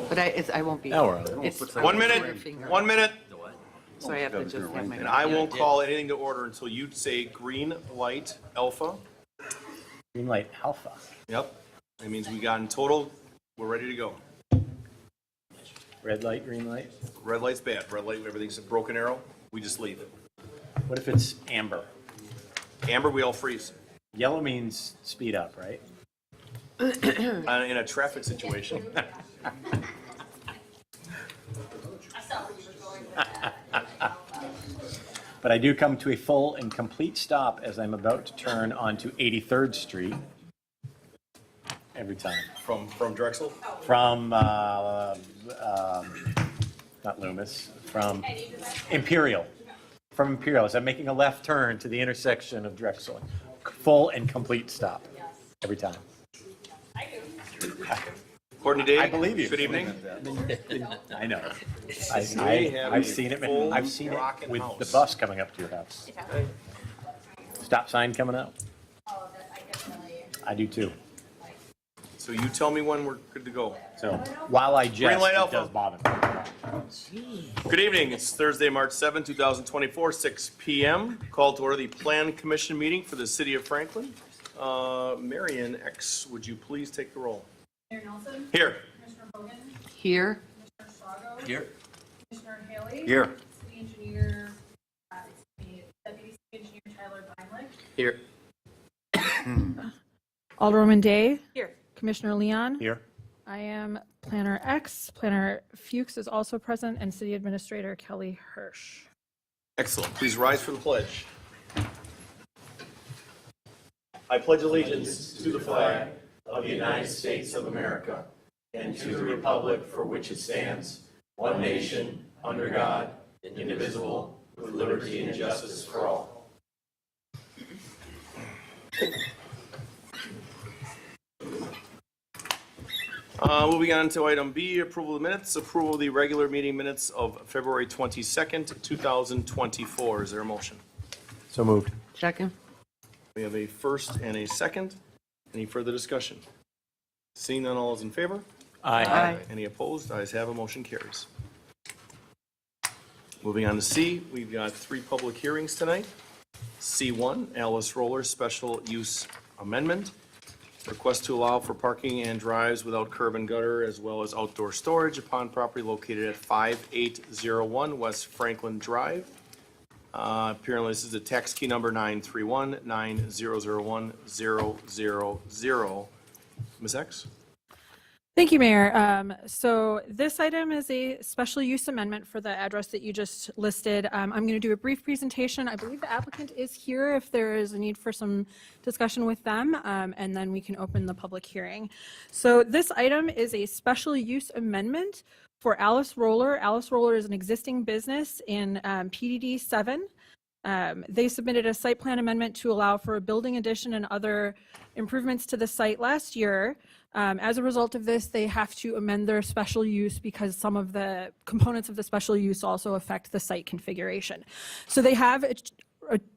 But I won't be. No, we're on. It's 1 minute, your finger. 1 minute, So I have to just have my. and I won't call anything to order until you say green light alpha. Green light alpha. Yep, that means we got in total, we're ready to go. Red light, green light. Red light's bad, red light, everything's a broken arrow, we just leave. What if it's amber? Amber, we all freeze. Yellow means speed up, right? In a traffic situation. But I do come to a full and complete stop as I'm about to turn onto 83rd Street every time. From Drexel? From, not Loomis, from Imperial. From Imperial, as I'm making a left turn to the intersection of Drexel. Full and complete stop every time. Courtney Day? I believe you. Good evening. I know. have I've a seen it. full I've seen it rockin' with house. the bus coming up to your house. Stop sign coming out. I do too. So you tell me when we're good to go. So while I jest, light it alpha. does bother me. Good evening, it's Thursday, March 7, 2024, 6 p.m. Call to order the Plan Commission meeting for the City of Franklin. Marion X, would you please take the roll? Mayor Nelson. Here. Commissioner Hogan. Here, Commissioner Strago. Here. Commissioner Haley. Here. City Engineer, Deputy City Engineer Tyler Beinlich. Here. Alderwoman Day. Here. Commissioner Leon. Here. I am Planner X. Planner Fuchs is also present, and City Administrator Kelly Hirsch. Excellent. Please rise for the pledge. I pledge allegiance to the flag of the United States of America and to the republic for which it stands, one nation, under God, indivisible, with liberty and justice for all. Moving on to item B, approval of the minutes, approval of the regular meeting minutes of February 22nd, 2024. Is there a motion? So moved. second, We have a first and a second. Any further discussion? Seeing none, all is in favor? Aye. Any opposed? Ayes have a motion carries. Moving on to C, we've got 3 public hearings tonight. C1, Alice Roller Special Use Amendment. Request to allow for parking and drives without curb and gutter as well as outdoor storage upon property located at 5801 West Franklin Drive. Apparently this is the tax key number 931-9001-000. Ms. X? Thank you, Mayor. So this item is a special use amendment for the address that you just listed. I'm going to do a brief presentation. I believe the applicant is here if there is a need for some discussion with them, and then we can open the public hearing. So this item is a special use amendment for Alice Roller. Alice Roller is an existing business in PDD 7. They submitted a site plan amendment to allow for a building addition and other improvements to the site last year. As a result of this, they have to amend their special use because some of the components of the special use also affect the site configuration. So they have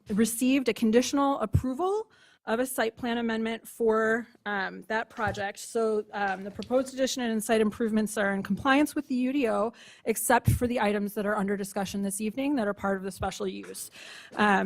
received a conditional approval of a site plan amendment for that project. So the proposed addition and site improvements are in compliance with the UDO, except for the items that are under discussion this evening that are part of the special use.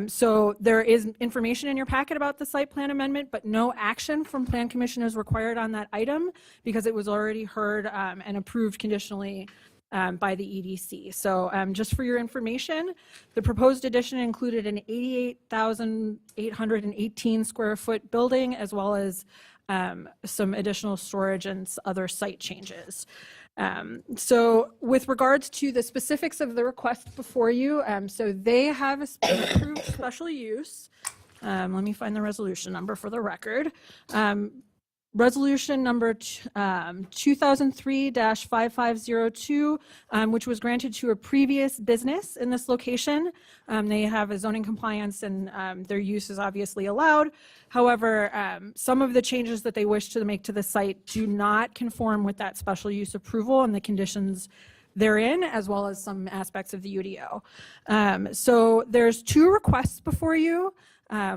So there is information in your packet about the site plan amendment, but no action from Plan Commission is required on that item because it was already heard and approved conditionally by the EDC. So just for your information, the proposed addition included an 88,818 square foot building, as well as some additional storage and other site changes. So with regards to the specifics of the request before you, so they have an approved special use. Let me find the resolution number for the record. Resolution number 2003-5502, which was granted to a previous business in this location. They have a zoning compliance and their use is obviously allowed. However, some of the changes that they wish to make to the site do not conform with that special use approval and the conditions therein, as well as some aspects of the UDO. So there's 2 requests before you,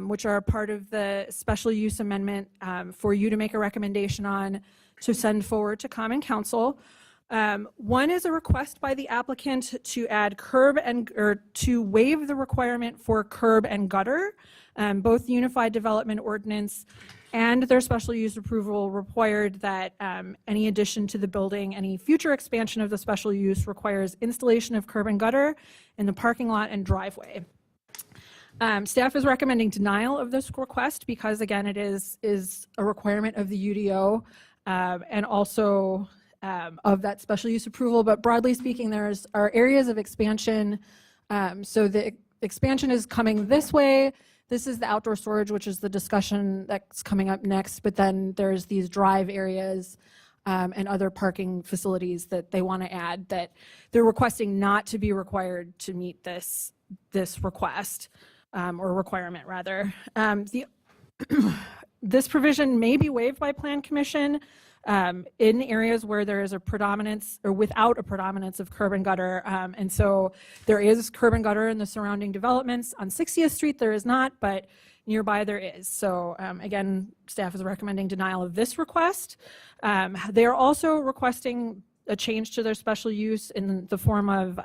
which are part of the special use amendment for you to make a recommendation on to send forward to Common Council. One is a request by the applicant to add or to waive the requirement for curb and gutter. Both the Unified Development Ordinance and their special use approval required that any addition to the building, any future expansion of the special use requires installation of curb and gutter in the parking lot and driveway. Staff is recommending denial of this request because, again, it is a requirement of the UDO and also of that special use approval. But broadly speaking, are areas of expansion. So the expansion is coming this way. This is the outdoor storage, which is the discussion that's coming up next. But then there's these drive areas and other parking facilities that they want to add that they're requesting not to be required to meet this request. Or requirement rather. This provision may be waived by Plan Commission in areas where there is a predominance or without a predominance of curb and gutter. And so there is curb and gutter in the surrounding developments. On 60th Street there is not, but nearby there is. So again, staff is recommending denial of this request. They are also requesting a change to their special use in the form of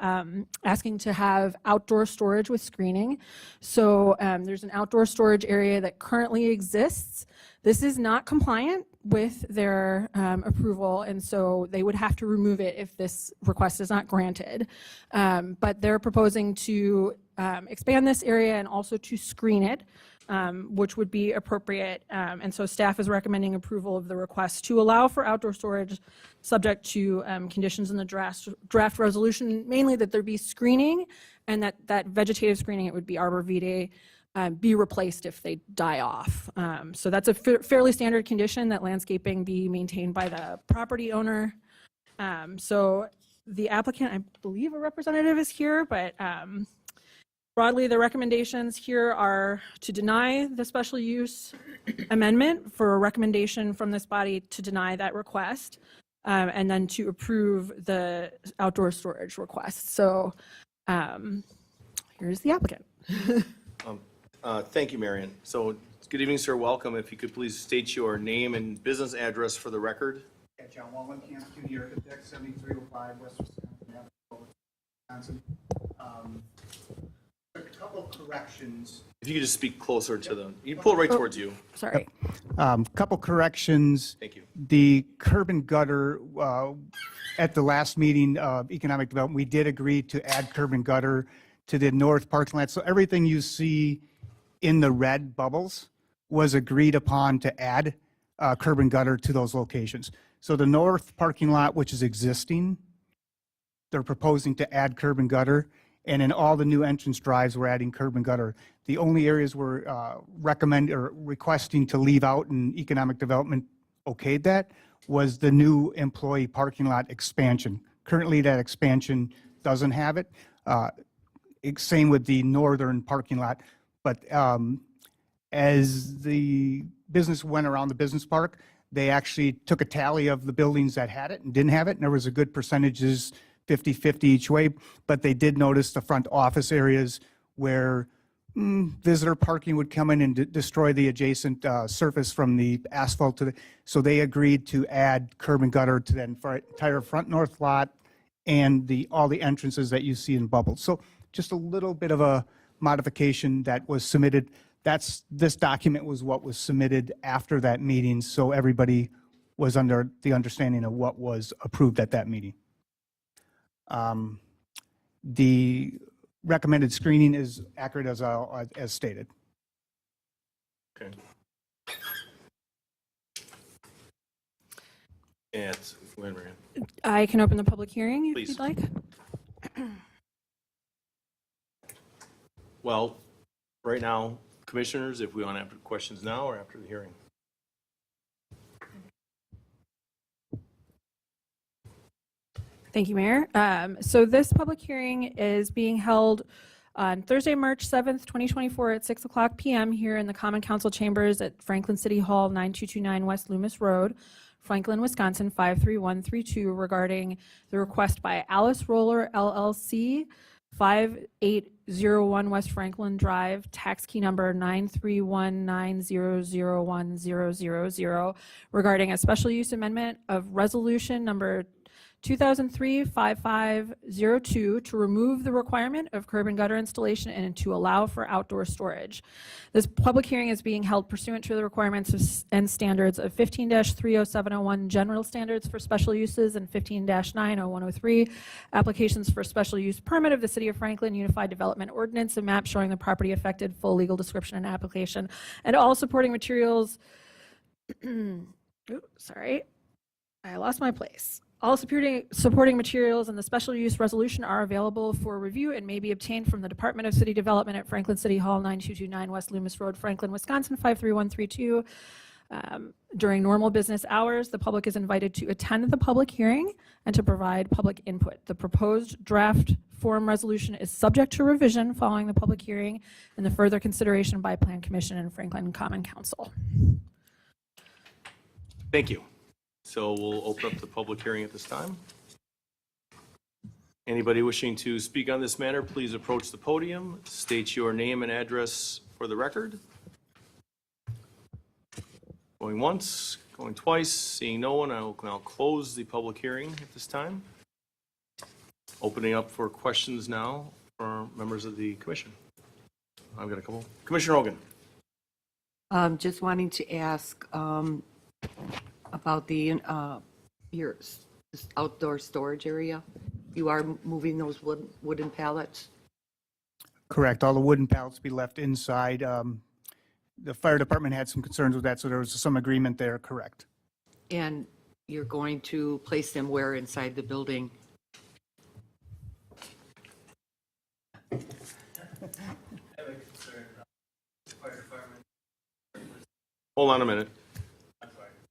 asking to have outdoor storage with screening. So there's an outdoor storage area that currently exists. This is not compliant with their approval, and so they would have to remove it if this request is not granted. But they're proposing to expand this area and also to screen it, which would be appropriate. And so staff is recommending approval of the request to allow for outdoor storage subject to conditions in the draft resolution, mainly that there be screening and that vegetative screening, it would be arbor vitae, be replaced if they die off. So that's a fairly standard condition that landscaping be maintained by the property owner. So the applicant, I believe a representative is here, but broadly, the recommendations here are to deny the special use amendment for a recommendation from this body to deny that request, and then to approve the outdoor storage request. So here's the applicant. Thank you, Marion. So good evening, sir. Welcome. If you could please state your name and business address for the record. Yeah, John Wallenkamp, Junior Architect, 7305 West Wisconsin. A couple of corrections. If you could just speak closer to them. You can pull right towards you. Sorry. Couple corrections. Thank you. The curb and gutter, at the last meeting of economic development, we did agree to add curb and gutter to the north parking lot. So everything you see in the red bubbles was agreed upon to add curb and gutter to those locations. So the north parking lot, which is existing, they're proposing to add curb and gutter. And in all the new entrance drives, we're adding curb and gutter. The only areas we're requesting to leave out and economic development okayed that was the new employee parking lot expansion. Currently, that expansion doesn't have it. Same with the northern parking lot. But as the business went around the business park, they actually took a tally of the buildings that had it and didn't have it. And there was a good percentages, 50-50 each way, but they did notice the front office areas where visitor parking would come in and destroy the adjacent surface from the asphalt to the, so they agreed to add curb and gutter to the entire front north lot and all the entrances that you see in bubbles. So just a little bit of a modification that was submitted. This document was what was submitted after that meeting, so everybody was under the understanding of what was approved at that meeting. The recommended screening is accurate as stated. Okay. And go ahead, Marion. I can open the public hearing if Please. you'd like. Well, right now, commissioners, if we want to have questions now or after the hearing. Thank you, Mayor. So this public hearing is being held on Thursday, March 7th, 2024 at 6:00 p.m. here in the Common Council Chambers at Franklin City Hall, 9229 West Loomis Road, Franklin, Wisconsin, 53132, regarding the request by Alice Roller LLC, 5801 West Franklin Drive, tax key number 93190010000, regarding a special use amendment of resolution number 2003-5502 to remove the requirement of curb and gutter installation and to allow for outdoor storage. This public hearing is being held pursuant to the requirements and standards of 15-30701 general standards for special uses and 15-90103 applications for special use permit of the City of Franklin Unified Development Ordinance, a map showing the property affected, full legal description and application, and all supporting materials. Sorry, I lost my place. All supporting materials in the special use resolution are available for review and may be obtained from the Department of City Development at Franklin City Hall, 9229 West Loomis Road, Franklin, Wisconsin, 53132. During normal business hours, the public is invited to attend the public hearing and to provide public input. The proposed draft form resolution is subject to revision following the public hearing and the further consideration by Plan Commission and Franklin Common Council. Thank you. So we'll open up the public hearing at this time. Anybody wishing to speak on this matter, please approach the podium, state your name and address for the record. Going once, going twice, seeing no one, I will now close the public hearing at this time. Opening up for questions now for members of the commission. I've got a couple. Commissioner Hogan. Just wanting to ask about the your outdoor storage area. You are moving those wooden pallets? Correct. All the wooden pallets be left inside. The fire department had some concerns with that, so there was some agreement there, correct? And you're going to place them where inside the building? Hold on a minute.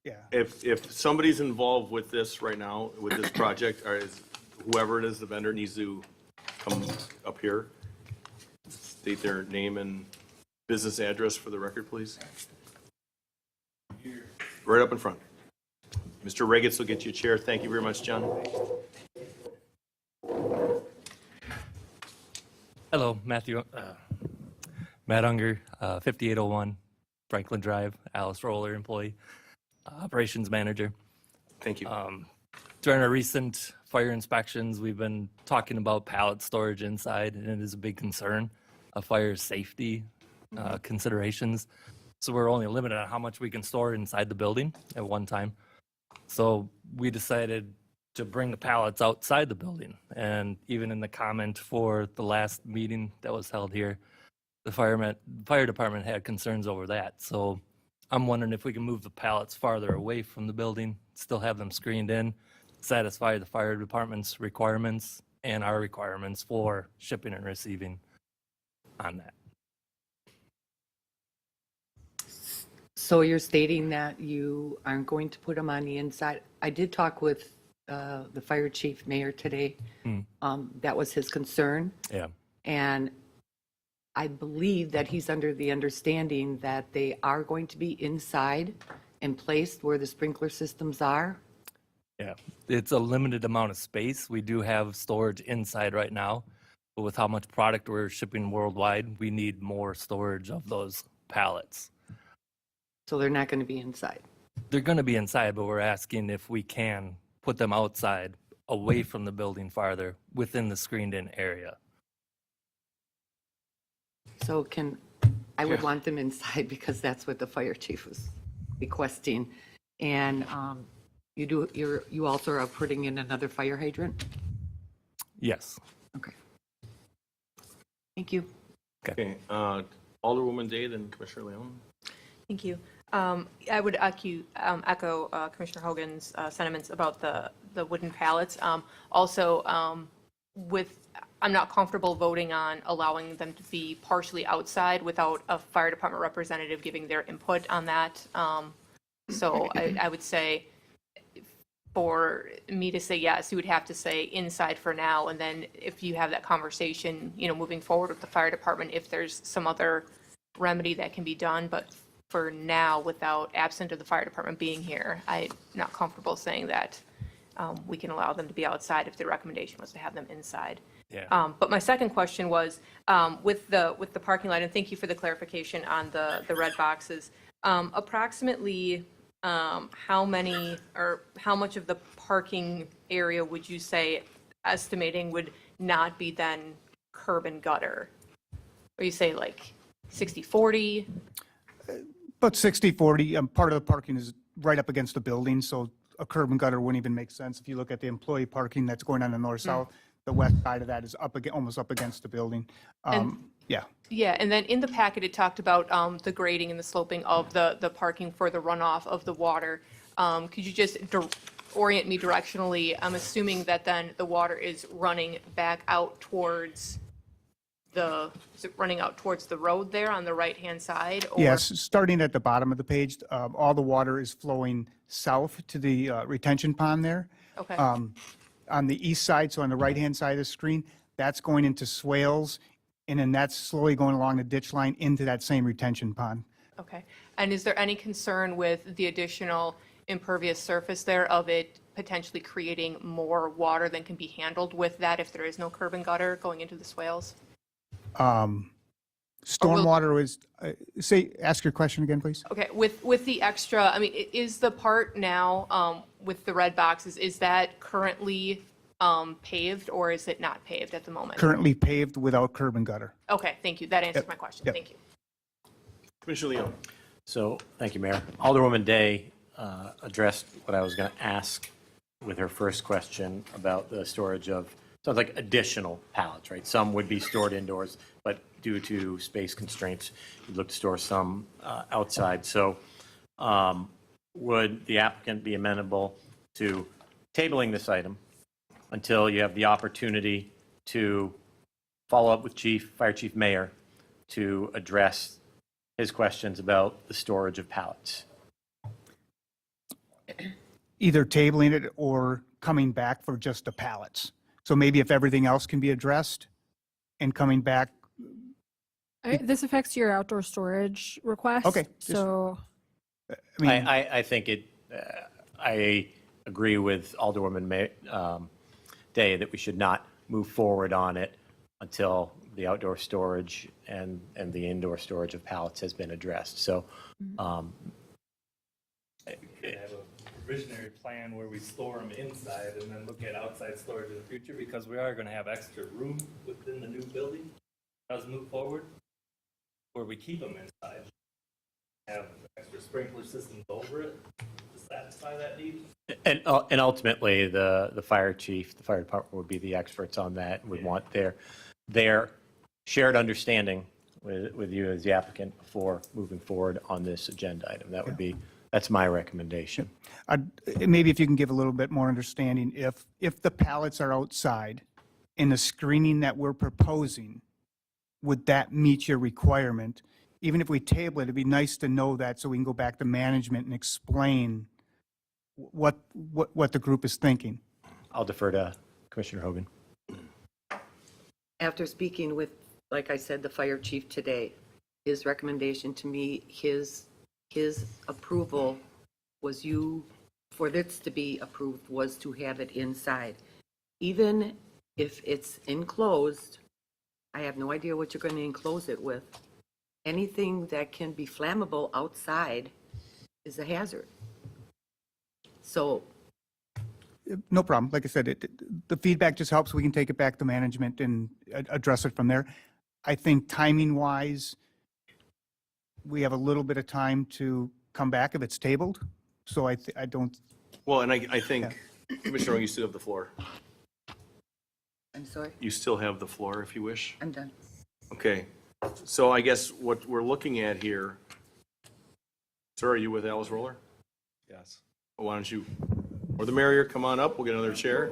Yeah. If somebody's involved with this right now, with this project, or is whoever it is, the vendor needs to come up here, state their name and business address for the record, please. Right up in front. Mr. Regitz will get you a chair. Thank you very much, John. Hello, Matt Unger, 5801 Franklin Drive, Alice Roller employee, operations manager. Thank you. During our recent fire inspections, we've been talking about pallet storage inside, and it is a big concern of fire safety considerations. So we're only limited on how much we can store inside the building at one time. So we decided to bring the pallets outside the building. And even in the comment for the last meeting that was held here, the fire department had concerns over that. So I'm wondering if we can move the pallets farther away from the building, still have them screened in, satisfy the fire department's requirements and our requirements for shipping and receiving on that. So you're stating that you aren't going to put them on the inside? I did talk with the fire chief mayor today. That was his concern. Yeah. And I believe that he's under the understanding that they are going to be inside and placed where the sprinkler systems are. Yeah, it's a limited amount of space. We do have storage inside right now, but with how much product we're shipping worldwide, we need more storage of those pallets. So they're not going to be inside. They're going to be inside, but we're asking if we can put them outside, away from the building farther, within the screened-in area. So I would want them inside because that's what the fire chief was requesting. And you also are putting in another fire hydrant? Yes. Okay. Thank you. Okay, Alderwoman Day, then Commissioner Leon. Thank you. I would echo Commissioner Hogan's sentiments about the wooden pallets. Also, I'm not comfortable voting on allowing them to be partially outside without a fire department representative giving their input on that. So I would say for me to say yes, you would have to say inside for now. And then if you have that conversation, moving forward with the fire department, if there's some other remedy that can be done. But for now, without absent of the fire department being here, I'm not comfortable saying that we can allow them to be outside if the recommendation was to have them inside. Yeah. But my second question was with the parking lot, and thank you for the clarification on the red boxes. Approximately how many, or how much of the parking area would you say, estimating, would not be then curb and gutter? Or you say like 60/40? But 60/40, part of the parking is right up against the building, so a curb and gutter wouldn't even make sense. If you look at the employee parking that's going on the north-south, the west side of that is almost up against the building. Yeah. Yeah, and then in the packet, it talked about the grading and the sloping of the parking for the runoff of the water. Could you just orient me directionally? I'm assuming that then the water is running back out towards is it running out towards the road there on the right-hand side? Or- Yes, starting at the bottom of the page, all the water is flowing south to the retention pond there. Okay, On the east side, so on the right-hand side of the screen, that's going into swales, and then that's slowly going along the ditch line into that same retention pond. okay. And is there any concern with the additional impervious surface there of it potentially creating more water than can be handled with that if there is no curb and gutter going into the swales? Stormwater is, ask your question again, please. Okay, with the extra, I mean, is the part now with the red boxes, is that currently paved or is it not paved at the moment? Currently paved without curb and gutter. Okay, thank you. That answers my question. Yep. Thank you. Commissioner Leone. So, thank you, Mayor. Alderwoman Day addressed what I was going to ask with her first question about the storage of, sounds like additional pallets, right? Some would be stored indoors, but due to space constraints, you'd look to store some outside. So would the applicant be amenable to tabling this item until you have the opportunity to follow up with Fire Chief Mayer to address his questions about the storage of pallets? Either tabling it or coming back for just the pallets. So maybe if everything else can be addressed and coming back, This affects your outdoor storage request. Okay, just- So, I mean, I think I agree with Alderwoman Day that we should not move forward on it until the outdoor storage and the indoor storage of pallets has been addressed. So Could have a visionary plan where we store them inside and then look at outside storage in the future, because we are going to have extra room within the new building as we move forward, where we keep them inside, have extra sprinkler systems over it to satisfy that need. And ultimately, the fire chief, the fire department would be the experts on that, and would want their shared understanding with you as the applicant before moving forward on this agenda item. That's my recommendation. maybe if you can give a little bit more understanding, if the pallets are outside in the screening that we're proposing, would that meet your requirement? Even if we table it, it'd be nice to know that so we can go back to management and explain what the group is thinking. I'll defer to Commissioner Hogan. After speaking with, like I said, the fire chief today, his recommendation to me, his approval was for this to be approved was to have it inside. Even if it's enclosed, I have no idea what you're going to enclose it with. Anything that can be flammable outside is a hazard. So No problem. Like I said, the feedback just helps. We can take it back to management and address it from there. I think timing-wise, we have a little bit of time to come back if it's tabled. So I don't, Well, and I think, Commissioner Rogan, you still have the floor. I'm sorry, You still have the floor if you wish. I'm done. Okay, so I guess what we're looking at here, sir, are you with Alice Roller? Yes. Why don't you, or the Marrier, come on up, we'll get another chair.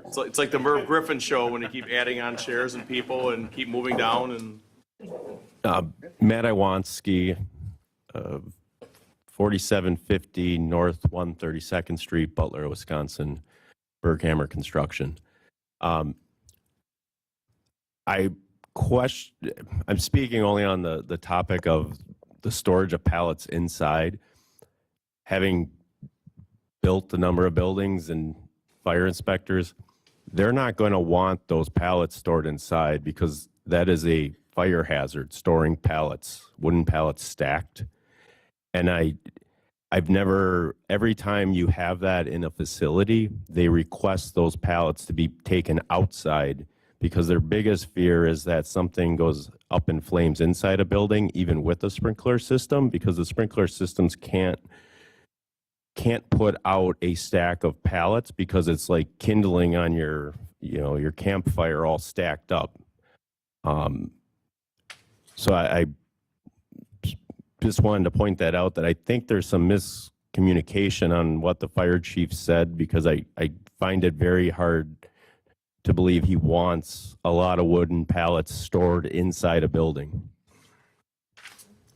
It's like the Merv Griffin show when you keep adding on chairs and people and keep moving down and. Matt Iwanski, 4750 North 132nd Street, Butler, Wisconsin, Berghammer Construction. I'm speaking only on the topic of the storage of pallets inside. Having built a number of buildings and fire inspectors, they're not going to want those pallets stored inside because that is a fire hazard, storing pallets, wooden pallets stacked. And I've never, every time you have that in a facility, they request those pallets to be taken outside because their biggest fear is that something goes up in flames inside a building, even with a sprinkler system, because the sprinkler systems can't put out a stack of pallets because it's like kindling on your, your campfire all stacked up. So I just wanted to point that out, that I think there's some miscommunication on what the fire chief said, because I find it very hard to believe he wants a lot of wooden pallets stored inside a building.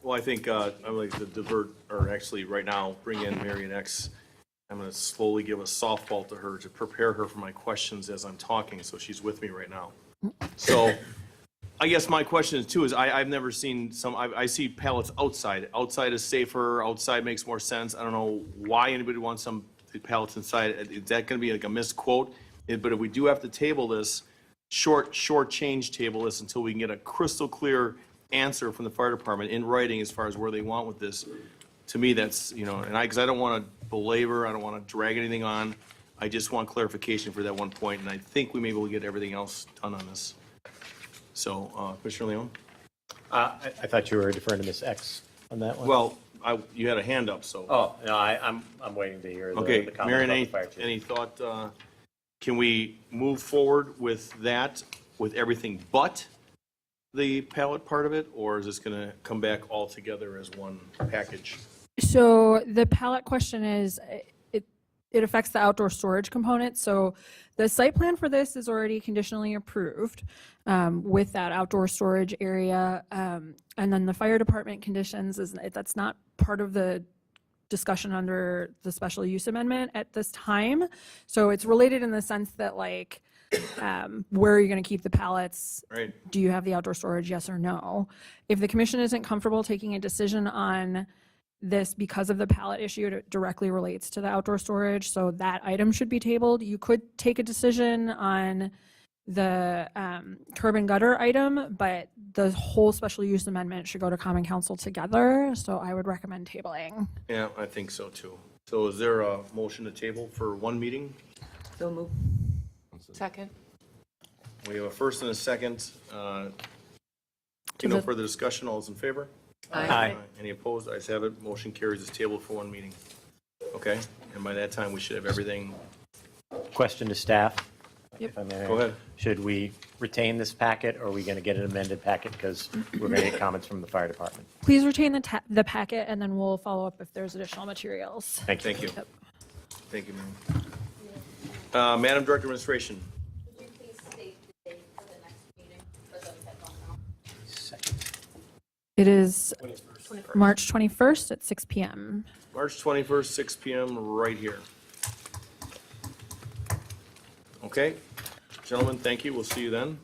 Well, I think I'd like to divert, or actually right now, bring in Marion X. I'm going to slowly give a softball to her to prepare her for my questions as I'm talking, so she's with me right now. So I guess my question is too, is I've never seen I see pallets outside. Outside is safer, outside makes more sense. I don't know why anybody wants some pallets inside. Is that going to be like a misquote? But if we do have to table this, short change table this until we can get a crystal clear answer from the fire department in writing as far as where they want with this. To me, that's, because I don't want to belabor, I don't want to drag anything on. I just want clarification for that one point, and I think we may be able to get everything else done on this. So, Commissioner Leon? I thought you were deferring to Ms. X on that one. Well, you had a hand up, so. Oh, no, I'm waiting to hear the Okay, comment Marion, about the fire chief. any thought, can we move forward with that, with everything but the pallet part of it, or is this gonna come back all together as one package? So the pallet question is, it affects the outdoor storage component. So the site plan for this is already conditionally approved with that outdoor storage area. And then the fire department conditions, that's not part of the discussion under the special use amendment at this time. So it's related in the sense that like, where are you going to keep the pallets? Right. Do you have the outdoor storage? Yes or no? If the commission isn't comfortable taking a decision on this because of the pallet issue, it directly relates to the outdoor storage. So that item should be tabled. You could take a decision on the curb and gutter item, but the whole special use amendment should go to common council together. So I would recommend tabling. Yeah, I think so too. So is there a motion to table for one meeting? So move. Second. We have a first and a second. No further discussion, all those in favor? Aye. Any opposed? Ayes have it. Motion carries. It's tabled for one meeting. Okay, and by that time, we should have everything. Question to staff, if I may. Go ahead. Should we retain this packet, or are we going to get an amended packet? Because we're going to get comments from the fire department. Please retain the packet, and then we'll follow up if there's additional materials. Thank you. Yep. Thank you, ma'am. Madam Director of Administration. Would you please state the date for the next meeting for those that don't know? It is March 21st at 6 p.m. March 21st, 6 p.m. right here. Okay, gentlemen, thank you. We'll see you then.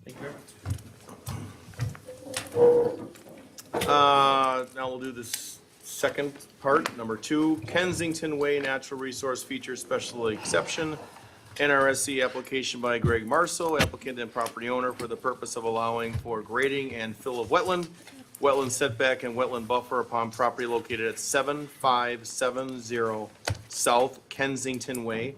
Thank you. Now we'll do this second part, number 2, Kensington Way Natural Resource Feature Special Exception, NRSC application by Greg Marceau, applicant and property owner, for the purpose of allowing for grading and fill of wetland setback and wetland buffer upon property located at 7570 South Kensington Way,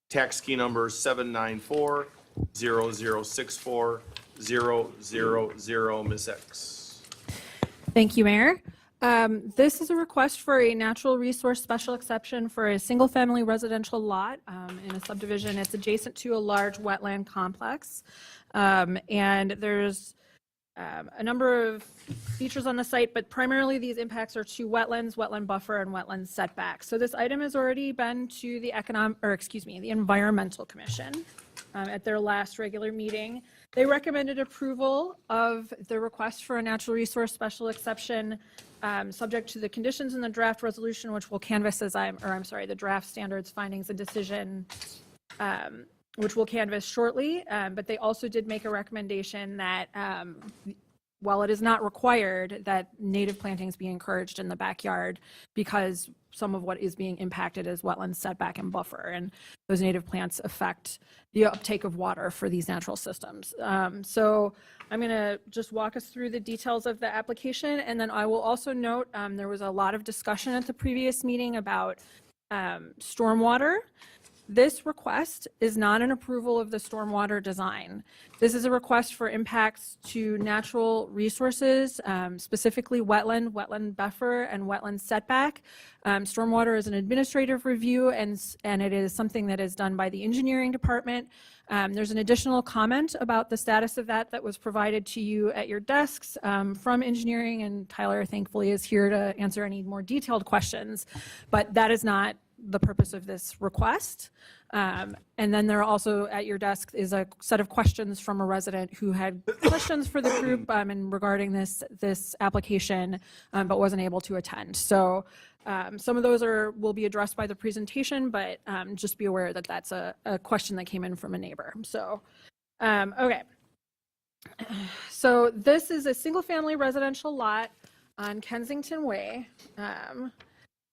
tax key number 794-0064-000, Ms. X. Thank you, Mayor. This is a request for a natural resource special exception for a single-family residential lot in a subdivision. It's adjacent to a large wetland complex. And there's a number of features on the site, but primarily these impacts are to wetlands, wetland buffer, and wetland setbacks. So this item has already been to the the Environmental Commission at their last regular meeting. They recommended approval of the request for a natural resource special exception, subject to the conditions in the draft resolution, which will canvass the draft standards, findings, and decision, which we'll canvass shortly. But they also did make a recommendation that while it is not required that native plantings be encouraged in the backyard, because some of what is being impacted is wetland setback and buffer, and those native plants affect the uptake of water for these natural systems. So I'm going to just walk us through the details of the application, and then I will also note there was a lot of discussion at the previous meeting about stormwater. This request is not an approval of the stormwater design. This is a request for impacts to natural resources, specifically wetland buffer, and wetland setback. Stormwater is an administrative review, and it is something that is done by the engineering department. There's an additional comment about the status of that was provided to you at your desks from engineering, and Tyler thankfully is here to answer any more detailed questions, but that is not the purpose of this request. And then there are also at your desk is a set of questions from a resident who had questions for the group and regarding this application, but wasn't able to attend. So some of those will be addressed by the presentation, but just be aware that that's a question that came in from a neighbor. So, okay. So this is a single family residential lot on Kensington Way.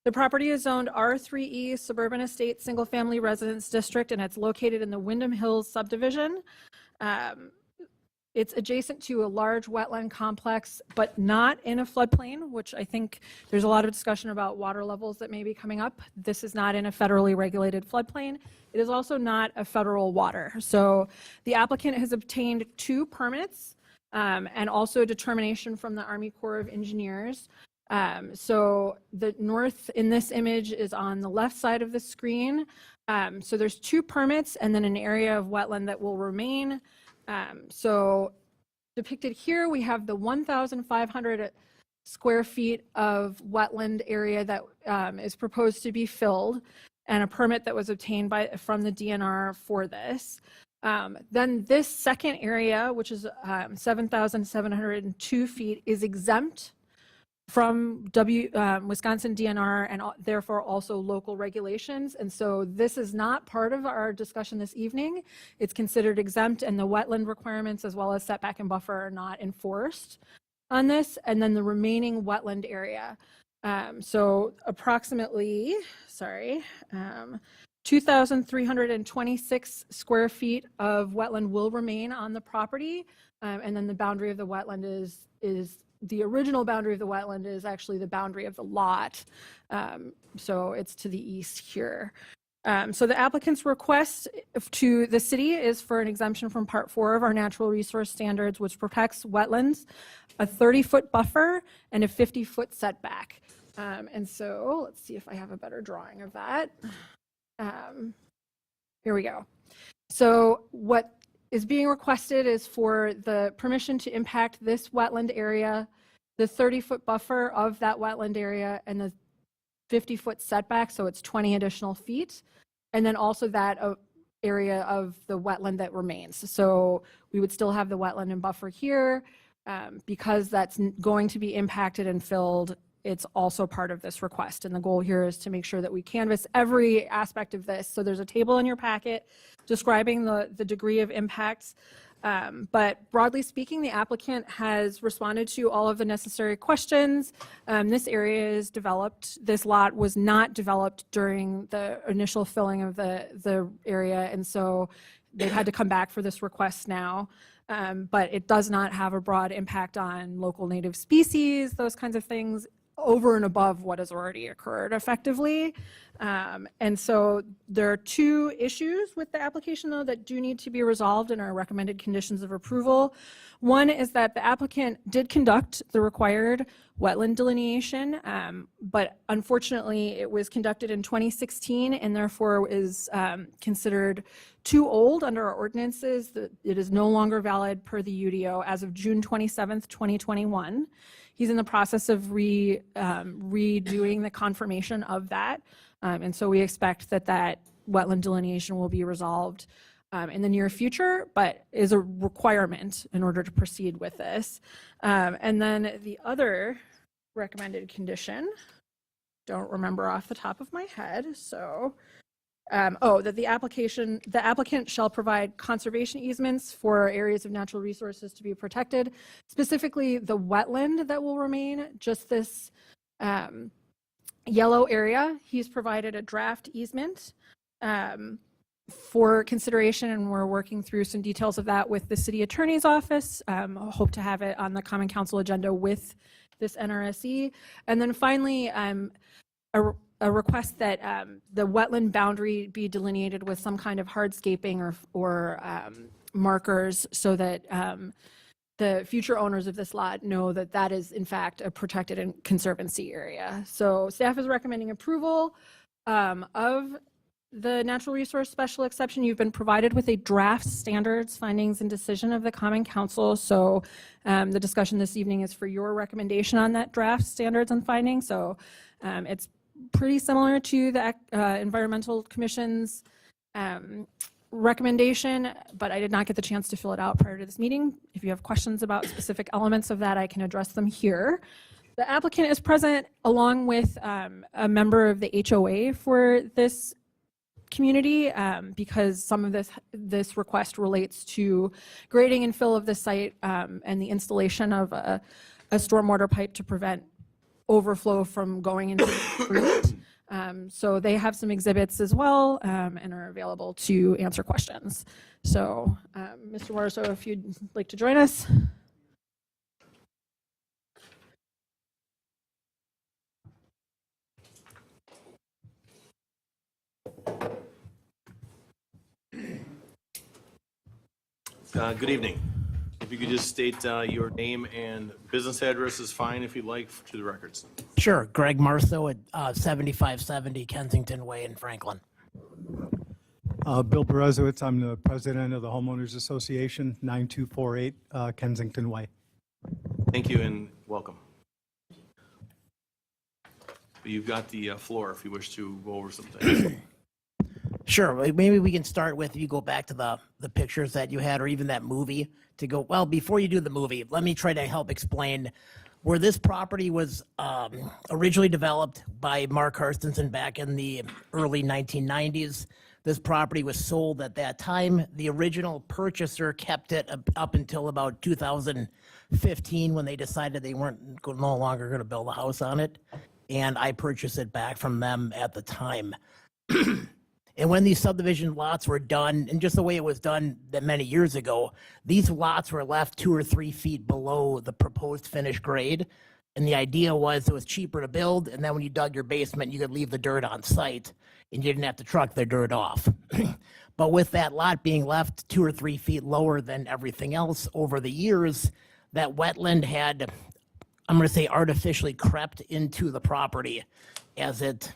The property is zoned R3E Suburban Estate Single Family Residence District, and it's located in the Wyndham Hills subdivision. It's adjacent to a large wetland complex, but not in a floodplain, which I think there's a lot of discussion about water levels that may be coming up. This is not in a federally regulated floodplain. It is also not a federal water. So the applicant has obtained 2 permits and also a determination from the Army Corps of Engineers. So the north in this image is on the left side of the screen. So there's 2 permits and then an area of wetland that will remain. So depicted here, we have the 1,500 square feet of wetland area that is proposed to be filled, and a permit that was obtained from the DNR for this. Then this second area, which is 7,702 feet, is exempt from Wisconsin DNR and therefore also local regulations. And so this is not part of our discussion this evening. It's considered exempt, and the wetland requirements as well as setback and buffer are not enforced on this. And then the remaining wetland area. So approximately, 2,326 square feet of wetland will remain on the property. And then the boundary of the wetland is the original boundary of the wetland is actually the boundary of the lot. So it's to the east here. So the applicant's request to the city is for an exemption from Part 4 of our natural resource standards, which protects wetlands, a 30-foot buffer, and a 50-foot setback. And so let's see if I have a better drawing of that. Here we go. So what is being requested is for the permission to impact this wetland area, the 30-foot buffer of that wetland area, and the 50-foot setback, so it's 20 additional feet, and then also that area of the wetland that remains. So we would still have the wetland and buffer here. Because that's going to be impacted and filled, it's also part of this request. And the goal here is to make sure that we canvass every aspect of this. So there's a table in your packet describing the degree of impacts. But broadly speaking, the applicant has responded to all of the necessary questions. This area is developed. This lot was not developed during the initial filling of the area. And so they've had to come back for this request now. But it does not have a broad impact on local native species, those kinds of things, over and above what has already occurred effectively. And so there are 2 issues with the application, though, that do need to be resolved in our recommended conditions of approval. One is that the applicant did conduct the required wetland delineation, but unfortunately it was conducted in 2016 and therefore is considered too old under our ordinances. It is no longer valid per the UDO as of June 27th, 2021. He's in the process of redoing the confirmation of that. And so we expect that wetland delineation will be resolved in the near future, but is a requirement in order to proceed with this. And then the other recommended condition, don't remember off the top of my head, so that the applicant shall provide conservation easements for areas of natural resources to be protected, specifically the wetland that will remain, just this yellow area. He's provided a draft easement for consideration, and we're working through some details of that with the city attorney's office. Hope to have it on the Common Council agenda with this NRSE. And then finally, a request that the wetland boundary be delineated with some kind of hardscaping or markers so that the future owners of this lot know that that is in fact a protected and conservancy area. So staff is recommending approval of the natural resource special exception. You've been provided with a draft standards, findings, and decision of the Common Council. So the discussion this evening is for your recommendation on that draft standards and findings. So it's pretty similar to the Environmental Commission's recommendation, but I did not get the chance to fill it out prior to this meeting. If you have questions about specific elements of that, I can address them here. The applicant is present along with a member of the HOA for this community because some of this request relates to grading and fill of the site and the installation of a stormwater pipe to prevent overflow from going into the street. So they have some exhibits as well and are available to answer questions. So Mr. Morrisseau, if you'd like to join us. Good evening. If you could just state your name and business address is fine if you'd like to the records. Sure. Greg Marceau at 7570 Kensington Way in Franklin. Bill Berezowitz, I'm the president of the Homeowners Association, 9248 Kensington Way. Thank you and welcome. You've got the floor if you wish to go over some things. Sure. Maybe we can start with, you go back to the pictures that you had or even that movie to go, well, before you do the movie, let me try to help explain where this property was originally developed by Mark Karstensen back in the early 1990s. This property was sold at that time. The original purchaser kept it up until about 2015 when they decided they weren't no longer going to build a house on it. And I purchased it back from them at the time. And when these subdivision lots were done, and just the way it was done that many years ago, these lots were left 2 or 3 feet below the proposed finished grade. And the idea was it was cheaper to build, and then when you dug your basement, you could leave the dirt on site, and you didn't have to truck the dirt off. But with that lot being left 2 or 3 feet lower than everything else over the years, that wetland had, I'm going to say, artificially crept into the property as it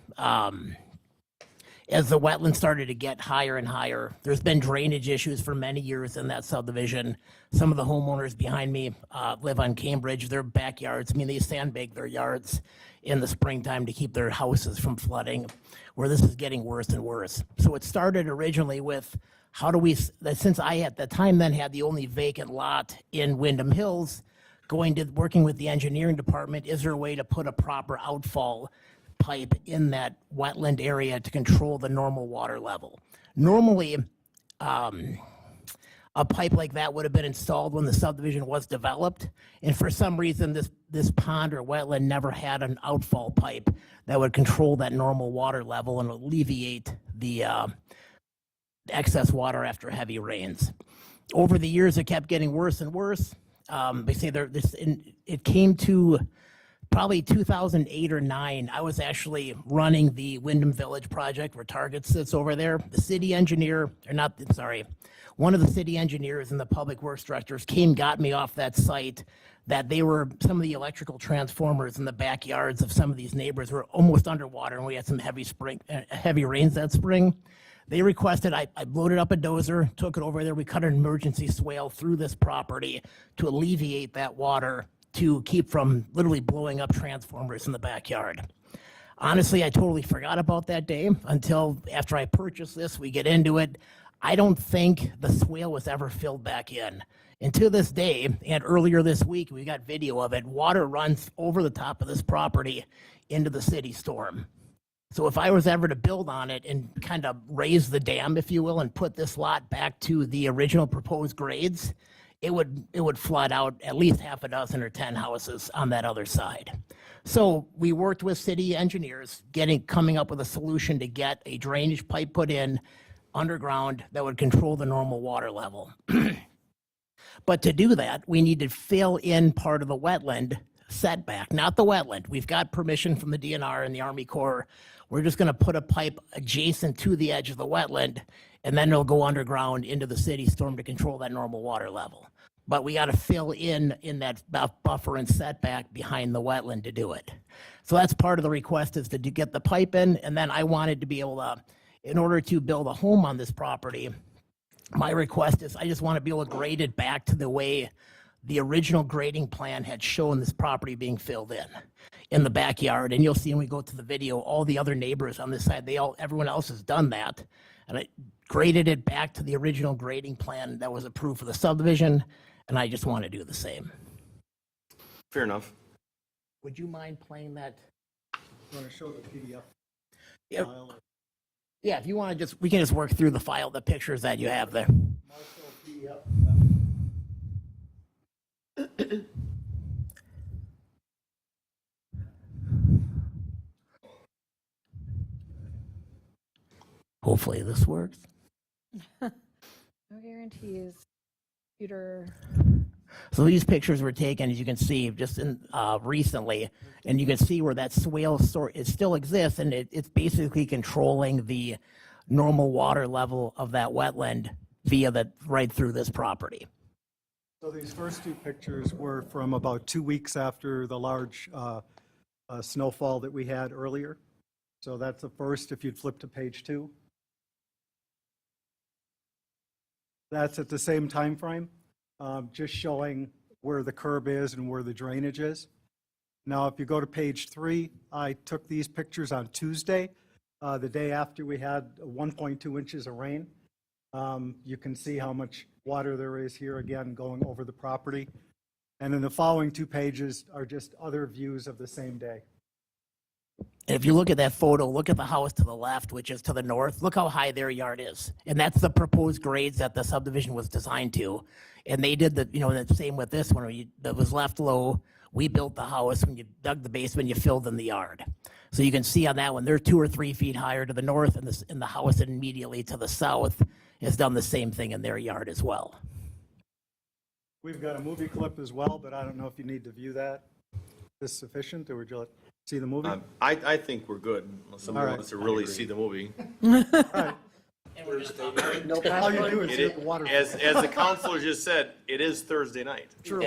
as the wetland started to get higher and higher. There's been drainage issues for many years in that subdivision. Some of the homeowners behind me live on Cambridge. Their backyards, I mean, they sandbag their yards in the springtime to keep their houses from flooding, where this is getting worse and worse. So it started originally with, how do we, since I at the time then had the only vacant lot in Wyndham Hills, working with the engineering department, is there a way to put a proper outfall pipe in that wetland area to control the normal water level? Normally, a pipe like that would have been installed when the subdivision was developed, and for some reason this pond or wetland never had an outfall pipe that would control that normal water level and alleviate the excess water after heavy rains. Over the years, it kept getting worse and worse. They say it came to probably 2008 or 9, I was actually running the Wyndham Village project where Target sits over there. The city engineer, one of the city engineers and the public works directors got me off that site, that some of the electrical transformers in the backyards of some of these neighbors were almost underwater, and we had some heavy rains that spring. They requested, I loaded up a dozer, took it over there, we cut an emergency swale through this property to alleviate that water, to keep from literally blowing up transformers in the backyard. Honestly, I totally forgot about that day until after I purchased this, we get into it. I don't think the swale was ever filled back in. And to this day, and earlier this week, we got video of it, water runs over the top of this property into the city storm. So if I was ever to build on it and kind of raise the dam, if you will, and put this lot back to the original proposed grades, it would flood out at least half a dozen or 10 houses on that other side. So we worked with city engineers, coming up with a solution to get a drainage pipe put in underground that would control the normal water level. But to do that, we need to fill in part of the wetland setback, not the wetland. We've got permission from the DNR and the Army Corps. We're just going to put a pipe adjacent to the edge of the wetland, and then it'll go underground into the city storm to control that normal water level. But we got to fill in that buffer and setback behind the wetland to do it. So that's part of the request, is to get the pipe in, and then I wanted to be able to, in order to build a home on this property, my request is I just want to be able to grade it back to the way the original grading plan had shown this property being filled in the backyard. And you'll see when we go to the video, all the other neighbors on this side, everyone else has done that. And I graded it back to the original grading plan that was approved for the subdivision. And I just want to do the same. Fair enough. Would you mind playing that? Want to show the PDF Yeah, file? yeah, if you want to we can just work through the pictures that you have there. Hopefully this works. No guarantees. Computer. So these pictures were taken, as you can see, just recently, and you can see where that swale it still exists, and it's basically controlling the normal water level of that wetland right through this property. So these first two pictures were from about 2 weeks after the large snowfall that we had earlier. So that's the first, if you'd flip to page 2. That's at the same time frame, just showing where the curb is and where the drainage is. Now, if you go to page 3, I took these pictures on Tuesday, the day after we had 1.2 inches of rain. You can see how much water there is here, again, going over the property. And then the following 2 pages are just other views of the same day. And if you look at that photo, look at the house to the left, which is to the north. Look how high their yard is. And that's the proposed grades that the subdivision was designed to. And they did the same with this one. That was left low. We built the house. When you dug the basement, you filled in the yard. So you can see on that one, they're 2 or 3 feet higher to the north, and the house immediately to the south has done the same thing in their yard as well. We've got a movie clip as well, but I don't know if you need to view that. Is this sufficient, or would you like to see the movie? I think we're good, unless somebody All right. wants to really see the movie. All you do is It see is, the water. as the counselor just said, it is Thursday night. True.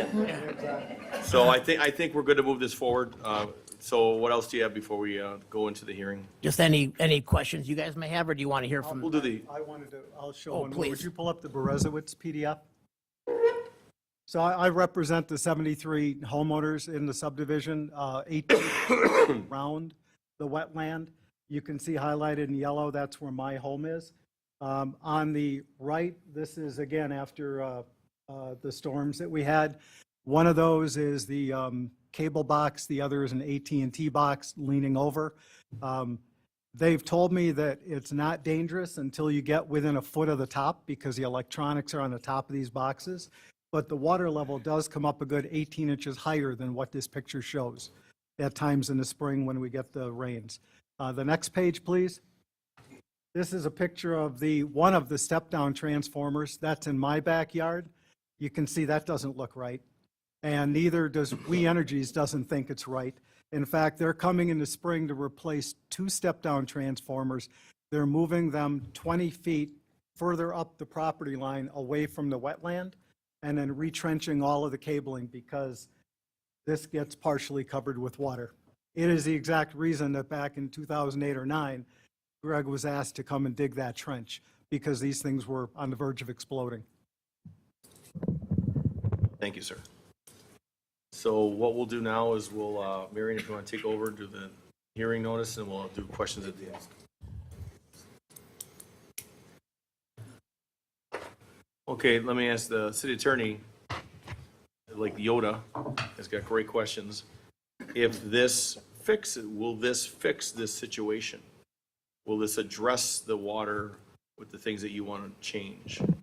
So I think we're good to move this forward. So what else do you have before we go into the hearing? Just any questions you guys may have, or do you want to hear from? We'll do the, I'll show Oh, one more. Would please. you pull up the Berezowitz PDF? So I represent the 73 homeowners in the subdivision, 18 around the wetland. You can see highlighted in yellow, that's where my home is. On the right, this is again after the storms that we had. One of those is the cable box, the other is an AT&T box leaning over. They've told me that it's not dangerous until you get within a foot of the top, because the electronics are on the top of these boxes. But the water level does come up a good 18 inches higher than what this picture shows at times in the spring when we get the rains. The next page, please. This is a picture of one of the step-down transformers. That's in my backyard. You can see that doesn't look right. And neither does We Energies doesn't think it's right. In fact, they're coming in the spring to replace 2 step-down transformers. They're moving them 20 feet further up the property line away from the wetland, and then retrenching all of the cabling because this gets partially covered with water. It is the exact reason that back in 2008 or 9, Greg was asked to come and dig that trench, because these things were on the verge of exploding. thank you, sir. So what we'll do now is Marion, if you want to take over, do the hearing notice, and we'll do questions at the end. Okay, let me ask the city attorney, like Yoda, has got great questions. If this will this fix this situation? will this address the water with the things that you want to change? And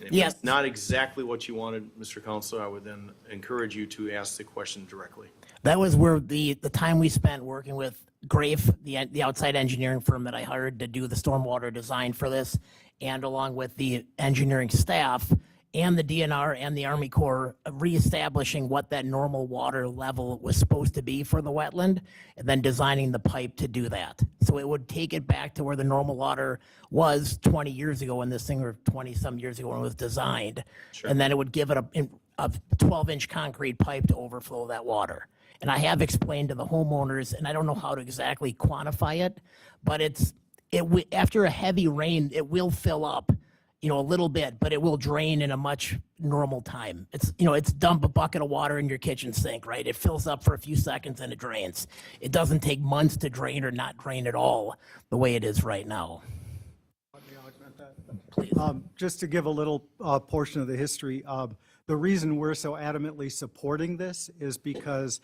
if Yes. it's not exactly what you wanted, Mr. Counselor, I would then encourage you to ask the question directly. That was where the time we spent working with Grafe, the outside engineering firm that I hired to do the stormwater design for this, and along with the engineering staff and the DNR and the Army Corps, reestablishing what that normal water level was supposed to be for the wetland, and then designing the pipe to do that. So it would take it back to where the normal water was 20 years ago when this thing, or 20-some years ago when it was designed. And then it would give it a 12-inch concrete pipe to overflow that water. And I have explained to the homeowners, and I don't know how to exactly quantify it, but after a heavy rain, it will fill up, a little bit, but it will drain in a much normal time. It's dump a bucket of water in your kitchen sink, right? It fills up for a few seconds and it drains. It doesn't take months to drain or not drain at all the way it is right now. Please. Just to give a little portion of the history, the reason we're so adamantly supporting this is because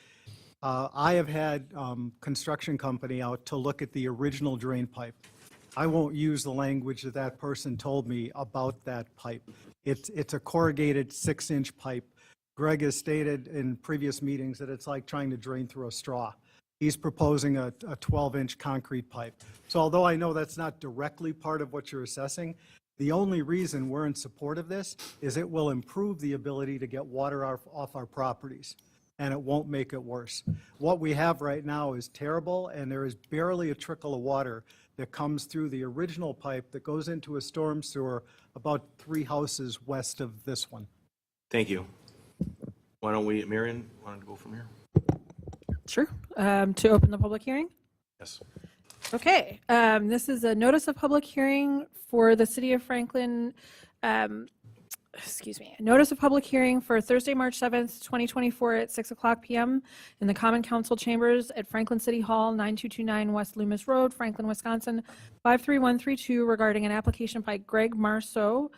I have had construction company out to look at the original drain pipe. I won't use the language that that person told me about that pipe. It's a corrugated 6-inch pipe. Greg has stated in previous meetings that it's like trying to drain through a straw. He's proposing a 12-inch concrete pipe. So although I know that's not directly part of what you're assessing, the only reason we're in support of this is it will improve the ability to get water off our properties, and it won't make it worse. What we have right now is terrible, and there is barely a trickle of water that comes through the original pipe that goes into a storm sewer about 3 houses west of this one. Thank you. Why don't we, Marion, want to go from here? Sure. To open the public hearing? Yes. Okay. This is a notice of public hearing for the City of Franklin. Notice of public hearing for Thursday, March 7th, 2024 at 6:00 p.m. in the Common Council Chambers at Franklin City Hall, 9229 West Loomis Road, Franklin, Wisconsin, 53132, regarding an application by Greg Marceau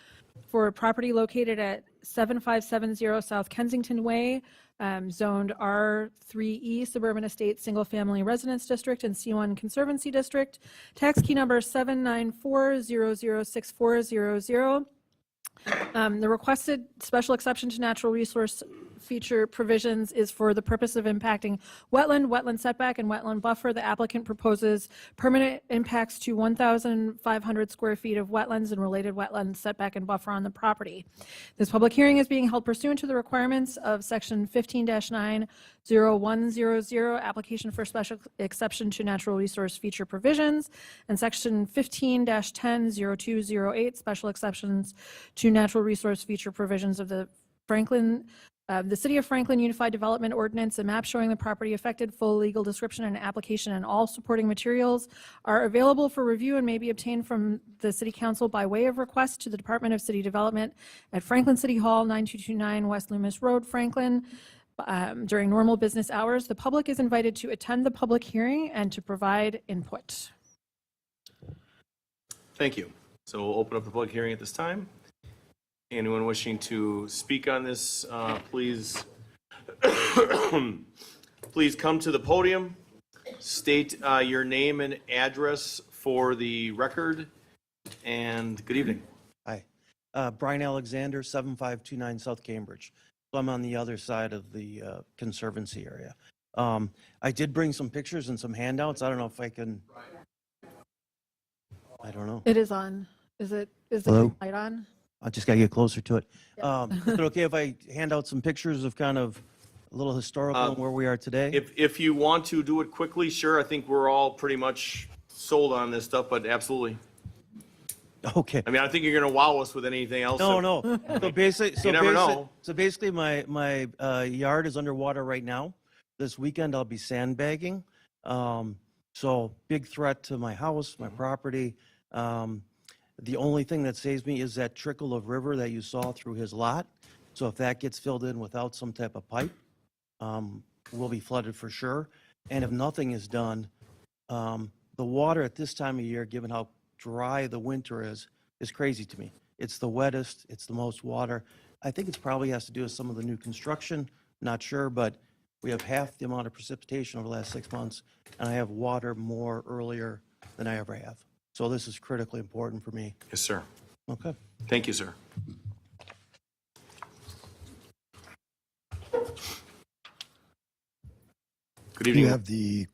for a property located at 7570 South Kensington Way, zoned R3E Suburban Estates Single Family Residence District and C1 Conservancy District, tax key number 794006400. The requested special exception to natural resource feature provisions is for the purpose of impacting wetland setback, and wetland buffer. The applicant proposes permanent impacts to 1,500 square feet of wetlands and related wetland setback and buffer on the property. This public hearing is being held pursuant to the requirements of Section 15-90100, application for special exception to natural resource feature provisions, and Section 15-100208, special exceptions to natural resource feature provisions of the City of Franklin Unified Development Ordinance. A map showing the property affected, full legal description and application, and all supporting materials are available for review and may be obtained from the City Council by way of request to the Department of City Development at Franklin City Hall, 9229 West Loomis Road, Franklin, during normal business hours. The public is invited to attend the public hearing and to provide input. Thank you. So we'll open up the public hearing at this time. Anyone wishing to speak on this, please, please come to the podium, state your name and address for the record, and good evening. Hi, Brian Alexander, 7529 South Cambridge. So I'm on the other side of the Conservancy area. I did bring some pictures and some handouts. I don't know if I can. I don't know. It is on. Is the Hello? light on? I just got to get closer to it. Is it okay if I hand out some pictures of kind of a little historical and where we are today? If you want to do it quickly, sure. I think we're all pretty much sold on this stuff, but absolutely. Okay. I mean, I think you're going to wow us with anything else. No. So basically, You never know. So basically, my yard is underwater right now. This weekend, I'll be sandbagging. So big threat to my house, my property. The only thing that saves me is that trickle of river that you saw through his lot. So if that gets filled in without some type of pipe, we'll be flooded for sure. And if nothing is done, the water at this time of year, given how dry the winter is crazy to me. It's the wettest, it's the most water. I think it probably has to do with some of the new construction, not sure, but we have half the amount of precipitation over the last 6 months, and I have water more earlier than I ever have. So this is critically important for me. Yes, sir. Okay. Thank you, sir. Good Do evening. you have the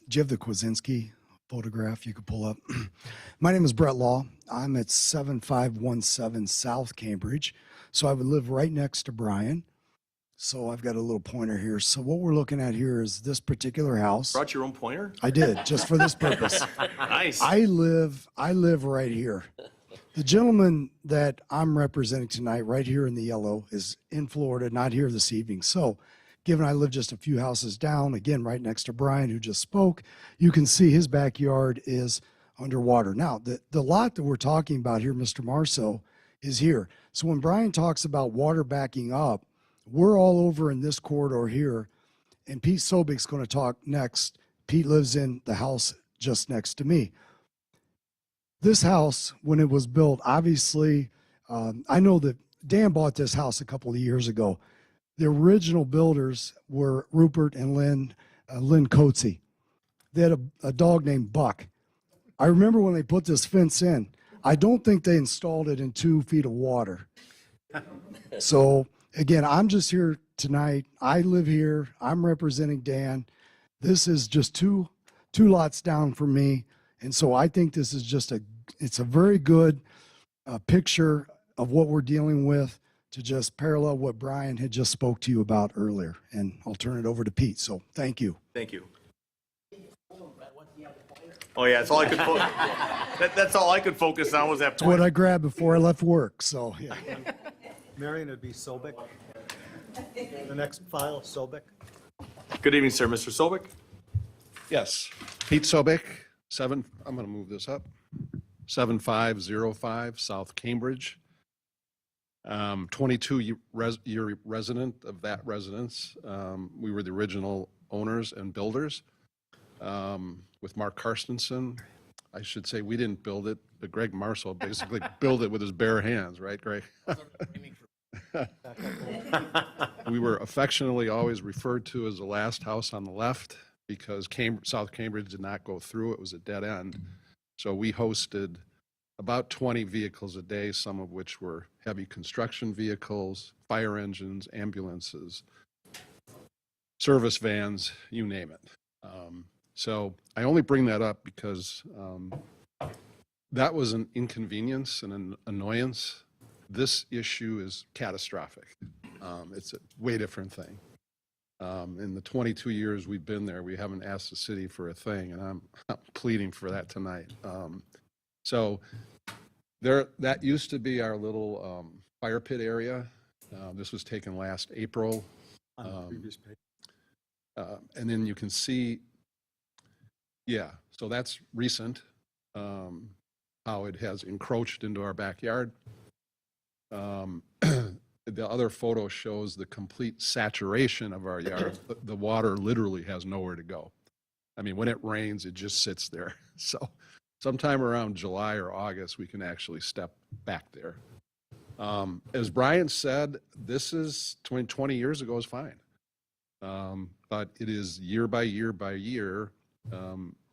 Kwasinski photograph you could pull up? My name is Brett Law. I'm at 7517 South Cambridge. So I would live right next to Brian. So I've got a little pointer here. So what we're looking at here is this particular house. Brought your own pointer? I did, just for this purpose. Nice. I live right here. The gentleman that I'm representing tonight, right here in the yellow, is in Florida, not here this evening. So given I live just a few houses down, again, right next to Brian, who just spoke, you can see his backyard is underwater. Now, the lot that we're talking about here, Mr. Marceau, is here. So when Brian talks about water backing up, we're all over in this corridor here, and Pete Sobik's going to talk next. Pete lives in the house just next to me. This house, when it was built, obviously, I know that Dan bought this house a couple of years ago. The original builders were Rupert and Lynn Coetzee. They had a dog named Buck. I remember when they put this fence in, I don't think they installed it in 2 feet of water. So again, I'm just here tonight. I live here. I'm representing Dan. This is just two lots down from me. And so I think this is just it's a very good picture of what we're dealing with to just parallel what Brian had just spoke to you about earlier. And I'll turn it over to Pete. So thank you. Thank you. Oh, yeah, that's all I could, that's all I could focus on was that It's what pointer. I grabbed before I left work. So yeah. Marion, it'd be Sobek. The next file, Sobek. Good evening, sir. Mr. Sobek? Yes, Pete Sobek, I'm going to move this up, 7505 South Cambridge. 22-year resident of that residence. We were the original owners and builders with Mark Karstensen. I should say we didn't build it, but Greg Marceau basically built it with his bare hands, right, Greg? We were affectionately always referred to as the last house on the left because South Cambridge did not go through. It was a dead end. So we hosted about 20 vehicles a day, some of which were heavy construction vehicles, fire engines, ambulances, service vans, you name it. So I only bring that up because that was an inconvenience and an annoyance. This issue is catastrophic. It's a way different thing. In the 22 years we've been there, we haven't asked the city for a thing, and I'm pleading for that tonight. So that used to be our little fire pit area. This was taken last April. On the previous page. And then you can see, yeah, so that's recent, how it has encroached into our backyard. The other photo shows the complete saturation of our yard. The water literally has nowhere to go. I mean, when it rains, it just sits there. So sometime around July or August, we can actually step back there. As Brian said, this is 20 years ago is fine. But it is year by year by year,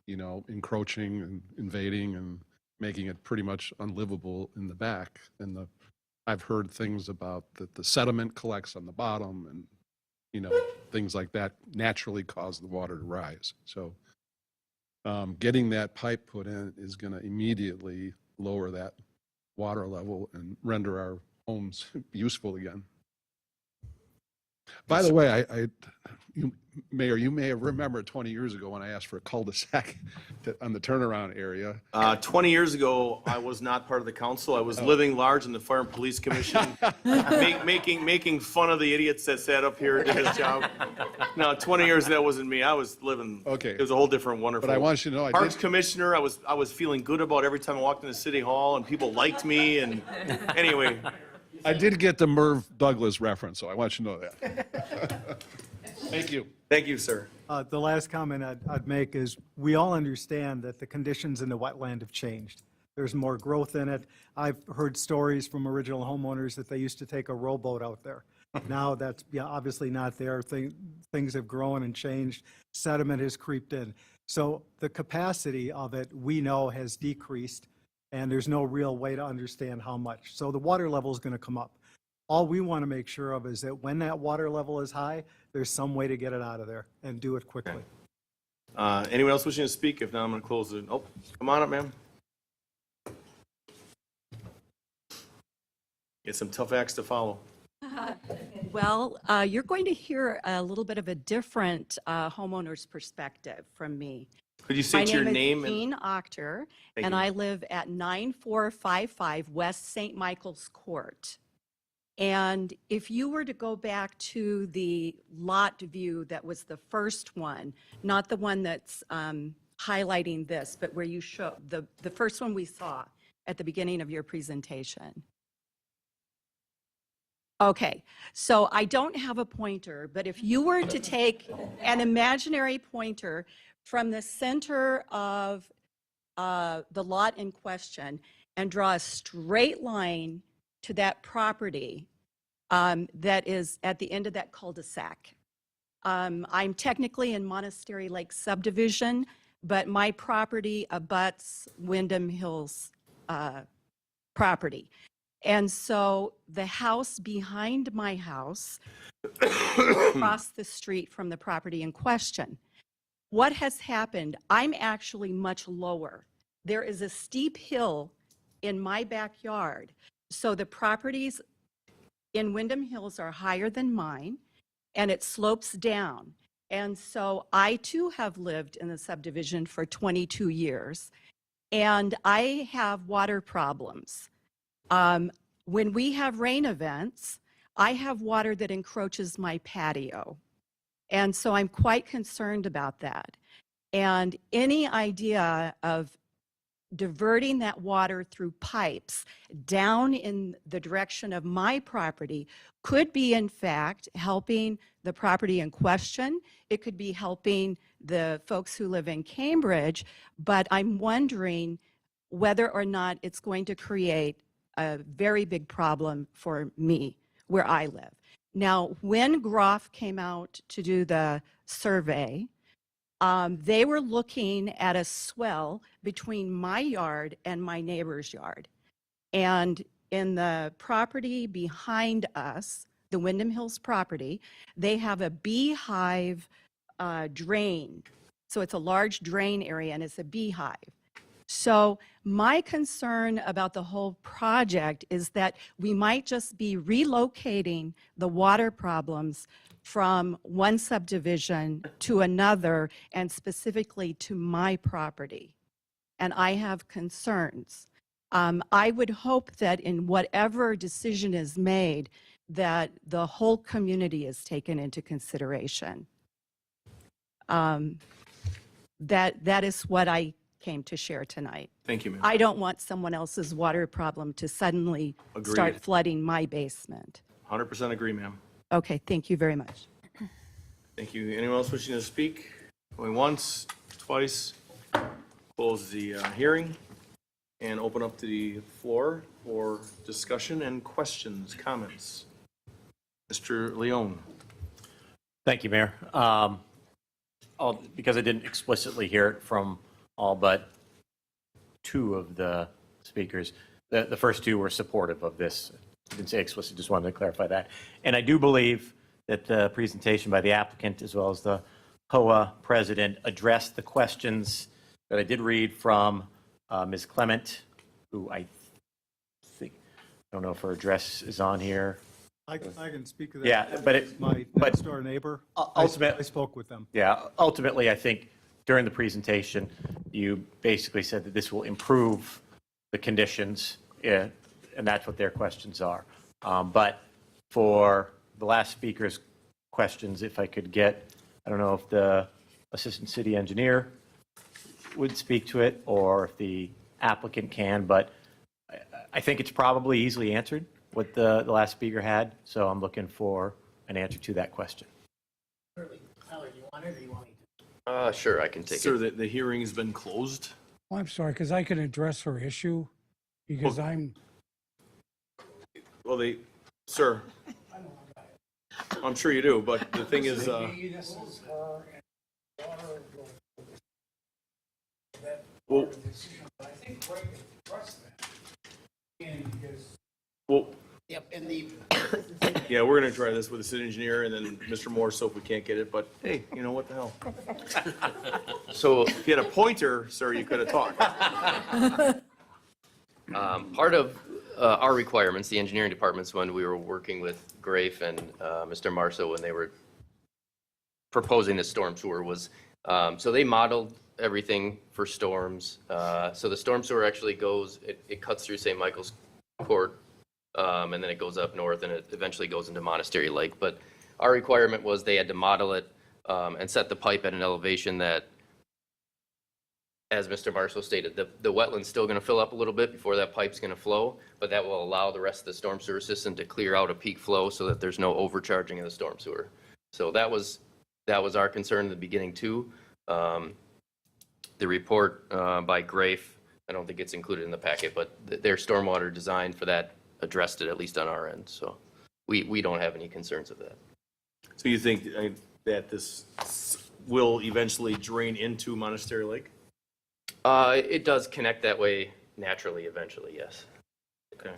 encroaching and invading and making it pretty much unlivable in the back. And I've heard things about that the sediment collects on the bottom and, things like that naturally cause the water to rise. So getting that pipe put in is going to immediately lower that water level and render our homes useful again. By the way, Mayor, you may have remembered 20 years ago when I asked for a cul-de-sac on the turnaround area. 20 years ago, I was not part of the council. I was living large in the Fire and Police Commission, making fun of the idiots that sat up here and did his job. No, 20 years, that wasn't me. I was living, Okay. It was a whole different, wonderful. But I want you to know, Parks Commissioner, I was feeling good about every time I walked into City Hall and people liked me and anyway. I did get the Merv Douglas reference, so I want you to know that. Thank you. Thank you, sir. The last comment I'd make is we all understand that the conditions in the wetland have changed. There's more growth in it. I've heard stories from original homeowners that they used to take a rowboat out there. Now that's obviously not there. Things have grown and changed. Sediment has creeped in. So the capacity of it, we know, has decreased, and there's no real way to understand how much. So the water level is going to come up. All we want to make sure of is that when that water level is high, there's some way to get it out of there and do it quickly. Anyone else wishing to speak? If not, I'm going to close it. Oh, come on up, ma'am. Get some tough acts to follow. Well, you're going to hear a little bit of a different homeowner's perspective from me. Could you state your name? My name is Jean Octor, Thank and you. I live at 9455 West St. Michael's Court. And if you were to go back to the lot view that was the first one, not the one that's highlighting this, but where you show, the first one we saw at the beginning of your presentation. Okay, so I don't have a pointer, but if you were to take an imaginary pointer from the center of the lot in question and draw a straight line to that property that is at the end of that cul-de-sac. I'm technically in Monastery Lake subdivision, but my property abuts Wyndham Hills property. And so the house behind my house across the street from the property in question. What has happened? I'm actually much lower. There is a steep hill in my backyard. So the properties in Wyndham Hills are higher than mine, and it slopes down. And so I too have lived in the subdivision for 22 years, and I have water problems. When we have rain events, I have water that encroaches my patio. And so I'm quite concerned about that. And any idea of diverting that water through pipes down in the direction of my property could be, in fact, helping the property in question. It could be helping the folks who live in Cambridge, but I'm wondering whether or not it's going to create a very big problem for me where I live. Now, when Groff came out to do the survey, they were looking at a swell between my yard and my neighbor's yard. And in the property behind us, the Wyndham Hills property, they have a beehive drain. So it's a large drain area and it's a beehive. So my concern about the whole project is that we might just be relocating the water problems from one subdivision to another, and specifically to my property. And I have concerns. I would hope that in whatever decision is made, that the whole community is taken into consideration. That is what I came to share tonight. Thank you, ma'am. I don't want someone else's water problem to suddenly Agreed. start flooding my basement. 100% agree, ma'am. Okay, thank you very much. Thank you. Anyone else wishing to speak? Going once, twice. Close the hearing and open up to the floor for discussion and questions, comments. Mr. Leone. Thank you, Mayor. Because I didn't explicitly hear it from all but two of the speakers, the first two were supportive of this. I didn't say explicit, just wanted to clarify that. And I do believe that the presentation by the applicant as well as the HOA president addressed the questions that I did read from Ms. Clement, who I think, I don't know if her address is on here. I can speak to that. Yeah, but it- My but next door neighbor, ultimate- I spoke with them. Yeah, ultimately, I think during the presentation, you basically said that this will improve the conditions, and that's what their questions are. But for the last speaker's questions, if I could get, I don't know if the assistant city engineer would speak to it, or if the applicant can, but I think it's probably easily answered, what the last speaker had, so I'm looking for an answer to that question. Tyler, do you want it or you want me to? Sure, I can take Sir, it. the hearing's been closed. I'm sorry, because I can address her issue, because I'm, Well, sir, I'm sure you do, but the thing is, Well, I think Greg can address that. Because well, Yep, and the, yeah, we're gonna try this with the city engineer and then Mr. Moore, so if we can't get it, but hey, you know, what the hell? So If you had a pointer, sir, you could have talked. part of our requirements, the engineering departments, when we were working with Grafe and Mr. Marso when they were proposing the storm sewer was, so they modeled everything for storms. So the storm sewer actually goes, it cuts through St. Michael's Court, and then it goes up north and it eventually goes into Monastery Lake. But our requirement was they had to model it and set the pipe at an elevation that, as Mr. Marshall stated, the wetland's still going to fill up a little bit before that pipe's going to flow, but that will allow the rest of the storm sewer system to clear out a peak flow so that there's no overcharging of the storm sewer. So that was our concern in the beginning too. The report by Grafe, I don't think it's included in the packet, but their stormwater design for that addressed it, at least on our end. So we don't have any concerns of that. So you think that this will eventually drain into Monastery Lake? It does connect that way naturally eventually, yes. Okay.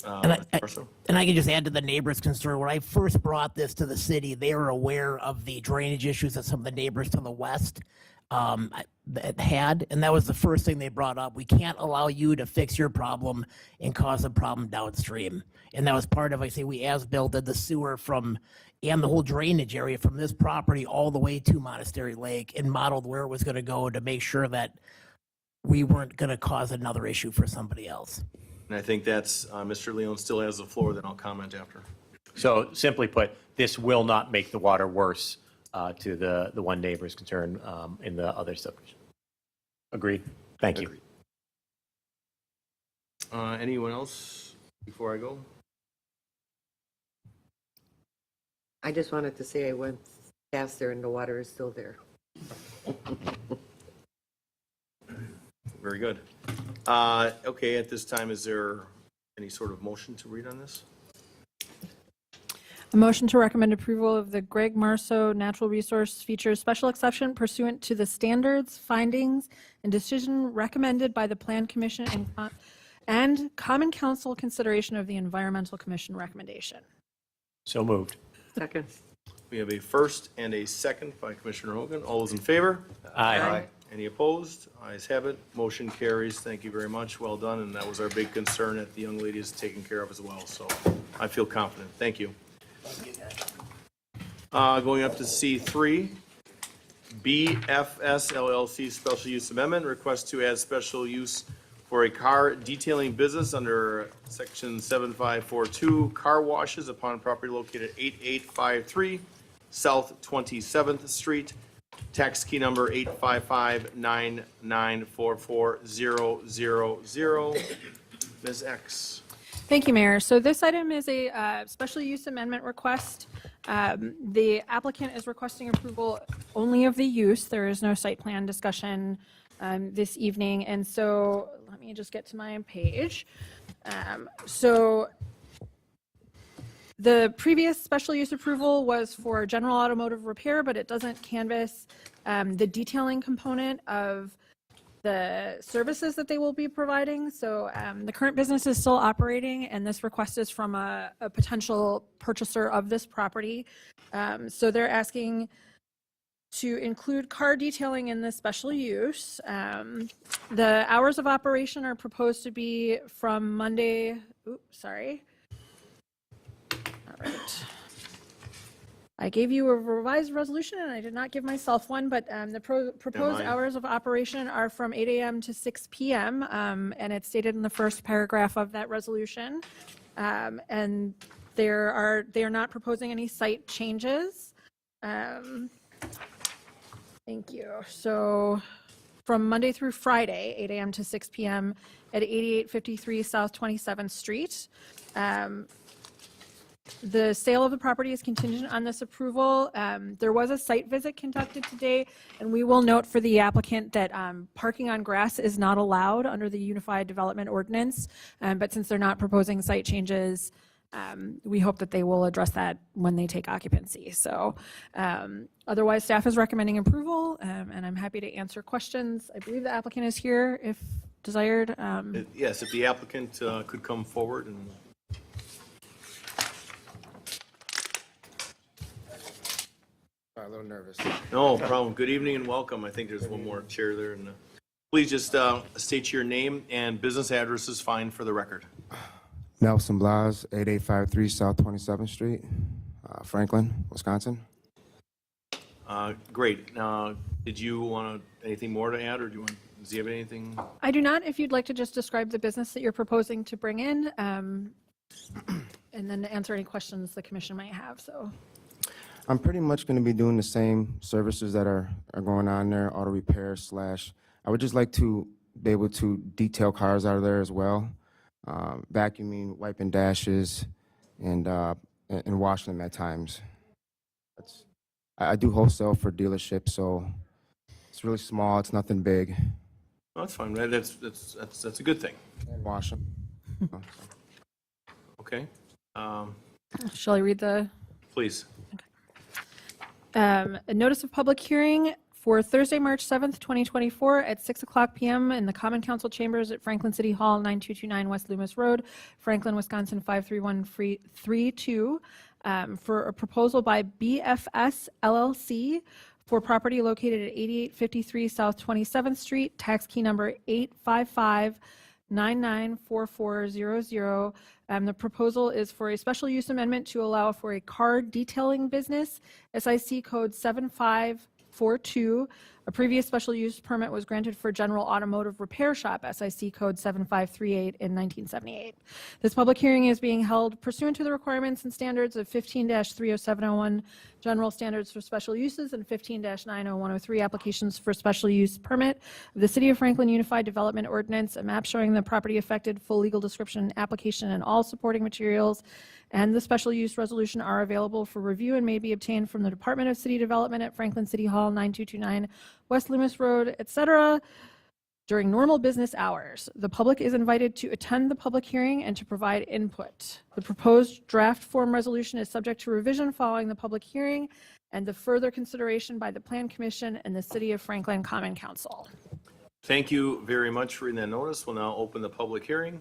And Marshall? I can just add to the neighbors' concern. When I first brought this to the city, they were aware of the drainage issues that some of the neighbors to the west had, and that was the first thing they brought up. We can't allow you to fix your problem and cause a problem downstream. And that was part of, we as-built the sewer from, and the whole drainage area from this property all the way to Monastery Lake and modeled where it was going to go to make sure that we weren't going to cause another issue for somebody else. And I think that's, Mr. Leon still has the floor, then I'll comment after. So simply put, this will not make the water worse to the one neighbor's concern in the other subdivision. Agreed? Thank you. Anyone else before I go? I just wanted to say I went past there and the water is still there. Very good. Okay, at this time, is there any sort of motion to read on this? A motion to recommend approval of the Greg Marso Natural Resource Features Special Exception pursuant to the standards, findings, and decision recommended by the Plan Commission and Common Council consideration of the Environmental Commission recommendation. So moved. Second. We have a first and a second by Commissioner Hogan. All those in favor? Aye. Any opposed? Ayes have it. Motion carries. Thank you very much. Well done. And that was our big concern that the young lady is taken care of as well. So I feel confident. Thank you. Going up to C3, BFS LLC Special Use Amendment, request to add special use for a car detailing business under Section 7542, car washes upon property located at 8853 South 27th Street, tax key number 855-9944000. Ms. X. Thank you, Mayor. So this item is a special use amendment request. The applicant is requesting approval only of the use. There is no site plan discussion this evening. And so let me just get to my page. So the previous special use approval was for general automotive repair, but it doesn't canvass the detailing component of the services that they will be providing. So the current business is still operating, and this request is from a potential purchaser of this property. So they're asking to include car detailing in this special use. The hours of operation are proposed to be from Monday, all right. I gave you a revised resolution and I did not give myself one, but the proposed hours of operation are from 8 a.m. to 6 p.m. And it's stated in the first paragraph of that resolution. And they are not proposing any site changes. Thank you. So from Monday through Friday, 8 a.m. to 6 p.m. at 8853 South 27th Street. The sale of the property is contingent on this approval. There was a site visit conducted today, and we will note for the applicant that parking on grass is not allowed under the Unified Development Ordinance. But since they're not proposing site changes, we hope that they will address that when they take occupancy. So otherwise, staff is recommending approval, and I'm happy to answer questions. I believe the applicant is here if desired. Yes, if the applicant could come forward and. A little nervous. No problem. Good evening and welcome. I think there's one more chair there. And please just state your name and business address is fine for the record. Nelson Blas, 8853 South 27th Street, Franklin, Wisconsin. Great. Did you want anything more to add, or does he have anything? I do not. If you'd like to just describe the business that you're proposing to bring in, and then answer any questions the commission might have. So. I'm pretty much going to be doing the same services that are going on there, auto repair / I would just like to be able to detail cars out of there as well, vacuuming, wiping dashes, and washing them at times. I do wholesale for dealerships, so it's really small. It's nothing big. No, that's fine. Right? That's a good thing. And wash them. Okay. Shall I read the? Please. A notice of public hearing for Thursday, March 7th, 2024 at 6:00 p.m. in the Common Council Chambers at Franklin City Hall, 9229 West Loomis Road, Franklin, Wisconsin 53132, for a proposal by BFS LLC for property located at 8853 South 27th Street, tax key number 855-994400. The proposal is for a special use amendment to allow for a car detailing business, SIC code 7542. A previous special use permit was granted for general automotive repair shop, SIC code 7538 in 1978. This public hearing is being held pursuant to the requirements and standards of 15-30701 general standards for special uses and 15-90103 applications for special use permit of the City of Franklin Unified Development Ordinance, a map showing the property affected, full legal description, application, and all supporting materials, and the special use resolution are available for review and may be obtained from the Department of City Development at Franklin City Hall, 9229 West Loomis Road, etc. during normal business hours. The public is invited to attend the public hearing and to provide input. The proposed draft form resolution is subject to revision following the public hearing and the further consideration by the Plan Commission and the City of Franklin Common Council. Thank you very much for reading that notice. We'll now open the public hearing.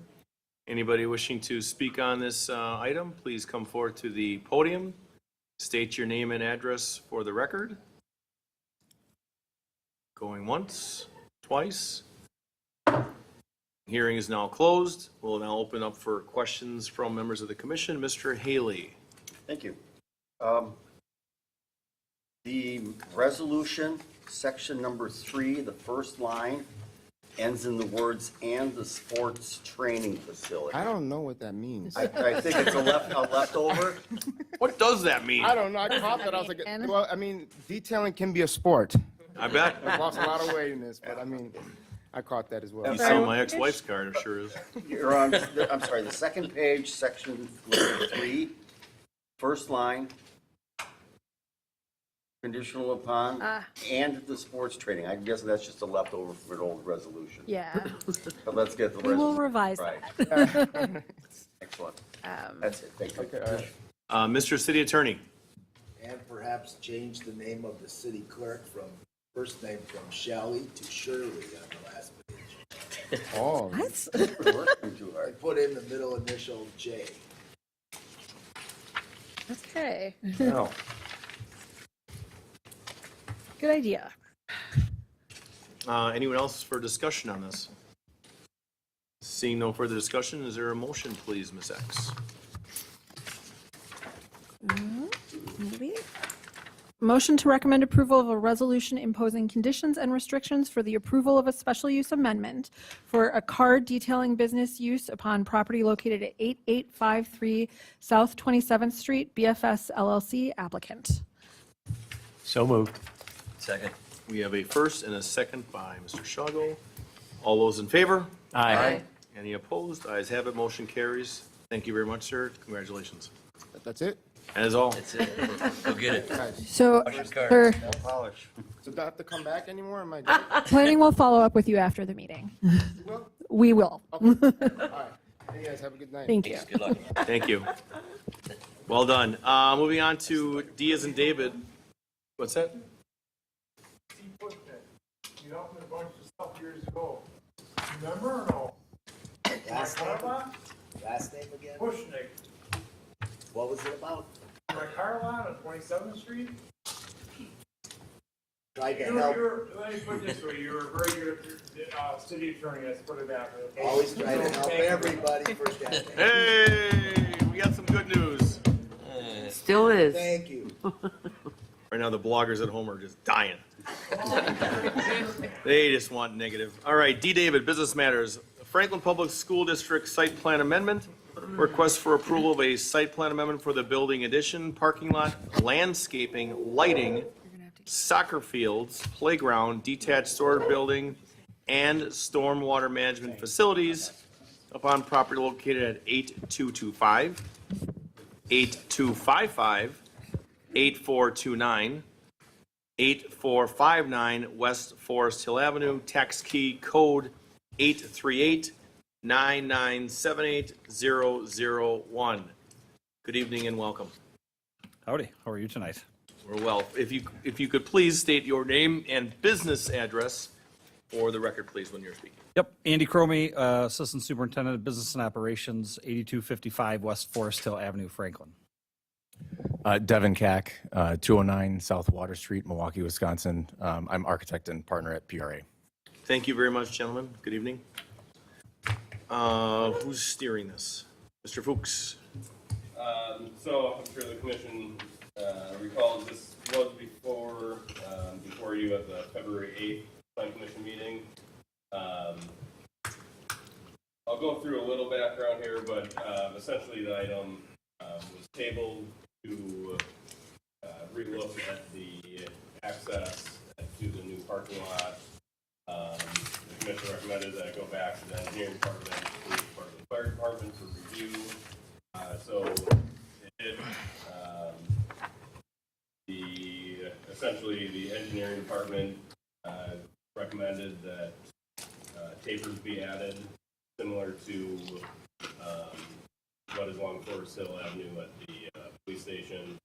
Anybody wishing to speak on this item, please come forward to the podium. State your name and address for the record. Going once, twice. Hearing is now closed. We'll now open up for questions from members of the commission. Mr. Haley. Thank you. The resolution, section number 3, the first line, ends in the words "and the sports training facility." I don't know what that means. I think it's a leftover. What does that mean? I don't know. I caught that. I was like, well, I mean, detailing can be a sport. I bet. I've lost a lot of weight in this, but I mean, I caught that as well. You saw my ex-wife's card, I'm sure is. You're on, I'm sorry, the second page, section 3, first line, conditional upon, and the sports training. I guess that's just a leftover from an old resolution. Yeah. But let's get the We will revise right. that. Excellent. That's it. Thank you. Mr. City Attorney. And perhaps change the name of the city clerk from first name from Shelley to Shirley on the last page. Oh. That's And put in the middle initial J. okay. No. Good idea. Anyone else for discussion on this? Seeing no further discussion, is there a motion, please, Ms. X? Maybe. Motion to recommend approval of a resolution imposing conditions and restrictions for the approval of a special use amendment for a car detailing business use upon property located at 8853 South 27th Street, BFS LLC applicant. So moved. Second. We have a first and a second by Mr. Shago. All those in favor? Aye. Any opposed? Ayes have it, motion carries. Thank you very much, sir. Congratulations. That's it? That is all. That's it. Go get it. So, Card. sir, Polish. So do I have to come back anymore? Am I good? planning will follow up with you after the meeting. We will. Okay. All right. Hey, guys, have a good night. Thank you. Good luck. Thank you. Well done. Moving on to D as in David. What's that? You helped me a bunch of stuff years ago. Remember or no? Last name, last name again? Bushnick. What was it about? My car lot on 27th Street. Tried to help, Let me put it this way, you were a very good city attorney, let's put it that way. okay? always try to So, help thank you. everybody for that. Hey, we got some good news. Still is. Thank you. Right now, the bloggers at home are just dying. They just want negative. All right, D. David, Business Matters. Franklin Public School District Site Plan Amendment. Request for approval of a site plan amendment for the building addition, parking lot, landscaping, lighting, soccer fields, playground, detached storage building, and stormwater management facilities upon property located at 8225, 8255, 8429, 8459 West Forest Hill Avenue, tax key code 838-9978-001. Good evening and welcome. Howdy, how are you tonight? We're well. If you could please state your name and business address for the record, please, when you're speaking. Yep, Andy Cromie, Assistant Superintendent of Business and Operations, 8255 West Forest Hill Avenue, Franklin. Devin Cack, 209 South Water Street, Milwaukee, Wisconsin. I'm architect and partner at PRA. Thank you very much, gentlemen. Good evening. Who's steering this? Mr. Fuchs. So I'm sure the commission recalls this was before you at the February 8th Plan Commission meeting. I'll go through a little background here, but essentially the item was tabled to relook at the access to the new parking lot. The commission recommended that I go back to the engineering department, police department, fire department for review. So it did. Essentially the engineering department recommended that tapers be added, similar to what is along Forest Hill Avenue at the police station.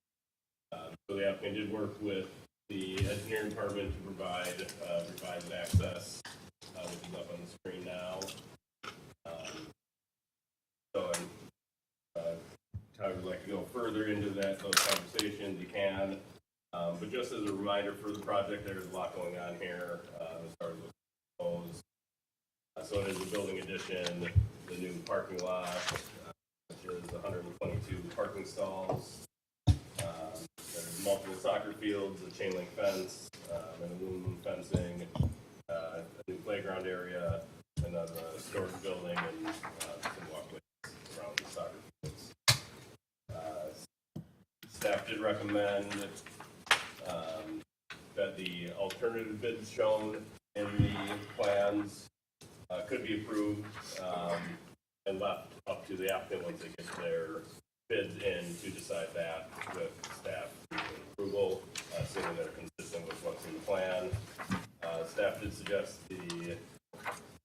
So the applicant did work with the engineering department to provide revised access, which is up on the screen now. I would like to go further into those conversations, you can. But just as a reminder for the project, there's a lot going on here as far as what's proposed. So it is a building addition, the new parking lot, which is 122 parking stalls. There's multiple soccer fields, a chain link fence, an aluminum fencing, a new playground area, another storage building, and some walkways around the soccer fields. Staff did recommend that the alternative bids shown in the plans could be approved and left up to the applicant once they get their bids in to decide that with staff approval, assuming they're consistent with what's in the plan. Staff did suggest the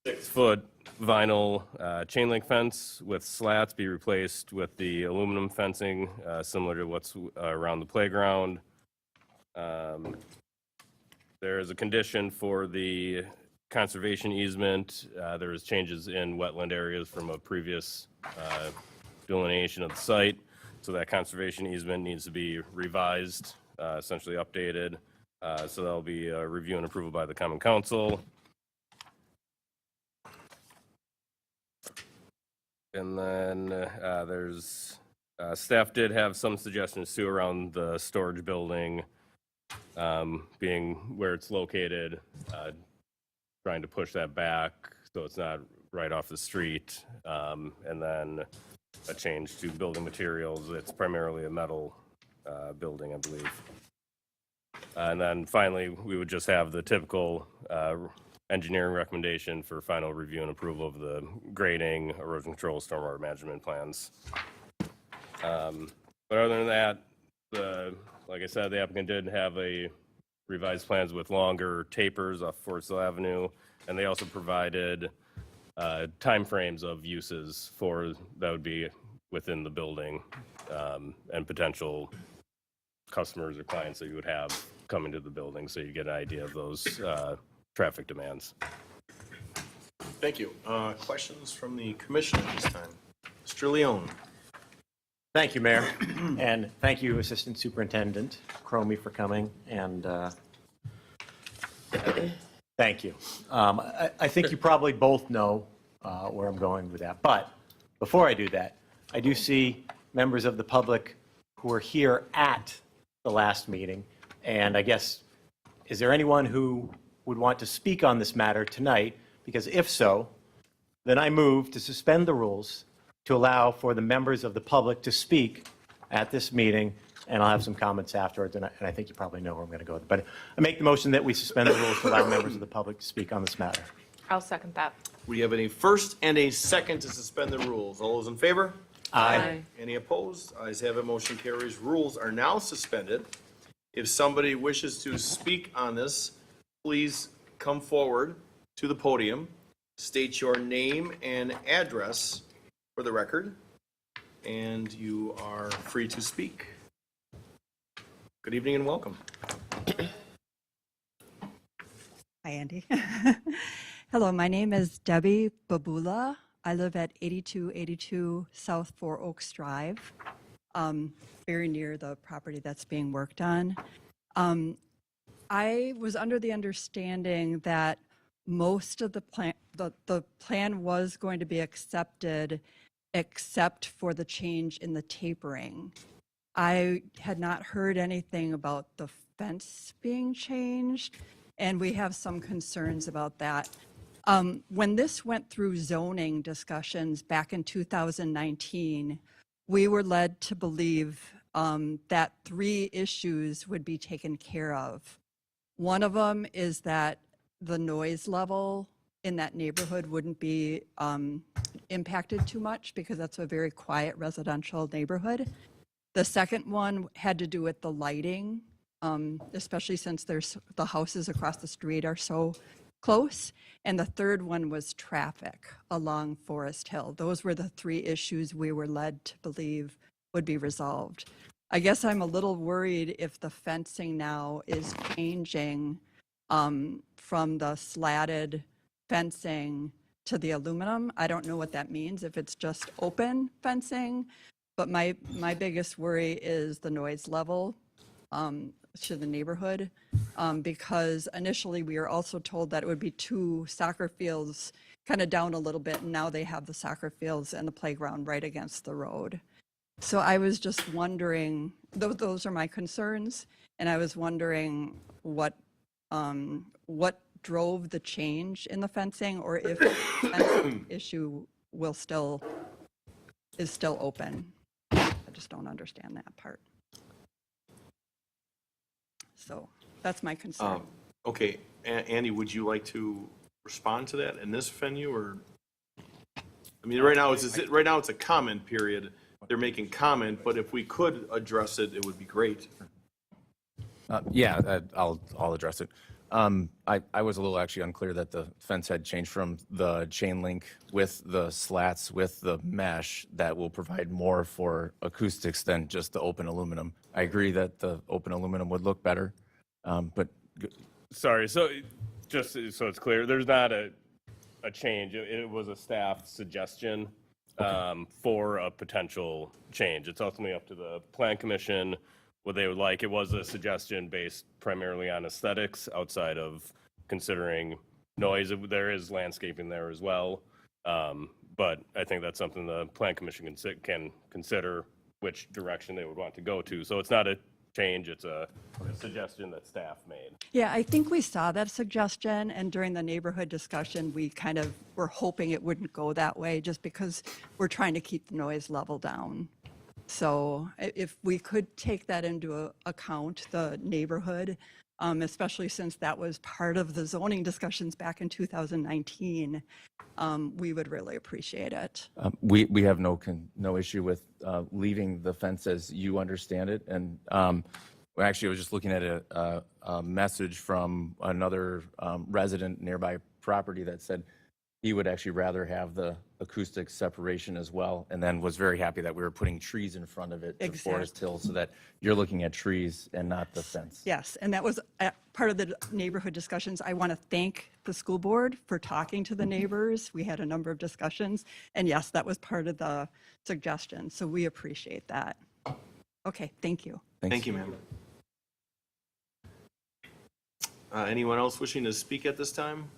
6-foot vinyl chain link fence with slats be replaced with the aluminum fencing, similar to what's around the playground. There is a condition for the conservation easement. There was changes in wetland areas from a previous delineation of the site. So that conservation easement needs to be revised, essentially updated. So that'll be a review and approval by the Common Council. And then staff did have some suggestions too around the storage building being where it's located, trying to push that back so it's not right off the street. And then a change to building materials. It's primarily a metal building, I believe. And then finally, we would just have the typical engineering recommendation for final review and approval of the grading, erosion control, stormwater management plans. But other than that, like I said, the applicant did have a revised plans with longer tapers off Forest Hill Avenue, and they also provided timeframes of uses for, that would be within the building, and potential customers or clients that you would have coming to the building, so you get an idea of those traffic demands. Thank you. Questions from the commission at this time? Mr. Leone? Thank you, Mayor. And thank you, Assistant Superintendent Cromie, for coming. And thank you. I think you probably both know where I'm going with that. But before I do that, I do see members of the public who are here at the last meeting. And I guess, is there anyone who would want to speak on this matter tonight? Because if so, then I move to suspend the rules to allow for the members of the public to speak at this meeting, and I'll have some comments afterwards, and I think you probably know where I'm going to go. But I make the motion that we suspend the rules to allow members of the public to speak on this matter. I'll second that. We have a first and a second to suspend the rules. All those in favor? Aye. Any opposed? Ayes have it, motion carries. Rules are now suspended. If somebody wishes to speak on this, please come forward to the podium, state your name and address for the record, and you are free to speak. Good evening and welcome. Hi, Andy. Hello, my name is Debbie Babula. I live at 8282 South Four Oaks Drive, very near the property that's being worked on. I was under the understanding that most of the plan was going to be accepted except for the change in the tapering. I had not heard anything about the fence being changed, and we have some concerns about that. When this went through zoning discussions back in 2019, we were led to believe that 3 issues would be taken care of. One of them is that the noise level in that neighborhood wouldn't be impacted too much because that's a very quiet residential neighborhood. The second one had to do with the lighting, especially since the houses across the street are so close. And the third one was traffic along Forest Hill. Those were the 3 issues we were led to believe would be resolved. I guess I'm a little worried if the fencing now is changing from the slatted fencing to the aluminum. I don't know what that means, if it's just open fencing, but my biggest worry is the noise level to the neighborhood, because initially we were also told that it would be 2 soccer fields kind of down a little bit, and now they have the soccer fields and the playground right against the road. So I was just wondering, those are my concerns, and I was wondering what drove the change in the fencing, or if the fencing issue is still open. I just don't understand that part. So that's my concern. Okay, Andy, would you like to respond to that in this venue, or? I mean, right now it's a comment period. They're making comment, but if we could address it, it would be great. Yeah, I'll address it. I was a little actually unclear that the fence had changed from the chain link with the slats with the mesh that will provide more for acoustics than just the open aluminum. I agree that the open aluminum would look better, but Sorry, so just so it's clear, there's not a change. It was a staff suggestion for a potential change. It's ultimately up to the Plan Commission what they would like. It was a suggestion based primarily on aesthetics outside of considering noise. There is landscaping there as well. But I think that's something the Plan Commission can consider which direction they would want to go to. So it's not a change, it's a suggestion that staff made. Yeah, I think we saw that suggestion, and during the neighborhood discussion, we kind of were hoping it wouldn't go that way, just because we're trying to keep the noise level down. So if we could take that into account, the neighborhood, especially since that was part of the zoning discussions back in 2019, we would really appreciate it. we have no issue with leaving the fence as you understand it. And actually, I was just looking at a message from another resident nearby property that said he would actually rather have the acoustic separation as well, and then was very happy that we were putting trees in front of it to Forest Hill, so that you're looking at trees and not the fence. Yes, and that was part of the neighborhood discussions. I want to thank the school board for talking to the neighbors. We had a number of discussions, and yes, that was part of the suggestion, so we appreciate that. Okay, thank you. Thank you, ma'am. Anyone else wishing to speak at this time?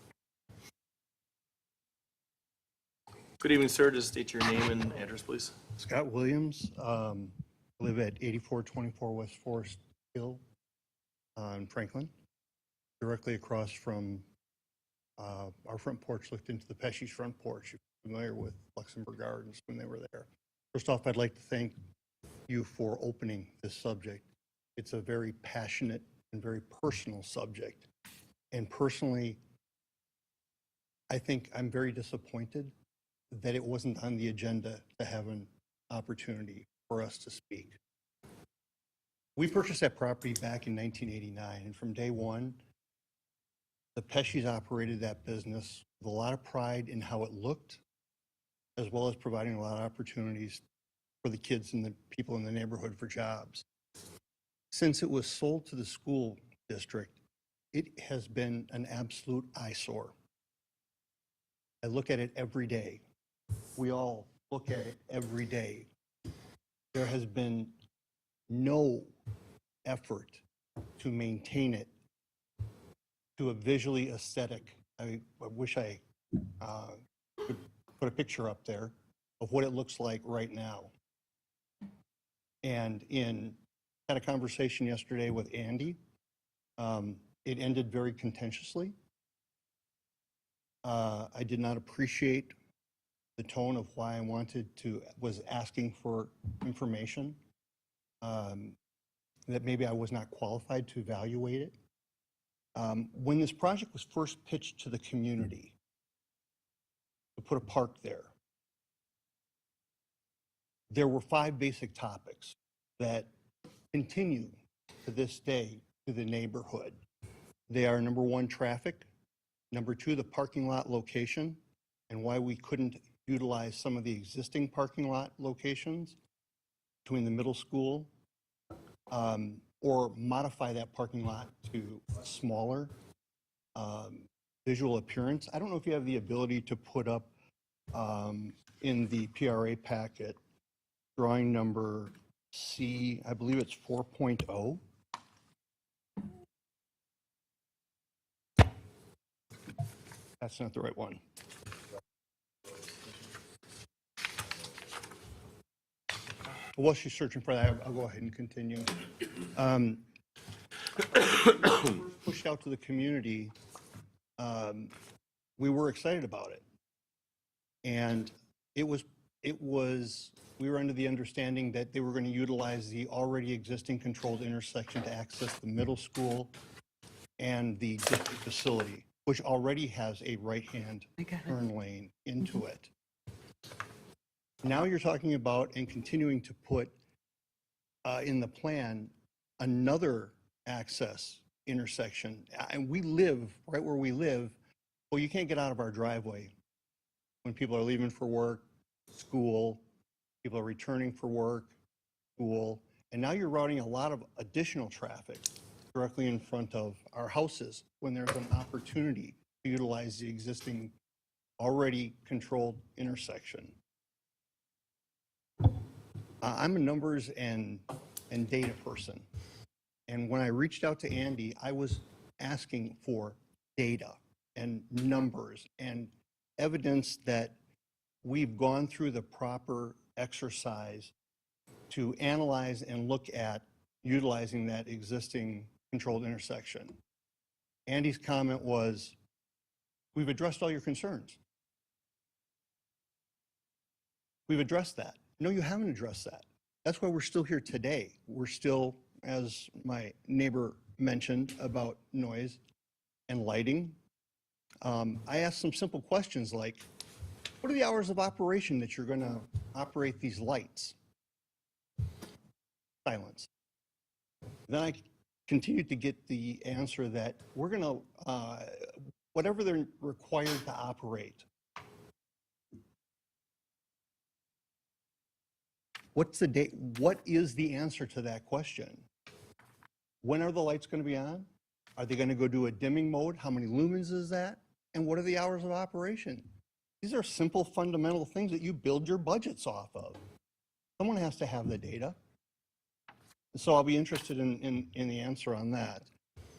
Good evening, sir. Just state your name and address, please. Scott Williams, live at 8424 West Forest Hill in Franklin, directly across from our front porch, looked into the Pesci's front porch. If you're familiar with Luxembourg Gardens when they were there. First off, I'd like to thank you for opening this subject. It's a very passionate and very personal subject. And personally, I think I'm very disappointed that it wasn't on the agenda to have an opportunity for us to speak. We purchased that property back in 1989, and from day one, the Pesci's operated that business with a lot of pride in how it looked, as well as providing a lot of opportunities for the kids and the people in the neighborhood for jobs. Since it was sold to the school district, it has been an absolute eyesore. I look at it every day. We all look at it every day. There has been no effort to maintain it to a visually aesthetic. I wish I could put a picture up there of what it looks like right now. And had a conversation yesterday with Andy. It ended very contentiously. I did not appreciate the tone of why I was asking for information, that maybe I was not qualified to evaluate it. When this project was first pitched to the community, to put a park there were 5 basic topics that continue to this day to the neighborhood. They are: number 1, traffic; number 2, the parking lot location, and why we couldn't utilize some of the existing parking lot locations between the middle school, or modify that parking lot to a smaller visual appearance. I don't know if you have the ability to put up in the PRA packet drawing number C, I believe it's 4.0. That's not the right one. While she's searching for that, I'll go ahead and continue. Pushed out to the community, we were excited about it. And we were under the understanding that they were going to utilize the already existing controlled intersection to access the middle school and the district facility, which already has a right-hand turn lane into it. Now you're talking about and continuing to put in the plan another access intersection. And we live right where we live. Well, you can't get out of our driveway when people are leaving for work, school, people are returning for work, school. And now you're routing a lot of additional traffic directly in front of our houses when there's an opportunity to utilize the existing already controlled intersection. I'm a numbers and data person. And when I reached out to Andy, I was asking for data and numbers and evidence that we've gone through the proper exercise to analyze and look at utilizing that existing controlled intersection. Andy's comment was, we've addressed all your concerns. We've addressed that. No, you haven't addressed that. That's why we're still here today. We're still, as my neighbor mentioned, about noise and lighting. I asked some simple questions like, what are the hours of operation that you're going to operate these lights? Silence. Then I continued to get the answer that we're going to, whatever they're required to operate, What's the date? What is the answer to that question? When are the lights going to be on? Are they going to go do a dimming mode? How many lumens is that? And what are the hours of operation? These are simple, fundamental things that you build your budgets off of. Someone has to have the data. So I'll be interested in the answer on that.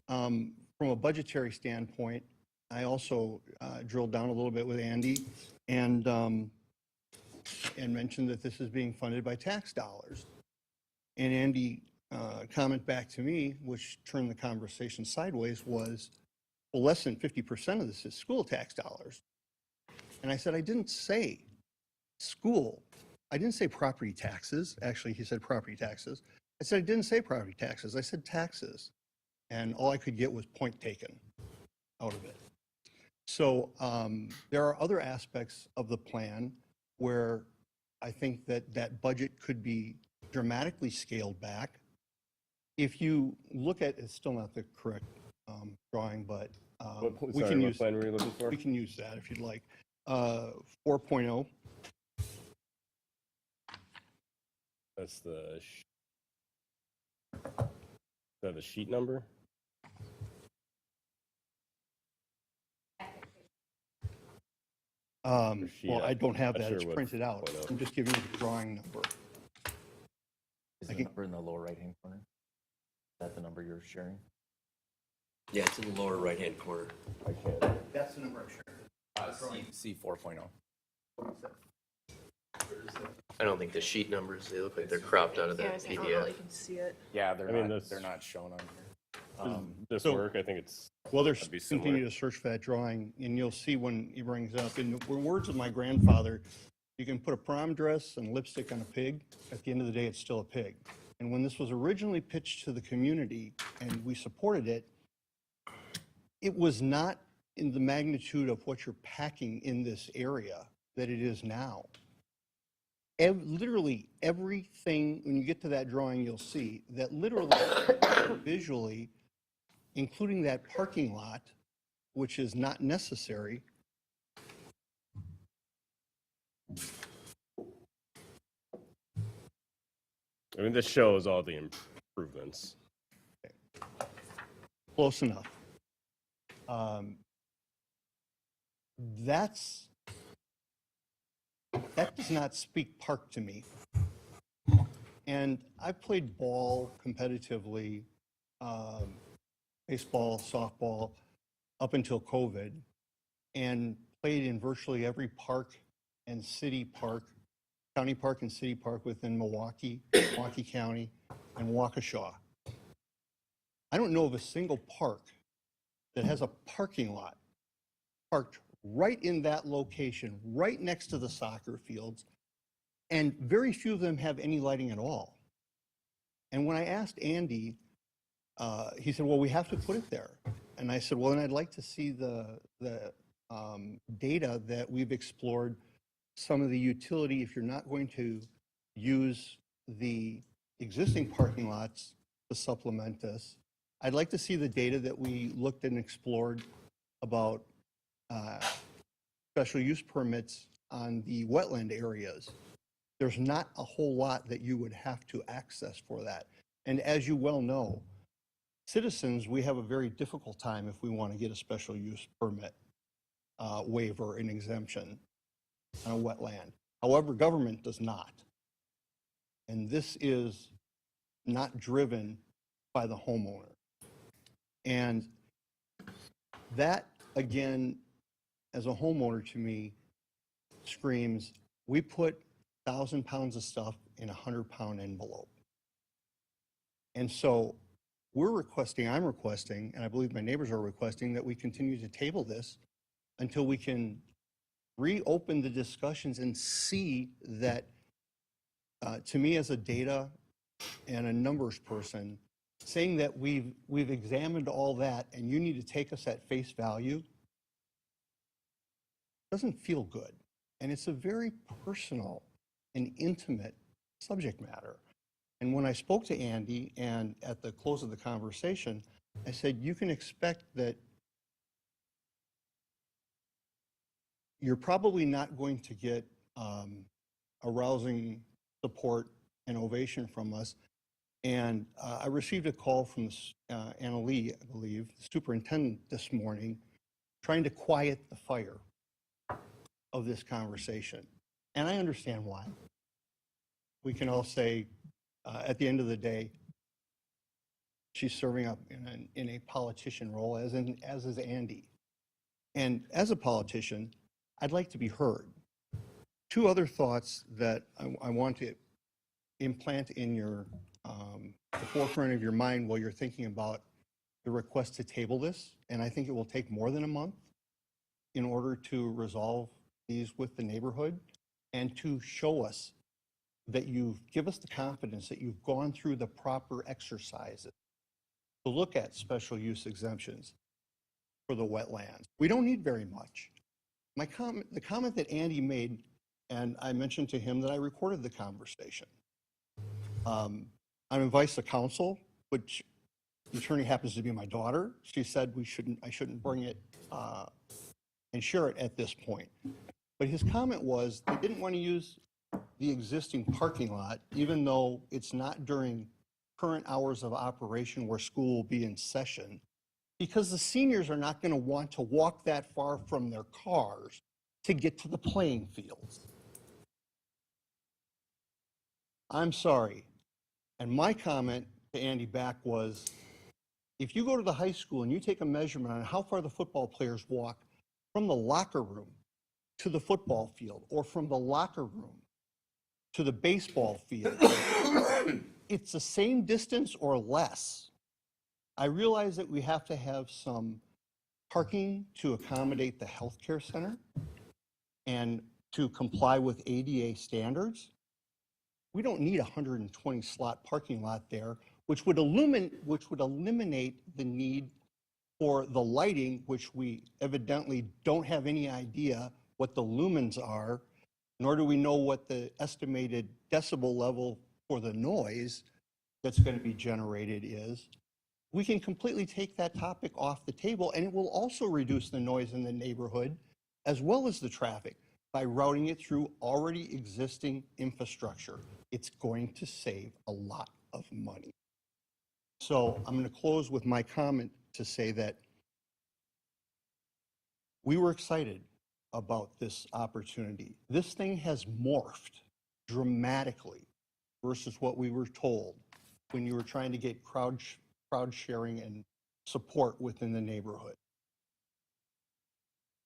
From a budgetary standpoint, I also drilled down a little bit with Andy and mentioned that this is being funded by tax dollars. And Andy comment back to me, which turned the conversation sideways, was, well, less than 50% of this is school tax dollars. And I said, I didn't say school. I didn't say property taxes. Actually, he said property taxes. I said, I didn't say property taxes. I said taxes. And all I could get was point taken out of it. So there are other aspects of the plan where I think that that budget could be dramatically scaled back. If you look at, it's still not the correct drawing, but we can use, plan were you looking for? we can use that if you'd like. 4.0. That's the, is that the sheet number? Well, I don't have Not that. sure It's what printed out. 4.0. I'm just giving you the drawing number. Is I the can- number in the lower right-hand corner? Is that the number you're sharing? Yeah, it's in the lower right-hand corner. I can't. That's the number I'm sharing. C 4.0. I don't think the sheet numbers, they look like they're cropped out of Yeah, that I don't know that PDF. you can see it. Yeah, I mean, that's- they're not shown on here. This So- work, I think it's, Well, there's, that'd be similar. continue to search for that drawing, and you'll see when he brings it up. In the words of my grandfather, you can put a prom dress and lipstick on a pig. At the end of the day, it's still a pig. And when this was originally pitched to the community and we supported it, it was not in the magnitude of what you're packing in this area that it is now. Literally everything, when you get to that drawing, you'll see that literally, visually, including that parking lot, which is not necessary. I mean, this shows all the improvements. Close enough. That does not speak park to me. And I played ball competitively, baseball, softball, up until COVID, and played in virtually every park and city park, county park and city park within Milwaukee, Milwaukee County, and Waukesha. I don't know of a single park that has a parking lot parked right in that location, right next to the soccer fields, and very few of them have any lighting at all. And when I asked Andy, he said, well, we have to put it there. And I said, well, then I'd like to see the data that we've explored, some of the utility, if you're not going to use the existing parking lots to supplement this. I'd like to see the data that we looked and explored about special use permits on the wetland areas. There's not a whole lot that you would have to access for that. And as you well know, citizens, we have a very difficult time if we want to get a special use permit waiver and exemption on a wetland. However, government does not. And this is not driven by the homeowner. And that, again, as a homeowner to me, screams, we put 1,000 pounds of stuff in a 100-pound envelope. And so I'm requesting, and I believe my neighbors are requesting, that we continue to table this until we can reopen the discussions and see that, to me as a data and a numbers person, saying that we've examined all that and you need to take us at face value doesn't feel good. And it's a very personal and intimate subject matter. And when I spoke to Andy, and at the close of the conversation, I said, you can expect that you're probably not going to get a rousing support an ovation from us. And I received a call from Anna Lee, I believe, the superintendent this morning, trying to quiet the fire of this conversation. And I understand why. We can all say, at the end of the day, she's serving up in a politician role, as is Andy. And as a politician, I'd like to be heard. Two other thoughts that I want to implant in the forefront of your mind while you're thinking about the request to table this, and I think it will take more than a month in order to resolve these with the neighborhood and to show us that give us the confidence that you've gone through the proper exercises to look at special use exemptions for the wetlands. We don't need very much. The comment that Andy made, and I mentioned to him that I recorded the conversation. I'm advice to counsel, which the attorney happens to be my daughter. She said I shouldn't bring it and share it at this point. But his comment was they didn't want to use the existing parking lot, even though it's not during current hours of operation where school will be in session, because the seniors are not going to want to walk that far from their cars to get to the playing fields. I'm sorry. And my comment to Andy back was, if you go to the high school and you take a measurement on how far the football players walk from the locker room to the football field, or from the locker room to the baseball field, it's the same distance or less. I realize that we have to have some parking to accommodate the healthcare center and to comply with ADA standards. We don't need a 120 slot parking lot there, which would eliminate the need for the lighting, which we evidently don't have any idea what the lumens are, nor do we know what the estimated decibel level for the noise that's going to be generated is. We can completely take that topic off the table, and it will also reduce the noise in the neighborhood as well as the traffic by routing it through already existing infrastructure. It's going to save a lot of money. So I'm going to close with my comment to say that we were excited about this opportunity. This thing has morphed dramatically versus what we were told when you were trying to get crowd sharing and support within the neighborhood.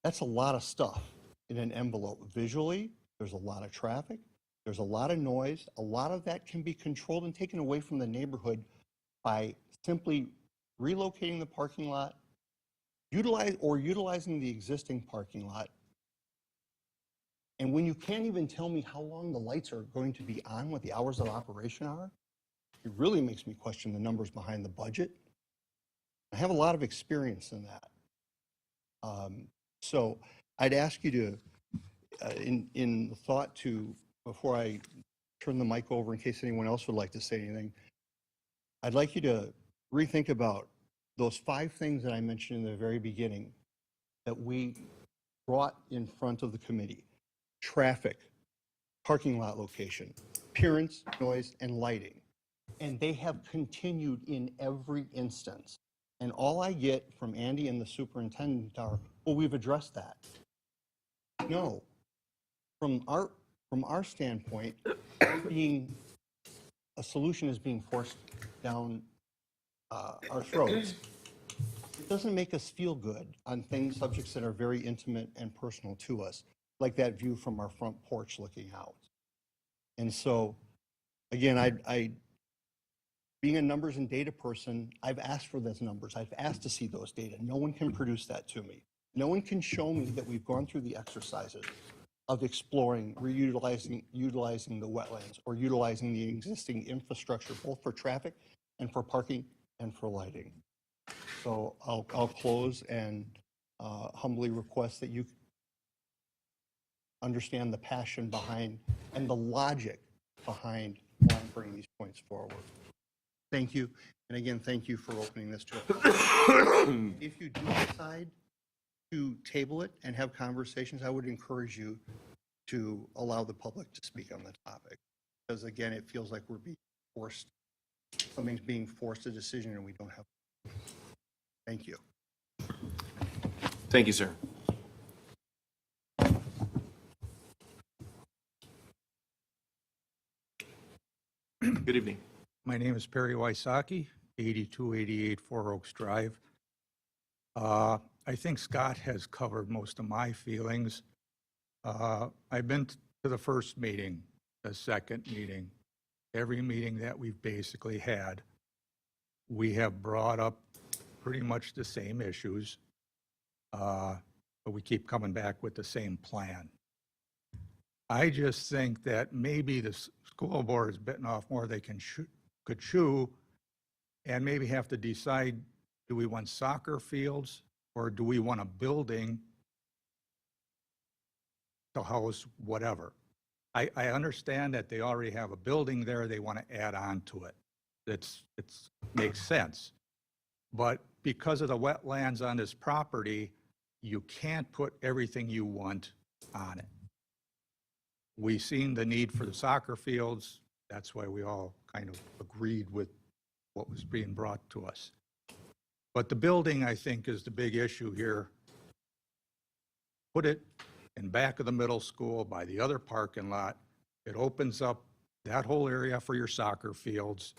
That's a lot of stuff in an envelope. Visually, there's a lot of traffic, there's a lot of noise. A lot of that can be controlled and taken away from the neighborhood by simply relocating the parking lot, utilizing the existing parking lot. And when you can't even tell me how long the lights are going to be on, what the hours of operation are, it really makes me question the numbers behind the budget. I have a lot of experience in that. So I'd ask you to, in the thought to, before I turn the mic over in case anyone else would like to say anything, I'd like you to rethink about those 5 things that I mentioned in the very beginning that we brought in front of the committee: traffic, parking lot location, appearance, noise, and lighting. And they have continued in every instance. And all I get from Andy and the superintendent are, well, we've addressed that. No. From our standpoint, a solution is being forced down our throats. It doesn't make us feel good on things, subjects that are very intimate and personal to us, like that view from our front porch looking out. And so, again, being a numbers and data person, I've asked for those numbers. I've asked to see those data. No one can produce that to me. No one can show me that we've gone through the exercises of exploring, utilizing the wetlands, or utilizing the existing infrastructure, both for traffic and for parking and for lighting. So I'll close and humbly request that you understand the passion behind and the logic behind why I'm bringing these points forward. Thank you. And again, thank you for opening this to us. If you do decide to table it and have conversations, I would encourage you to allow the public to speak on the topic. because again, it feels like we're being forced, something's being forced a decision and we don't have. Thank you. Thank you, sir. Good evening. My name is Perry Wysocki, 8288 Four Oaks Drive. I think Scott has covered most of my feelings. I've been to the first meeting, the second meeting, every meeting that we've basically had. We have brought up pretty much the same issues, but we keep coming back with the same plan. I just think that maybe the school board is bitten off more they could chew, and maybe have to decide, do we want soccer fields or do we want a building to house whatever? I understand that they already have a building there, they want to add on to it. It's makes sense. But because of the wetlands on this property, you can't put everything you want on it. We've seen the need for the soccer fields. That's why we all kind of agreed with what was being brought to us. But the building, I think, is the big issue here. Put it in back of the middle school by the other parking lot. It opens up that whole area for your soccer fields,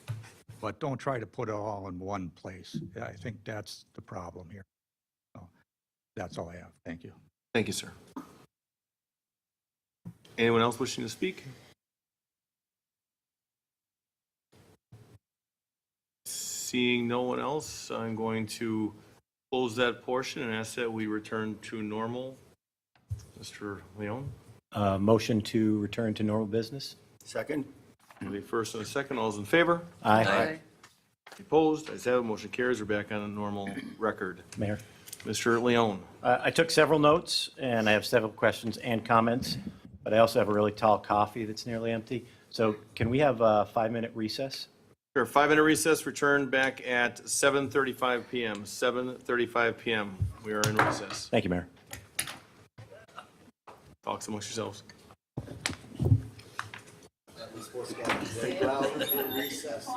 but don't try to put it all in one place. I think that's the problem here. So that's all I have. Thank you. Thank you, sir. Anyone else wishing to speak? Seeing no one else, I'm going to close that portion and ask that we return to normal. Mr. Leon? Motion to return to normal business? Second? The first and a second, all those in favor? Aye. Opposed? Ayes have it, motion carries. We're back on a normal record. Mayor? Mr. Leon? I took several notes, and I have several questions and comments, but I also have a really tall coffee that's nearly empty. So can we have a 5-minute recess? Sure, 5-minute recess, return back at 7:35 PM. 7:35 PM. We are in recess. Thank you, Mayor. Talks amongst yourselves. We supposed to get stay out in recess.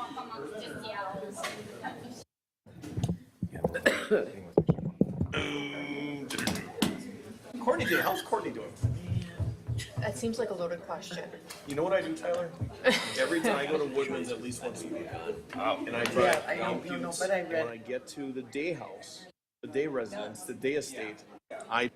Courtney did. How's Courtney doing? That seems like a loaded question. You know what I do, Tyler? Every time I go to Woodman's at least once a week, and I drive down Buttes, and when I get to the day house, the day residence, the day estate, I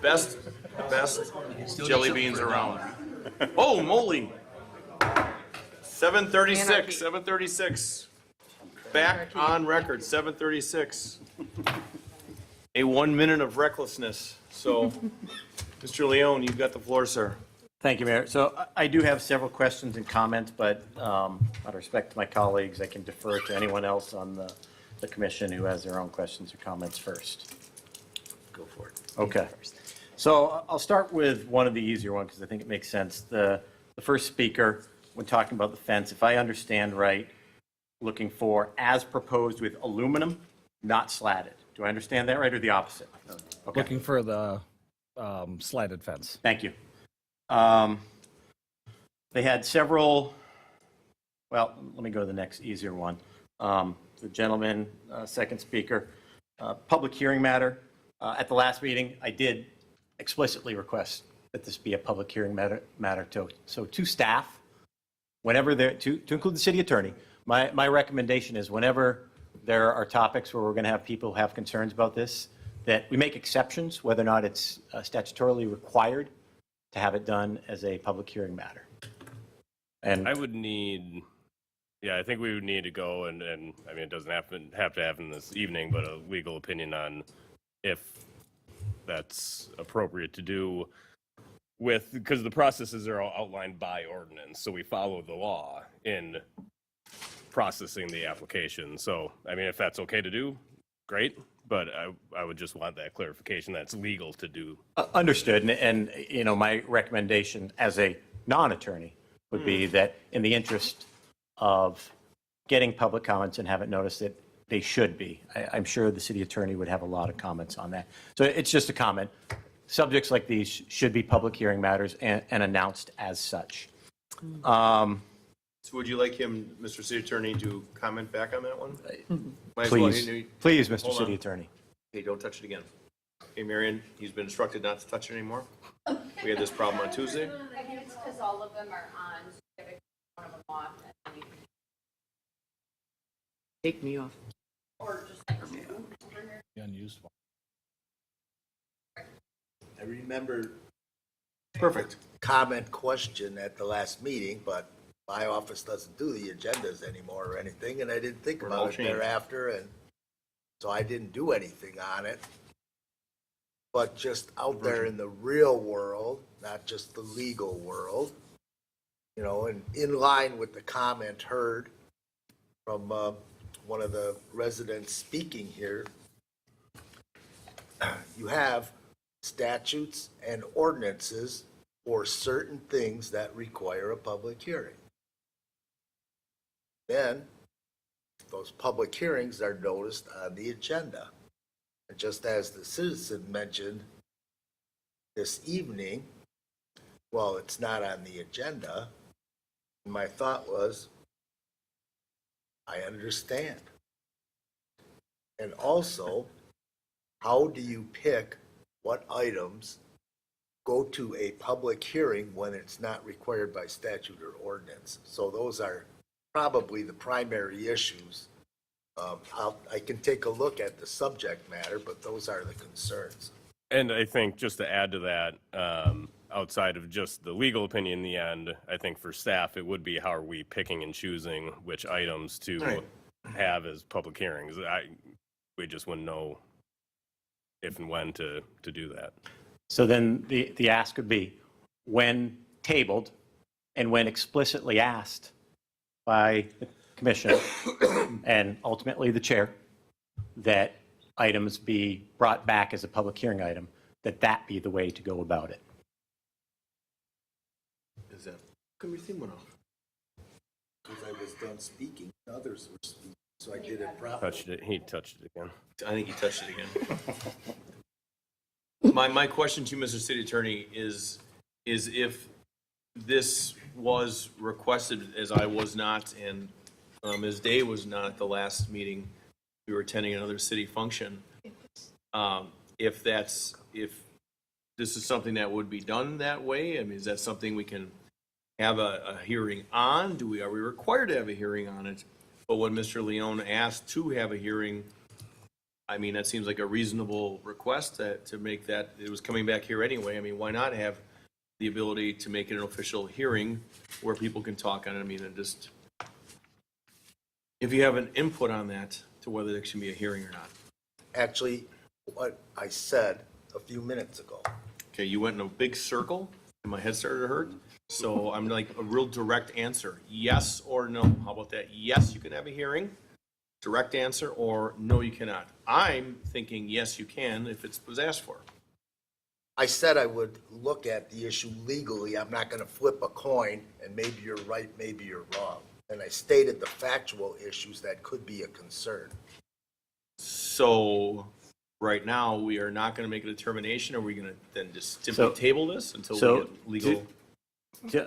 Best jelly beans around. Oh, moly. 7:36, 7:36. Back on record, 7:36. A 1 minute of recklessness. So, Mr. Leone, you've got the floor, sir. Thank you, Mayor. So I do have several questions and comments, but out of respect to my colleagues, I can defer to anyone else on the commission who has their own questions or comments first. Go for it. Okay. So I'll start with one of the easier ones because I think it makes sense. The first speaker, when talking about the fence, if I understand right, looking for as proposed with aluminum, not slatted. Do I understand that right or the opposite? Okay. Looking for the slatted fence. Thank you. They had several, well, let me go to the next easier one. The gentleman, second speaker, public hearing matter. At the last meeting, I did explicitly request that this be a public hearing matter. So to staff, whenever they're, to include the city attorney, my recommendation is whenever there are topics where we're going to have people who have concerns about this, that we make exceptions, whether or not it's statutorily required to have it done as a public hearing matter. And I would need, yeah, I think we would need to go and I mean, it doesn't have to happen this evening, but a legal opinion on if that's appropriate to do with, because the processes are all outlined by ordinance, so we follow the law in processing the application. So, I mean, if that's okay to do, great, but I would just want that clarification that it's legal to do. Understood. And, you know, my recommendation as a non-attorney would be that in the interest of getting public comments and have it noticed that they should be. I'm sure the city attorney would have a lot of comments on that. So it's just a comment. Subjects like these should be public hearing matters and announced as such. So would you like him, Mr. City Attorney, to comment back on that one? Might as well. Please, Mr. Hold City on. Attorney. Hey, don't touch it again. Hey, Marion, he's been instructed not to touch it anymore. We had this problem on Tuesday. I think it's because all of them are on, so you gotta one of them off, and then you Take me off. or just like. Unused one. I remember Perfect. comment question at the last meeting, but my office doesn't do the agendas anymore or anything, and I didn't think We're about all it changed. thereafter, and so I didn't do anything on it. But just out there in the real world, not just the legal world, you know, and in line with the comment heard from one of the residents speaking here, you have statutes and ordinances for certain things that require a public hearing. Then, those public hearings are noticed on the agenda. And just as the citizen mentioned this evening, well, it's not on the agenda. My thought was, I understand. And also, how do you pick what items go to a public hearing when it's not required by statute or ordinance? So those are probably the primary issues. I can take a look at the subject matter, but those are the concerns. And I think just to add to that, outside of just the legal opinion in the end, I think for staff, it would be how are we picking and choosing which items to Right. have as public hearings? We just wouldn't know if and when to do that. So then the ask would be, when tabled and when explicitly asked by the commission and ultimately the chair, that items be brought back as a public hearing item, that be the way to go about it. Is that, come your theme went off? Because I was done speaking, others were speaking, so I did it properly. He touched it again. I think he touched it again. My question to you, Mr. City Attorney, is if this was requested, as I was not, and Ms. Day was not at the last meeting, we were attending another city function. If this is something that would be done that way, I mean, is that something we can have a hearing on? Are we required to have a hearing on it? But when Mr. Leone asked to have a hearing, I mean, that seems like a reasonable request to make that, it was coming back here anyway. I mean, why not have the ability to make it an official hearing where people can talk on it? I mean, and just, if you have an input on that, to whether there should be a hearing or not. Actually, what I said a few minutes ago. Okay, you went in a big circle, and my head started to hurt. So I'm like, a real direct answer, yes or no. How about that? Yes, you can have a hearing, direct answer, or no, you cannot. I'm thinking, yes, you can, if it was asked for. I said I would look at the issue legally. I'm not going to flip a coin and maybe you're right, maybe you're wrong. And I stated the factual issues that could be a concern. So right now, we are not going to make a determination. Are we going to then just simply So- table this until so we get legal?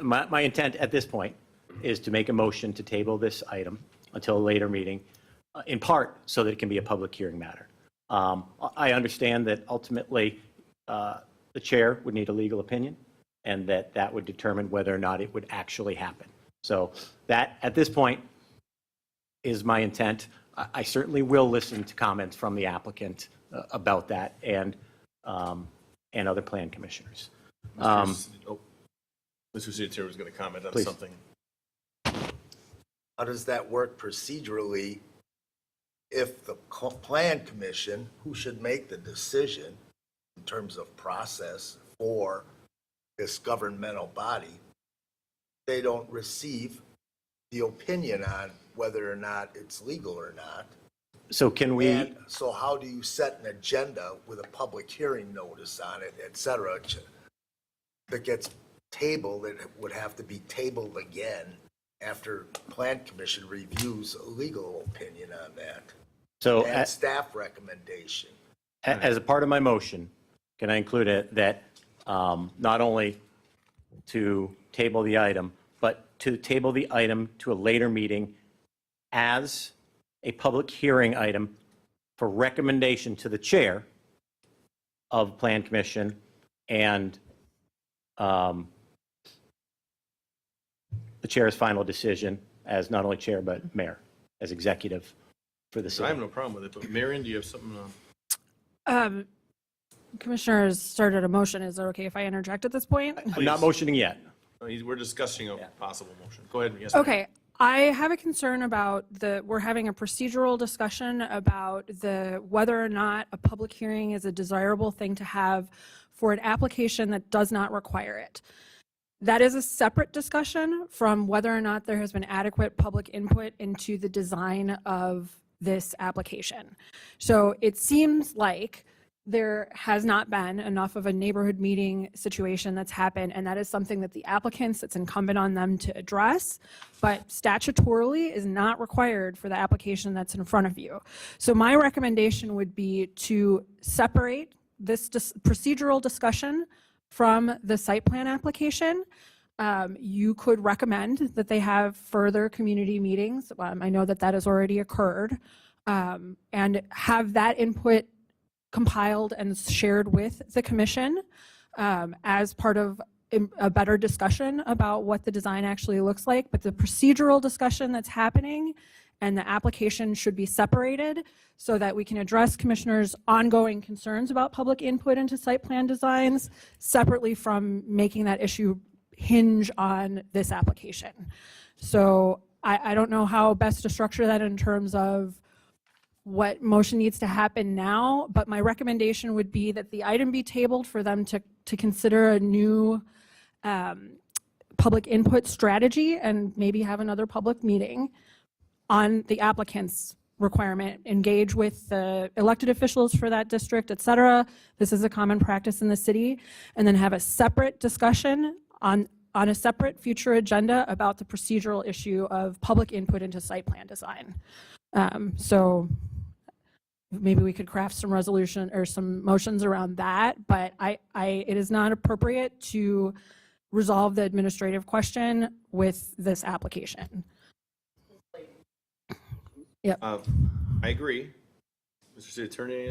My intent at this point is to make a motion to table this item until a later meeting, in part so that it can be a public hearing matter. I understand that ultimately the chair would need a legal opinion and that would determine whether or not it would actually happen. So that, at this point, is my intent. I certainly will listen to comments from the applicant about that and other plan commissioners. Mr. City Attorney was going to comment on Please. something. How does that work procedurally if the plan commission, who should make the decision in terms of process for this governmental body, they don't receive the opinion on whether or not it's legal or not? So can we? And so how do you set an agenda with a public hearing notice on it, et cetera, that gets tabled, it would have to be tabled again after Plan Commission reviews a legal opinion on that? So And staff recommendation. as a part of my motion, can I include it that not only to table the item, but to table the item to a later meeting as a public hearing item for recommendation to the chair of Plan Commission and the chair's final decision as not only chair, but mayor, as executive for the I city. have no problem with it, but Marion, do you have something? Commissioners started a motion. Is it okay if I interject at this point? I'm not motioning yet. We're discussing a possible motion. Go ahead. Yes, ma'am. Okay, I have a concern about we're having a procedural discussion about whether or not a public hearing is a desirable thing to have for an application that does not require it. That is a separate discussion from whether or not there has been adequate public input into the design of this application. So it seems like there has not been enough of a neighborhood meeting situation that's happened, and that is something that the applicants, it's incumbent on them to address, but statutorily is not required for the application that's in front of you. So my recommendation would be to separate this procedural discussion from the site plan application. You could recommend that they have further community meetings. I know that that has already occurred, and have that input compiled and shared with the commission as part of a better discussion about what the design actually looks like. But the procedural discussion that's happening and the application should be separated so that we can address commissioners' ongoing concerns about public input into site plan designs separately from making that issue hinge on this application. So I don't know how best to structure that in terms of what motion needs to happen now, but my recommendation would be that the item be tabled for them to consider a new public input strategy and maybe have another public meeting on the applicant's requirement, engage with the elected officials for that district, et cetera. This is a common practice in the city, and then have a separate discussion on a separate future agenda about the procedural issue of public input into site plan design. So maybe we could craft some resolution or some motions around that, but it is not appropriate to resolve the administrative question with this application. Yep. I agree. Mr. City Attorney,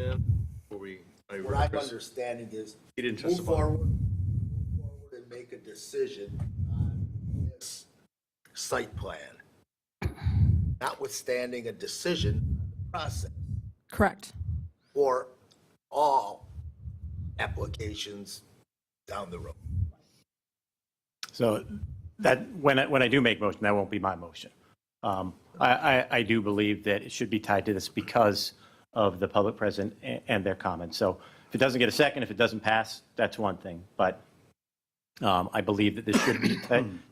What I'm understanding is He didn't move testify. forward and make a decision on this site plan, notwithstanding a decision on the process. Correct. or all applications down the road. So that, when I do make motion, that won't be my motion. I do believe that it should be tied to this because of the public present and their comments. So if it doesn't get a second, if it doesn't pass, that's one thing. But I believe that this should be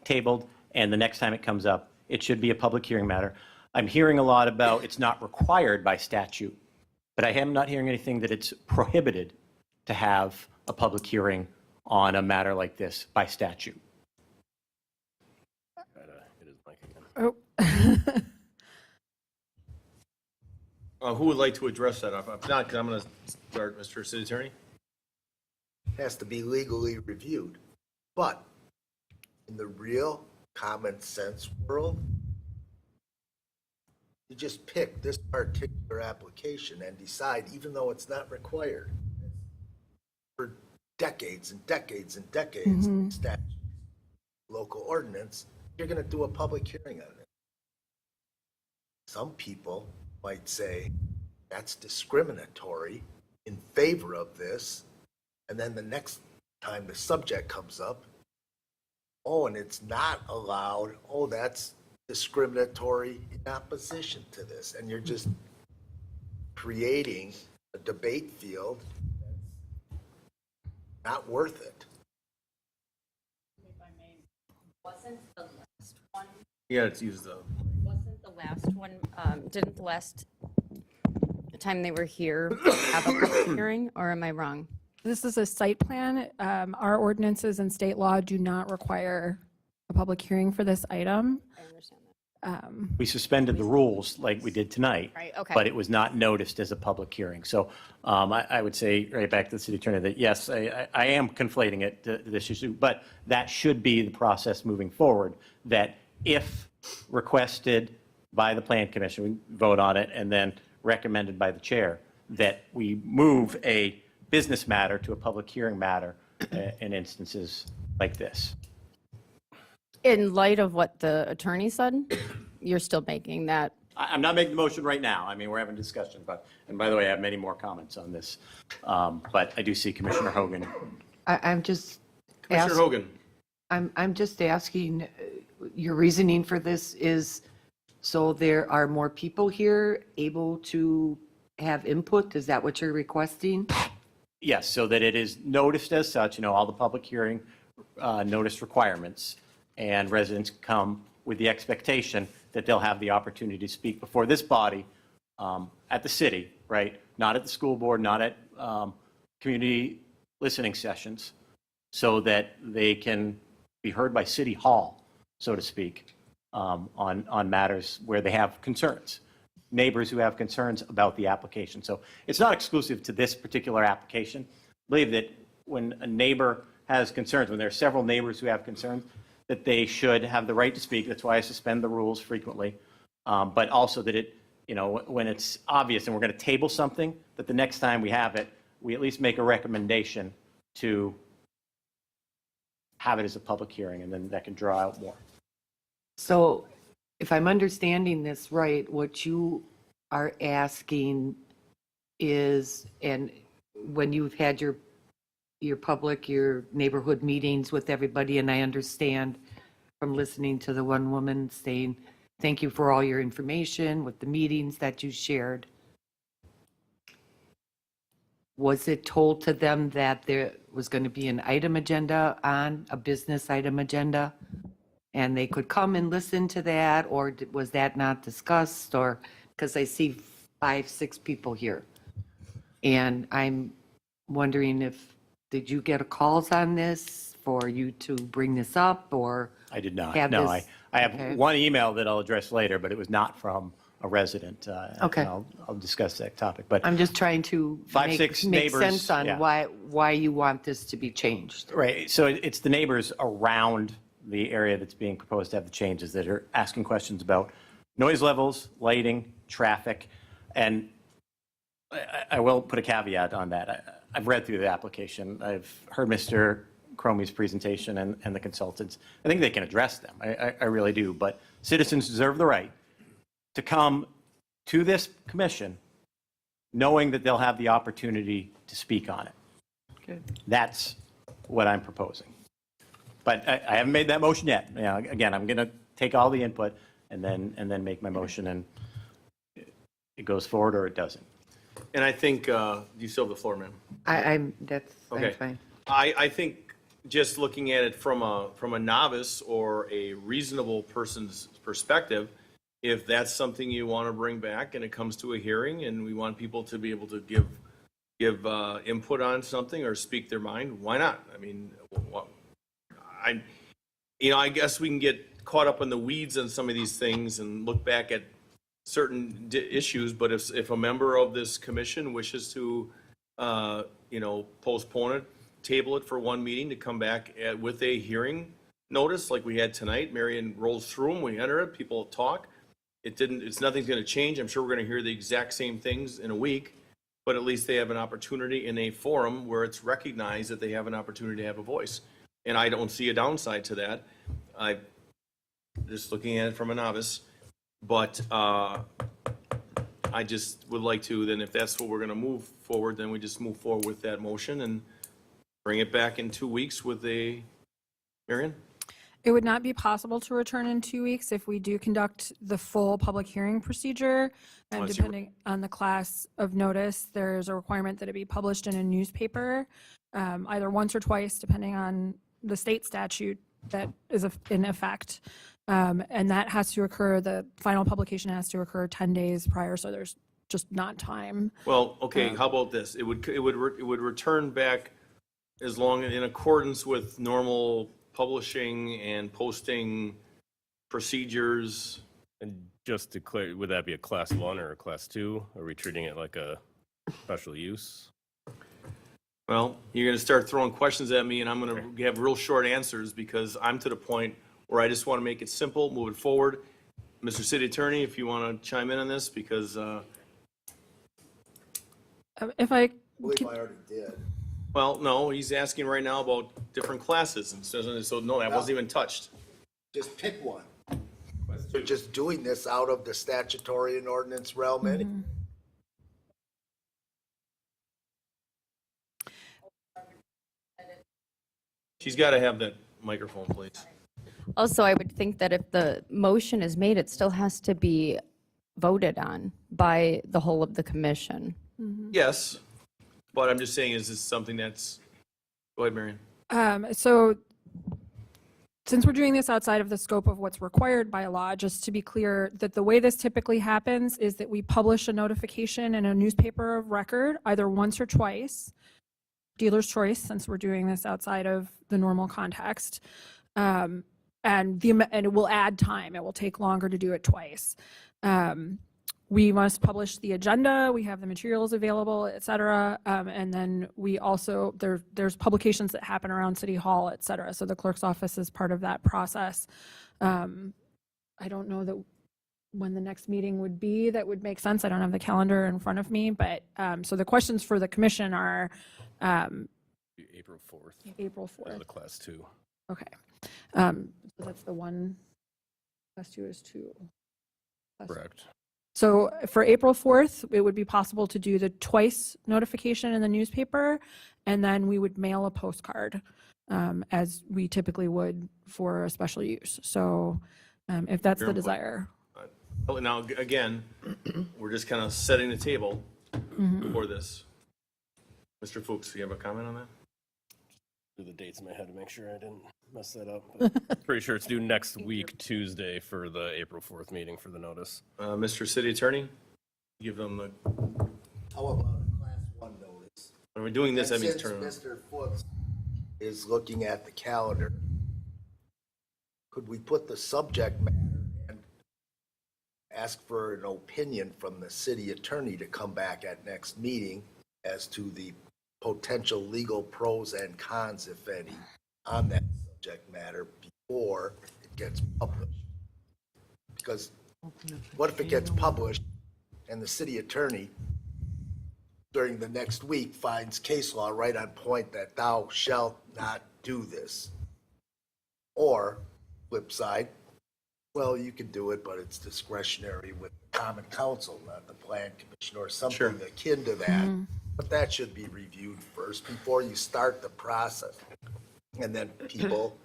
tabled, and the next time it comes up, it should be a public hearing matter. I'm hearing a lot about it's not required by statute, but I am not hearing anything that it's prohibited to have a public hearing on a matter like this by statute. Oh. Who would like to address that? If not, I'm going to start, Mr. City Attorney. Has to be legally reviewed. But in the real common sense world, you just pick this particular application and decide, even though it's not required, for decades and decades and decades, statute, local ordinance, you're going to do a public hearing on it. Some people might say that's discriminatory in favor of this, and then the next time the subject comes up, oh, and it's not allowed, oh, that's discriminatory in opposition to this. And you're just creating a debate field that's not worth it. Wasn't the last one, Yeah, it's used the. wasn't the last one, didn't the last time they were here have a public hearing, or am I wrong? This is a site plan. Our ordinances and state law do not require a public hearing for this item. I understand that. We suspended the rules like we did tonight. Right, okay. But it was not noticed as a public hearing. So I would say, right back to the city attorney, that yes, I am conflating it to this issue, but that should be the process moving forward, that if requested by the plan commission, we vote on it, and then recommended by the chair, that we move a business matter to a public hearing matter in instances like this. In light of what the attorney said, you're still making that. I'm not making the motion right now. I mean, we're having a discussion, but, and by the way, I have many more comments on this. But I do see Commissioner Hogan. I'm just. Commissioner Hogan. I'm just asking, your reasoning for this is so there are more people here able to have input? Is that what you're requesting? Yes, so that it is noticed as such, all the public hearing notice requirements, and residents come with the expectation that they'll have the opportunity to speak before this body at the city, right? Not at the school board, not at community listening sessions, so that they can be heard by City Hall, so to speak, on matters where they have concerns, neighbors who have concerns about the application. So it's not exclusive to this particular application. I believe that when a neighbor has concerns, when there are several neighbors who have concerns, that they should have the right to speak. That's why I suspend the rules frequently. But also that it, when it's obvious and we're going to table something, that the next time we have it, we at least make a recommendation to have it as a public hearing, and then that can draw out more. So if I'm understanding this right, what you are asking is, and when you've had your public, your neighborhood meetings with everybody, and I understand from listening to the one woman saying, thank you for all your information with the meetings that you shared. Was it told to them that there was going to be an item agenda on, a business item agenda? And they could come and listen to that, or was that not discussed? Or, because I see 5, 6 people here. And I'm wondering did you get calls on this for you to bring this up, or? I did not. Have No, this- I have okay. one email that I'll address later, but it was not from a resident. Okay. And I'll discuss that topic, but. I'm just trying to 5, 6 make neighbors, sense on yeah. why you want this to be changed. Right, so it's the neighbors around the area that's being proposed to have the changes that are asking questions about noise levels, lighting, traffic, and I will put a caveat on that. I've read through the application. I've heard Mr. Cromie's presentation and the consultants. I think they can address them. I really do, but citizens deserve the right to come to this commission knowing that they'll have the opportunity to speak on it. Okay. That's what I'm proposing. But I haven't made that motion yet. You know, again, I'm going to take all the input and then make my motion, and it goes forward or it doesn't. And I think, you still have the floor, ma'am. I'm Okay. fine. I think just looking at it from a novice or a reasonable person's perspective, if that's something you want to bring back and it comes to a hearing and we want people to be able to give input on something or speak their mind, why not? I mean, I guess we can get caught up in the weeds on some of these things and look back at certain issues, but if a member of this commission wishes to, postpone it, table it for one meeting to come back with a hearing notice like we had tonight, Marion rolls through them, we enter it, people talk. Nothing's going to change. I'm sure we're going to hear the exact same things in a week, but at least they have an opportunity in a forum where it's recognized that they have an opportunity to have a voice. And I don't see a downside to that. Just looking at it from a novice. But I just would like to, then if that's what we're going to move forward, then we just move forward with that motion and bring it back in 2 weeks with Marion? It would not be possible to return in 2 weeks if we do conduct the full public hearing procedure. And I see. depending on the class of notice, there's a requirement that it be published in a newspaper, either once or twice, depending on the state statute that is in effect. And that has to occur, the final publication has to occur 10 days prior, so there's just not time. Well, okay, how about this? It would return back as long, in accordance with normal publishing and posting procedures. And just to clear, would that be a class 1 or a class 2? Are we treating it like a special use? Well, you're going to start throwing questions at me, and I'm going to have real short answers because I'm to the point where I just want to make it simple, move it forward. Mr. City Attorney, if you want to chime in on this, because If I, I believe I already did. well, no, he's asking right now about different classes, and so no, that wasn't even touched. Just pick one. We're just doing this out of the statutory and ordinance realm anyway. She's got to have that microphone, please. Also, I would think that if the motion is made, it still has to be voted on by the whole of the commission. Yes, but I'm just saying, is this something that's, go ahead, Marion. So since we're doing this outside of the scope of what's required by law, just to be clear that the way this typically happens is that we publish a notification in a newspaper of record, either once or twice, dealer's choice, since we're doing this outside of the normal context. And it will add time. It will take longer to do it twice. We must publish the agenda. We have the materials available, et cetera. And then we also, there's publications that happen around City Hall, et cetera. So the clerk's office is part of that process. I don't know that when the next meeting would be that would make sense. I don't have the calendar in front of me, but so the questions for the commission are April 4th. April Out 4th. of the class 2. Okay. So that's the one, class 2 is 2. Correct. So for April 4th, it would be possible to do the twice notification in the newspaper, and then we would mail a postcard, as we typically would for a special use. So if that's the Fair input. desire. Now, again, we're just kind of setting the table for this. Mr. Fuchs, do you have a comment on that? Do the dates in my head to make sure I didn't mess that up. But pretty sure it's due next week, Tuesday, for the April 4th meeting for the notice. Mr. City Attorney, give them the, How about a class 1 notice? when we're doing this, that And means since turn it on. Mr. Fuchs is looking at the calendar, could we put the subject matter and ask for an opinion from the city attorney to come back at next meeting as to the potential legal pros and cons, if any, on that subject matter before it gets published? Because what if it gets published and the city attorney during the next week finds case law right on point that thou shalt not do this? Or, flip side, Well, you could do it, but it's discretionary with common council, not the plan commission or something Sure. akin to that. But that should be reviewed first before you start the process. And then people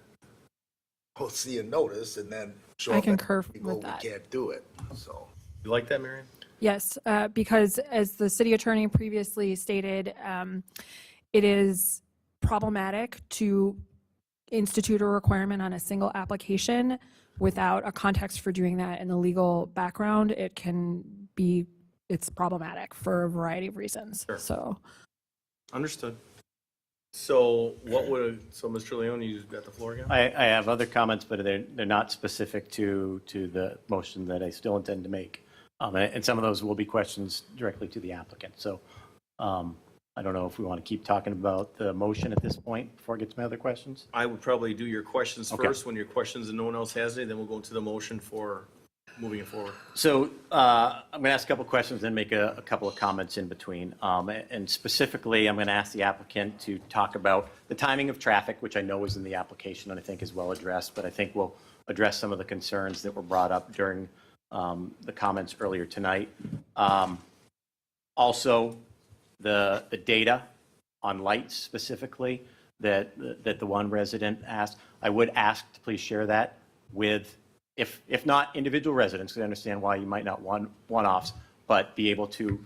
will see a notice and then show I up. concur and go, with that. We can't do it, so. You like that, Marion? Yes, because as the city attorney previously stated, it is problematic to institute a requirement on a single application without a context for doing that in the legal background. It's problematic for a variety of reasons. Sure. So Understood. So Mr. Leone, you've got the floor again? I have other comments, but they're not specific to the motion that I still intend to make. And some of those will be questions directly to the applicant. So I don't know if we want to keep talking about the motion at this point before I get to my other questions. I would probably do your questions Okay. first. When your questions and no one else has any, then we'll go into the motion for moving it forward. So I'm going to ask a couple of questions and make a couple of comments in between. And specifically, I'm going to ask the applicant to talk about the timing of traffic, which I know is in the application and I think is well addressed, but I think we'll address some of the concerns that were brought up during the comments earlier tonight. Also, the data on lights specifically that the one resident asked, I would ask to please share that with, if not individual residents, because I understand why you might not want one-offs, but be able to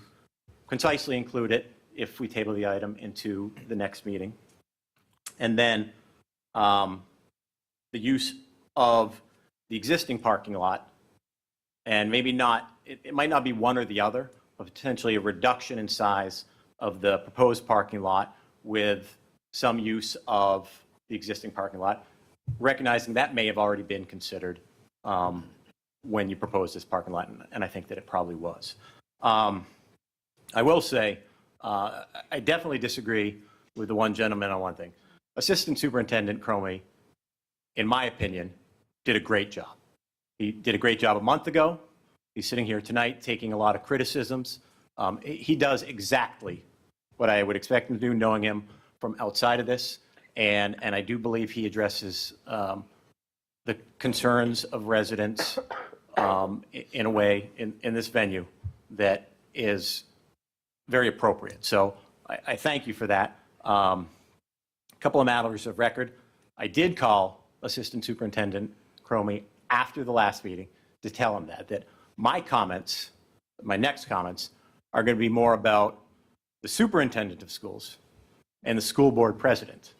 concisely include it if we table the item into the next meeting. And then the use of the existing parking lot, and maybe not, it might not be one or the other, but potentially a reduction in size of the proposed parking lot with some use of the existing parking lot, recognizing that may have already been considered when you proposed this parking lot, and I think that it probably was. I will say, I definitely disagree with the one gentleman on one thing. Assistant Superintendent Cromie, in my opinion, did a great job. He did a great job a month ago. He's sitting here tonight taking a lot of criticisms. He does exactly what I would expect him to do, knowing him from outside of this, and I do believe he addresses the concerns of residents in a way in this venue that is very appropriate. So I thank you for that. A couple of matters of record. I did call Assistant Superintendent Cromie after the last meeting to tell him that my comments, my next comments, are going to be more about the superintendent of schools and the school board president,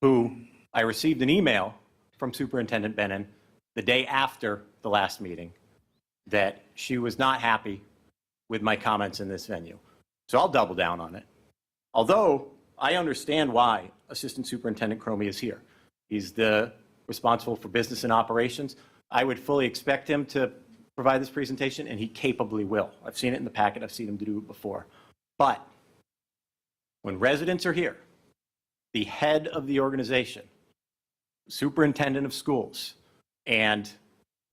who I received an email from Superintendent Bennon the day after the last meeting that she was not happy with my comments in this venue. So I'll double down on it. Although I understand why Assistant Superintendent Cromie is here. He's responsible for business and operations. I would fully expect him to provide this presentation, and he capably will. I've seen it in the packet. I've seen him do it before. But when residents are here, the head of the organization, superintendent of schools, and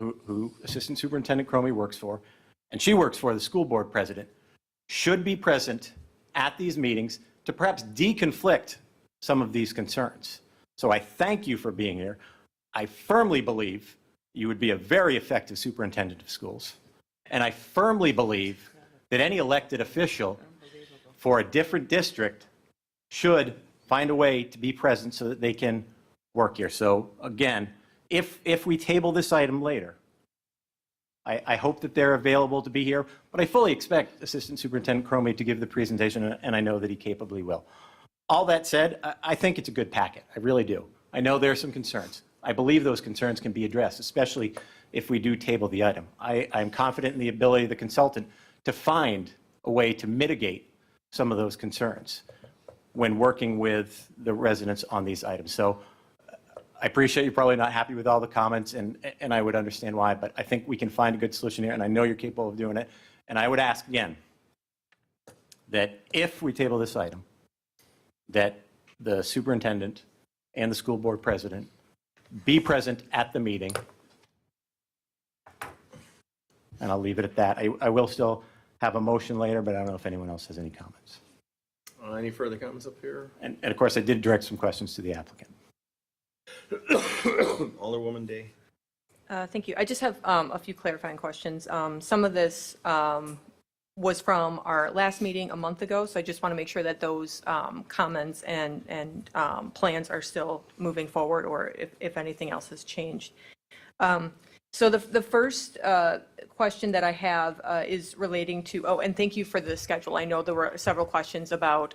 who Assistant Superintendent Cromie works for, and she works for the school board president, should be present at these meetings to perhaps deconflict some of these concerns. So I thank you for being here. I firmly believe you would be a very effective superintendent of schools. And I firmly believe that any elected official for a different district should find a way to be present so that they can work here. So again, if we table this item later, I hope that they're available to be here, but I fully expect Assistant Superintendent Cromie to give the presentation, and I know that he capably will. All that said, I think it's a good packet. I really do. I know there are some concerns. I believe those concerns can be addressed, especially if we do table the item. I'm confident in the ability of the consultant to find a way to mitigate some of those concerns when working with the residents on these items. So I appreciate you're probably not happy with all the comments, and I would understand why, but I think we can find a good solution here, and I know you're capable of doing it. And I would ask again that if we table this item, that the superintendent and the school board president be present at the meeting. And I'll leave it at that. I will still have a motion later, but I don't know if anyone else has any comments. Any further comments up here? And of course, I did direct some questions to the applicant. Alderwoman Day. Thank you. I just have a few clarifying questions. Some of this was from our last meeting a month ago, so I just want to make sure that those comments and plans are still moving forward, or if anything else has changed. So the first question that I have is relating to, oh, and thank you for the schedule. I know there were several questions about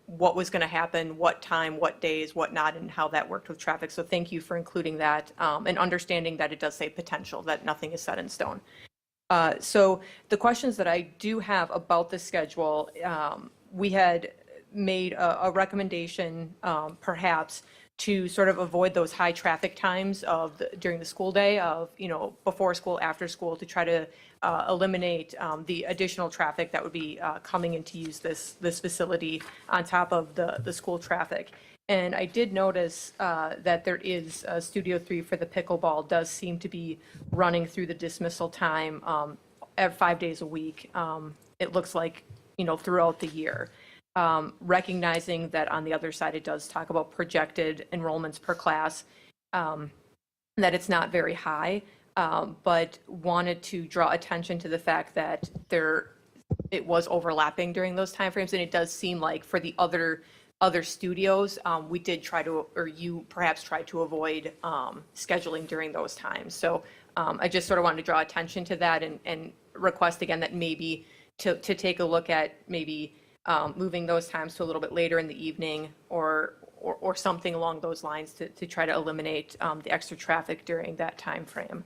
what was going to happen, what time, what days, what not, and how that worked with traffic. So thank you for including that and understanding that it does say potential, that nothing is set in stone. So the questions that I do have about the schedule, we had made a recommendation perhaps to sort of avoid those high traffic times of during the school day of, before school, after school, to try to eliminate the additional traffic that would be coming in to use this facility on top of the school traffic. And I did notice that there is Studio 3 for the pickleball does seem to be running through the dismissal time 5 days a week. It looks like, throughout the year. Recognizing that on the other side, it does talk about projected enrollments per class, that it's not very high, but wanted to draw attention to the fact that it was overlapping during those timeframes, and it does seem like for the other studios, we did try to, or you perhaps tried to avoid scheduling during those times. So I just sort of wanted to draw attention to that and request again that maybe to take a look at maybe moving those times to a little bit later in the evening or something along those lines to try to eliminate the extra traffic during that time frame.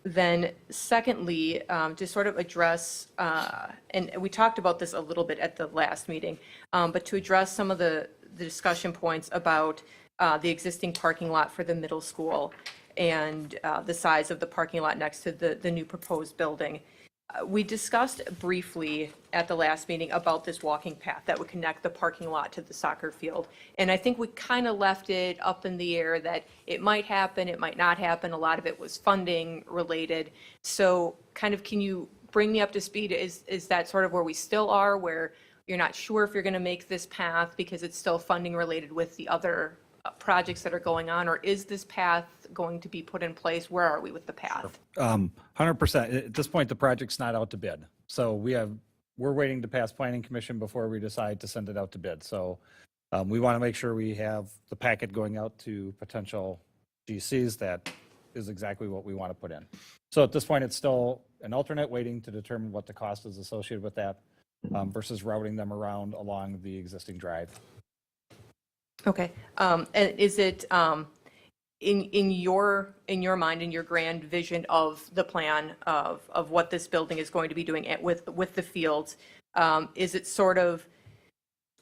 Then secondly, to sort of address, and we talked about this a little bit at the last meeting, but to address some of the discussion points about the existing parking lot for the middle school and the size of the parking lot next to the new proposed building. We discussed briefly at the last meeting about this walking path that would connect the parking lot to the soccer field. And I think we kind of left it up in the air that it might happen, it might not happen. A lot of it was funding related. So kind of, can you bring me up to speed? Is that sort of where we still are, where you're not sure if you're going to make this path because it's still funding related with the other projects that are going on, or is this path going to be put in place? Where are we with the path? 100%. At this point, the project's not out to bid. So we're waiting to pass planning commission before we decide to send it out to bid. So we want to make sure we have the packet going out to potential GCs that is exactly what we want to put in. So at this point, it's still an alternate waiting to determine what the cost is associated with that versus routing them around along the existing drive. Okay. And is it in your mind, in your grand vision of the plan of what this building is going to be doing with the fields, is it sort of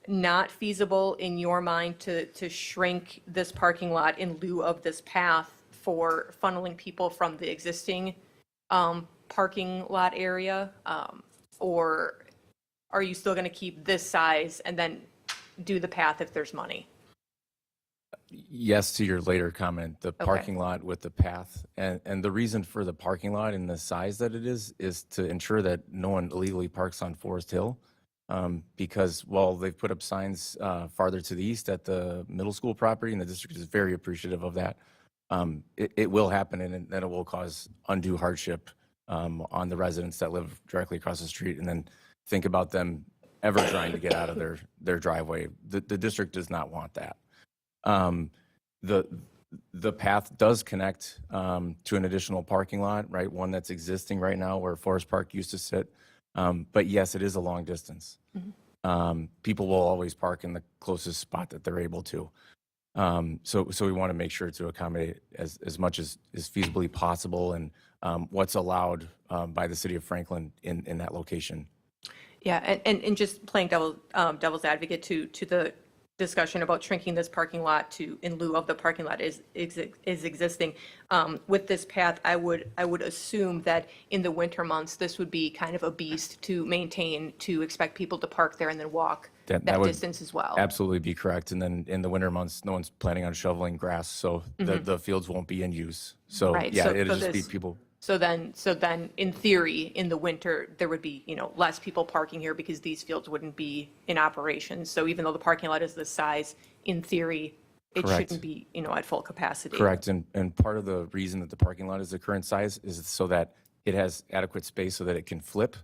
not feasible in your mind to shrink this parking lot in lieu of this path for funneling people from the existing parking lot area? Or are you still going to keep this size and then do the path if there's money? Yes, to your later comment, the parking lot with the path. And the reason for the parking lot and the size that it is to ensure that no one illegally parks on Forest Hill. Because while they've put up signs farther to the east at the middle school property, and the district is very appreciative of that, it will happen, and then it will cause undue hardship on the residents that live directly across the street. And then think about them ever trying to get out of their driveway. The district does not want that. The path does connect to an additional parking lot, right? One that's existing right now where Forest Park used to sit. But yes, it is a long distance. People will always park in the closest spot that they're able to. So we want to make sure to accommodate as much as is feasibly possible and what's allowed by the city of Franklin in that location. Yeah, and just playing devil's advocate to the discussion about shrinking this parking lot to in lieu of the parking lot is existing. With this path, I would assume that in the winter months, this would be kind of a beast to maintain, to expect people to park there and then walk that would distance as well. Absolutely be correct. And then in the winter months, no one's planning on shoveling grass, so the fields won't be in use. So Right, yeah, so- it'll so just be this- people. So then, in theory, in the winter, there would be, less people parking here because these fields wouldn't be in operation. So even though the parking lot is this size, in theory, it Correct. shouldn't be, at full capacity. Correct, and part of the reason that the parking lot is the current size is so that it has adequate space so that it can flip.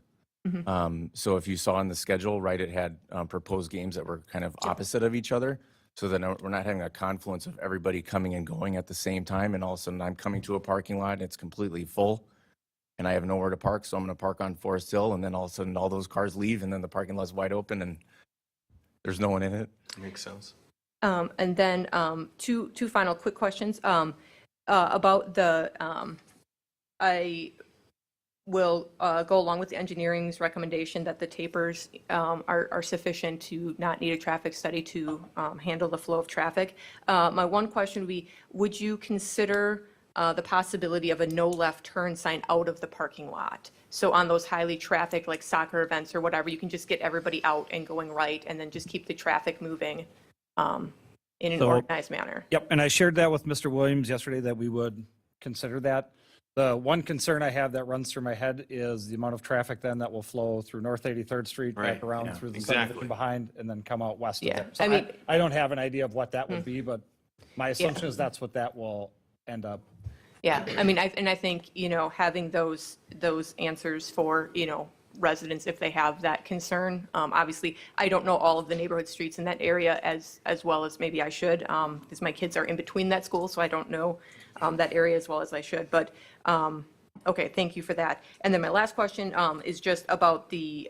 So if you saw in the schedule, right, it had proposed games that were kind of opposite of each other, so that we're not having a confluence of everybody coming and going at the same time, and all of a sudden I'm coming to a parking lot and it's completely full, and I have nowhere to park, so I'm going to park on Forest Hill, and then all of a sudden all those cars leave, and then the parking lot's wide open, and there's no one in it. Makes sense. And then two final quick questions about the, I will go along with the engineering's recommendation that the tapers are sufficient to not need a traffic study to handle the flow of traffic. My one question would be, would you consider the possibility of a no left turn sign out of the parking lot? So on those highly traffic, like soccer events or whatever, you can just get everybody out and going right, and then just keep the traffic moving in an So- organized manner. Yep, and I shared that with Mr. Williams yesterday that we would consider that. The one concern I have that runs through my head is the amount of traffic then that will flow through North 83rd Street, Right, back around yeah, through the exactly. subdivision behind, and then come out west of Yeah, there. So I mean- I don't have an idea of what that would be, but my assumption is that's what that will end up. Yeah, I mean, I think, having those answers for, residents if they have that concern. Obviously, I don't know all of the neighborhood streets in that area as well as maybe I should, because my kids are in between that school, so I don't know that area as well as I should. But, okay, thank you for that. And then my last question is just about the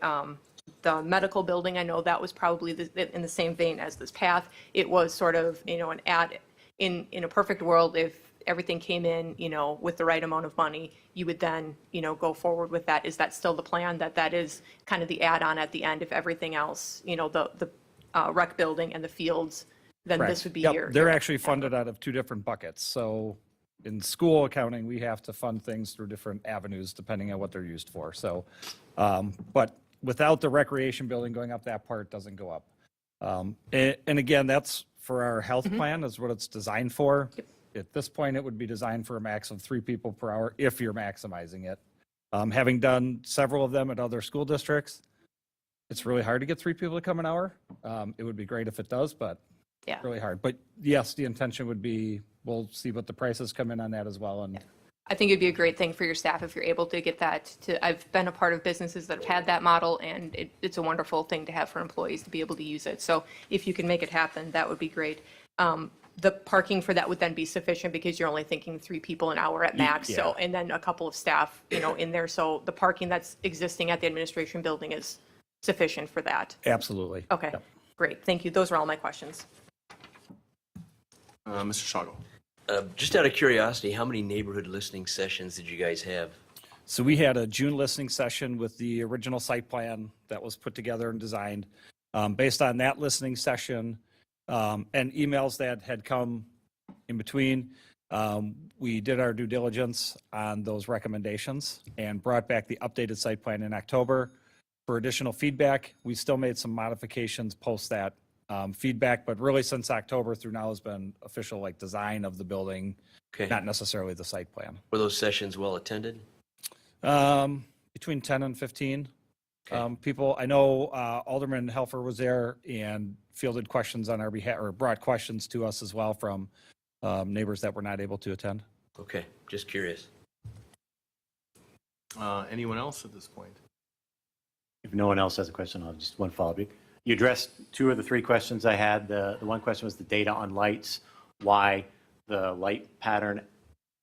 medical building. I know that was probably in the same vein as this path. It was sort of, an add, in a perfect world, if everything came in, with the right amount of money, you would then, go forward with that. Is that still the plan, that is kind of the add-on at the end if everything else, the rec building and the fields, then this Correct. would be Yep, your. They're actually funded out of two different buckets. So in school accounting, we have to fund things through different avenues depending on what they're used for. So, but without the recreation building going up, that part doesn't go up. And again, that's for our health plan is what it's designed for. At this point, it would be designed for a max of 3 people per hour if you're maximizing it. Having done several of them at other school districts, it's really hard to get 3 people to come an hour. It would be great if it does, but Yeah. really hard. But yes, the intention would be, we'll see what the prices come in on that as well. And I think it'd be a great thing for your staff if you're able to get that I've been a part of businesses that have had that model, and it's a wonderful thing to have for employees to be able to use it. So if you can make it happen, that would be great. The parking for that would then be sufficient because you're only thinking 3 people an hour at max. So, and then a couple of staff, in there. So the parking that's existing at the administration building is sufficient for that. absolutely. Okay, Yep. great. Thank you. Those are all my questions. Mr. Shago. Just out of curiosity, how many neighborhood listening sessions did you guys have? So we had a June listening session with the original site plan that was put together and designed. Based on that listening session and emails that had come in between, we did our due diligence on those recommendations and brought back the updated site plan in October. For additional feedback, we still made some modifications post that feedback, but really since October through now has been official design of the building, Okay. not necessarily the site plan. Were those sessions well attended? Between 10 and 15 people. I know Alderman Helfer was there and fielded questions on our behalf, or brought questions to us as well from neighbors that were not able to attend. Okay, just curious. Anyone else at this point? If no one else has a question, I'll just one follow-up. You addressed 2 of the 3 questions I had. The one question was the data on lights, why the light pattern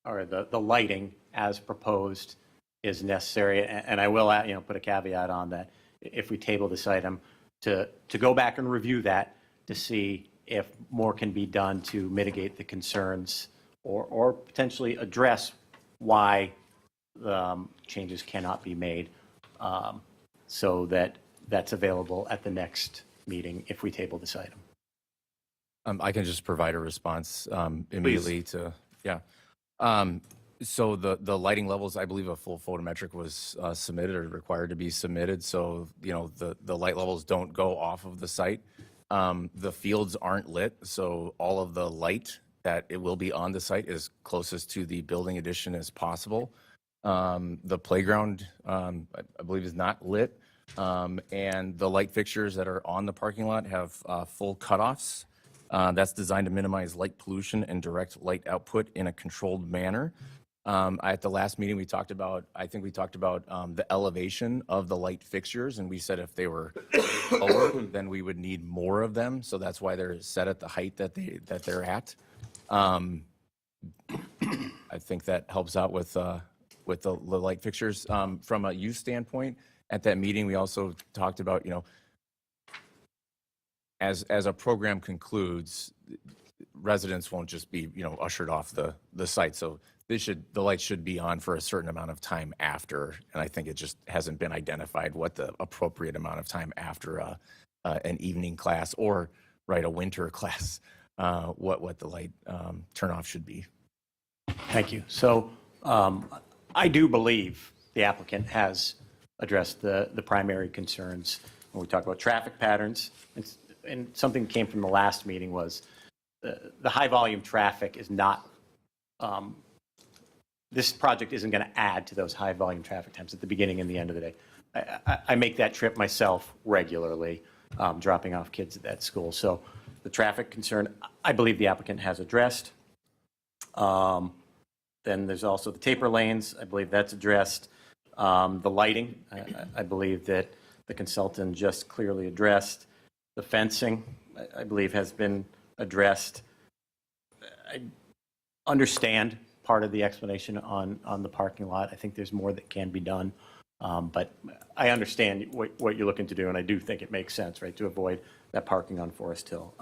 or the lighting as proposed is necessary. And I will add, put a caveat on that. If we table this item, to go back and review that to see if more can be done to mitigate the concerns or potentially address why changes cannot be made, so that's available at the next meeting if we table this item. I can just provide a response immediately to, yeah. So the lighting levels, I believe a full photometric was submitted or required to be submitted. So, the light levels don't go off of the site. The fields aren't lit, so all of the light that it will be on the site is closest to the building addition as possible. The playground, I believe, is not lit. And the light fixtures that are on the parking lot have full cutoffs. That's designed to minimize light pollution and direct light output in a controlled manner. At the last meeting, I think we talked about the elevation of the light fixtures, and we said if they were lower, then we would need more of them. So that's why they're set at the height that they're at. I think that helps out with the light fixtures. From a use standpoint, at that meeting, we also talked about, as a program concludes, residents won't just be, ushered off the site. So the lights should be on for a certain amount of time after, and I think it just hasn't been identified what the appropriate amount of time after an evening class or a winter class, what the light turnoff should be. Thank you. So I do believe the applicant has addressed the primary concerns when we talk about traffic patterns. And something that came from the last meeting was the high volume traffic is not, this project isn't going to add to those high volume traffic times at the beginning and the end of the day. I make that trip myself regularly, dropping off kids at that school. So the traffic concern, I believe the applicant has addressed. Then there's also the taper lanes. I believe that's addressed. The lighting, I believe that the consultant just clearly addressed. The fencing, I believe, has been addressed. I understand part of the explanation on the parking lot. I think there's more that can be done. But I understand what you're looking to do, and I do think it makes sense, right, to avoid that parking on Forest Hill.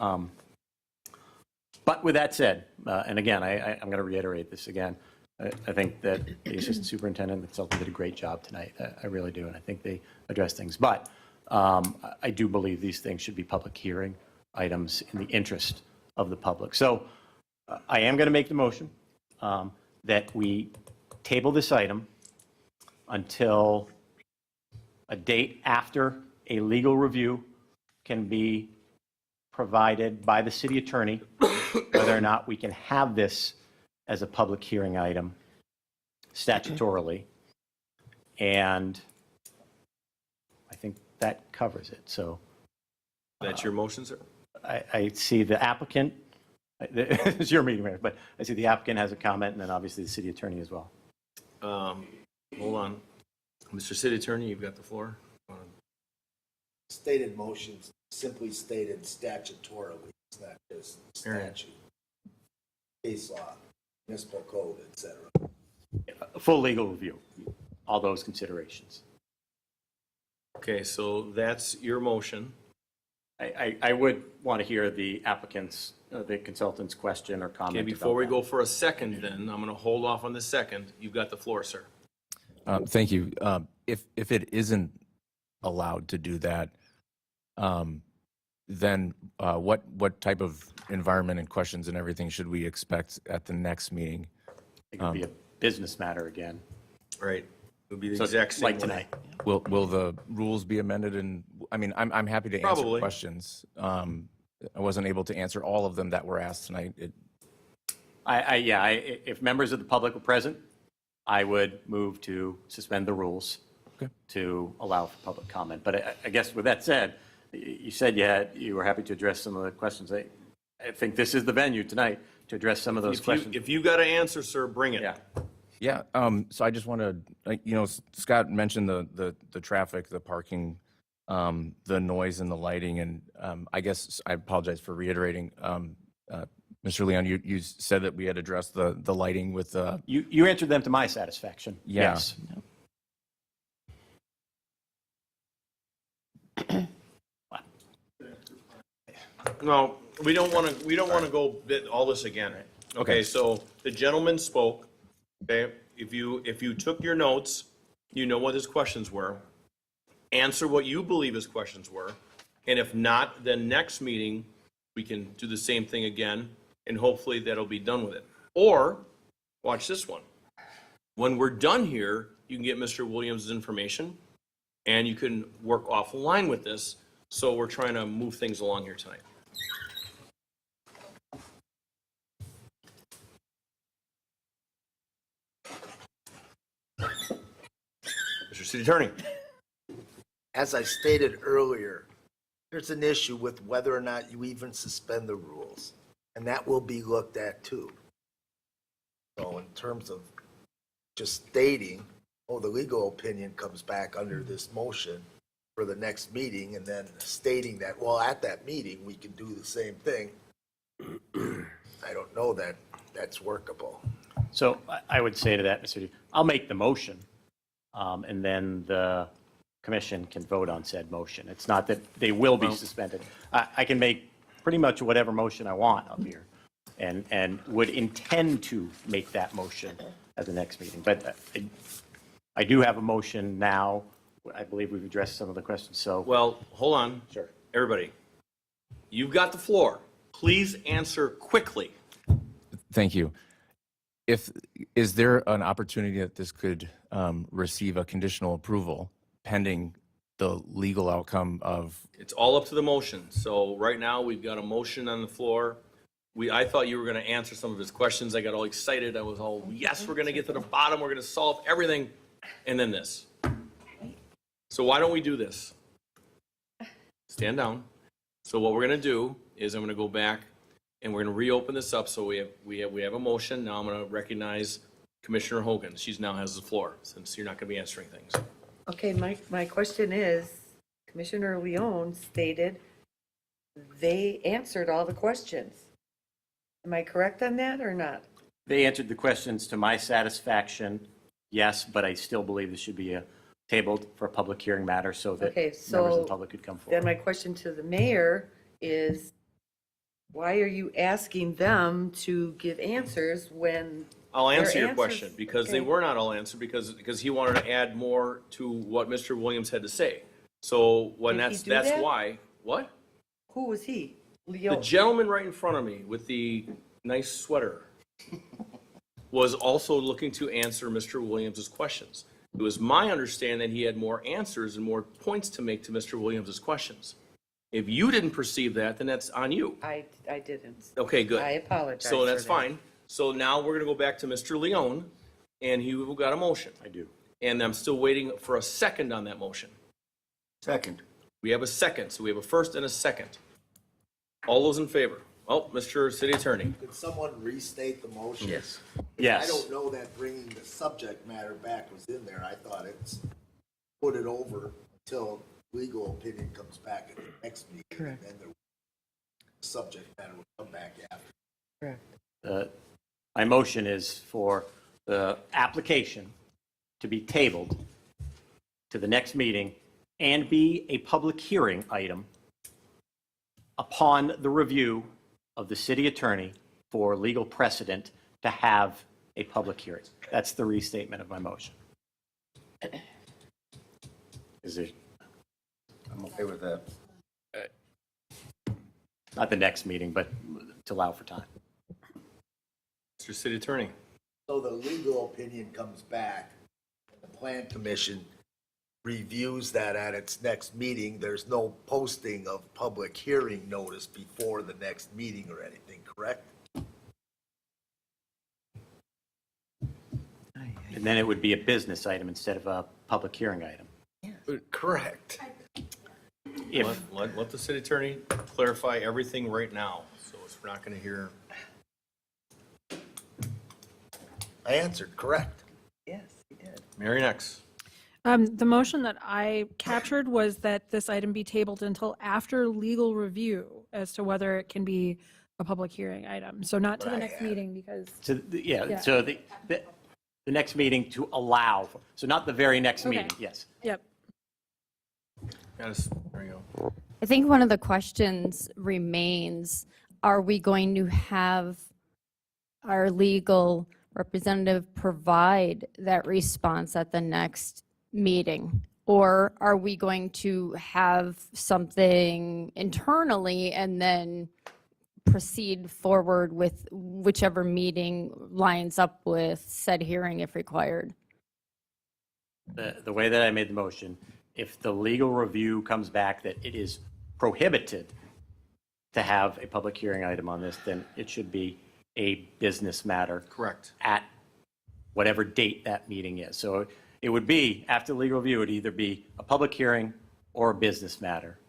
But with that said, and again, I'm going to reiterate this again, I think that the assistant superintendent and the consultant did a great job tonight. I really do, and I think they addressed things. But I do believe these things should be public hearing items in the interest of the public. So I am going to make the motion that we table this item until a date after a legal review can be provided by the city attorney, whether or not we can have this as a public hearing item statutorily. And I think that covers it. So That's your motion, sir? I see the applicant, it's your meeting, Mayor, but I see the applicant has a comment, and then obviously the city attorney as well. Hold on. Mr. City Attorney, you've got the floor. Stated motions simply stated statutorily, it's not just statute, case law, municipal code, etc. A full legal review, all those considerations. Okay, so that's your motion. I would want to hear the applicant's, the consultant's question or comment. Okay, before we go for a second, then, I'm going to hold off on the second. You've got the floor, sir. Thank you. If it isn't allowed to do that, then what type of environment and questions and everything should we expect at the next meeting? It could be a business matter again. Right. It would be the So, exact same like way. tonight. Will the rules be amended? And I mean, I'm happy to answer Probably. questions. I wasn't able to answer all of them that were asked tonight. If members of the public were present, I would move to suspend the rules to allow for public comment. But I guess with that said, you said you were happy to address some of the questions. I think this is the venue tonight to address some of those questions. If you got an answer, sir, bring it. Yeah. So I just want to, Scott mentioned the traffic, the parking, the noise and the lighting. And I guess I apologize for reiterating. Mr. Leon, you said that we had addressed the lighting with the. You answered them to my satisfaction. Yeah. Yes. No, we don't want to go bit all this again. Okay, so the gentleman spoke, okay? If you took your notes, you know what his questions were. Answer what you believe his questions were. And if not, then next meeting, we can do the same thing again, and hopefully that'll be done with it. Or, watch this one. When we're done here, you can get Mr. Williams' information, and you can work offline with this. So we're trying to move things along here tonight. Mr. City Attorney. As I stated earlier, there's an issue with whether or not you even suspend the rules. And that will be looked at too. So in terms of just stating, oh, the legal opinion comes back under this motion for the next meeting, and then stating that, well, at that meeting, we can do the same thing. I don't know that that's workable. So I would say to that, Mr. D, I'll make the motion, and then the commission can vote on said motion. It's not that they will be suspended. I can make pretty much whatever motion I want up here, and would intend to make that motion at the next meeting. But I do have a motion now. I believe we've addressed some of the questions, so. Well, hold on. Sure. Everybody, you've got the floor. Please answer quickly. Thank you. Is there an opportunity that this could receive a conditional approval pending the legal outcome of? It's all up to the motion. So right now, we've got a motion on the floor. I thought you were going to answer some of his questions. I got all excited. I was all, yes, we're going to get to the bottom. We're going to solve everything. And then this. So why don't we do this? Stand down. So what we're going to do is I'm going to go back and we're going to reopen this up. So we have a motion. Now I'm going to recognize Commissioner Hogan. She now has the floor since you're not going to be answering things. Okay, my question is, Commissioner Leone stated they answered all the questions. Am I correct on that or not? They answered the questions to my satisfaction, yes, but I still believe this should be tabled for a public hearing matter so that Okay, members of so the public could come then forward. my question to the mayor is, why are you asking them to give answers when? I'll answer their your answers- question because they okay. were not all answered because he wanted to add more to what Mr. Williams had to say. So when Did he that's do that? why, what? Who was he? The Leo? gentleman right in front of me with the nice sweater was also looking to answer Mr. Williams's questions. It was my understanding that he had more answers and more points to make to Mr. Williams's questions. If you didn't perceive that, then that's on you. I didn't. Okay, good. I apologize So that's for that. fine. So now we're gonna go back to Mr. Leone, and he got a motion. I do. And I'm still waiting for a second on that motion. Second. We have a second, so we have a first and a second. All those in favor? Oh, Mr. City Attorney. Could someone restate the motion? Yes. Yes. I don't know that bringing the subject matter back was in there. I thought it's put it over until legal opinion comes back at the next meeting. Correct. And then the subject matter will come back after. Correct. My motion is for the application to be tabled to the next meeting and be a public hearing item upon the review of the city attorney for legal precedent to have a public hearing. That's the restatement of my motion. Is it I'm okay with that. not the next meeting, but to allow for time? Mr. City Attorney. So the legal opinion comes back, and the plan commission reviews that at its next meeting. There's no posting of public hearing notice before the next meeting or anything, correct? And then it would be a business item instead of a public hearing item. Correct. If, Let the city attorney clarify everything right now, so we're not gonna hear. I answered correct. Yes, he did. Mary next. The motion that I captured was that this item be tabled until after legal review as to whether it can be a public hearing item. So not to the next meeting because, yeah, Yeah. so the next meeting to allow, so not the very next Okay. meeting, yes. yep. There you go. I think one of the questions remains, are we going to have our legal representative provide that response at the next meeting? Or are we going to have something internally and then proceed forward with whichever meeting lines up with said hearing if required? The way that I made the motion, if the legal review comes back that it is prohibited to have a public hearing item on this, then it should be a business matter. Correct. At whatever date that meeting is. So it would be, after legal review, it would either be a public hearing or a business matter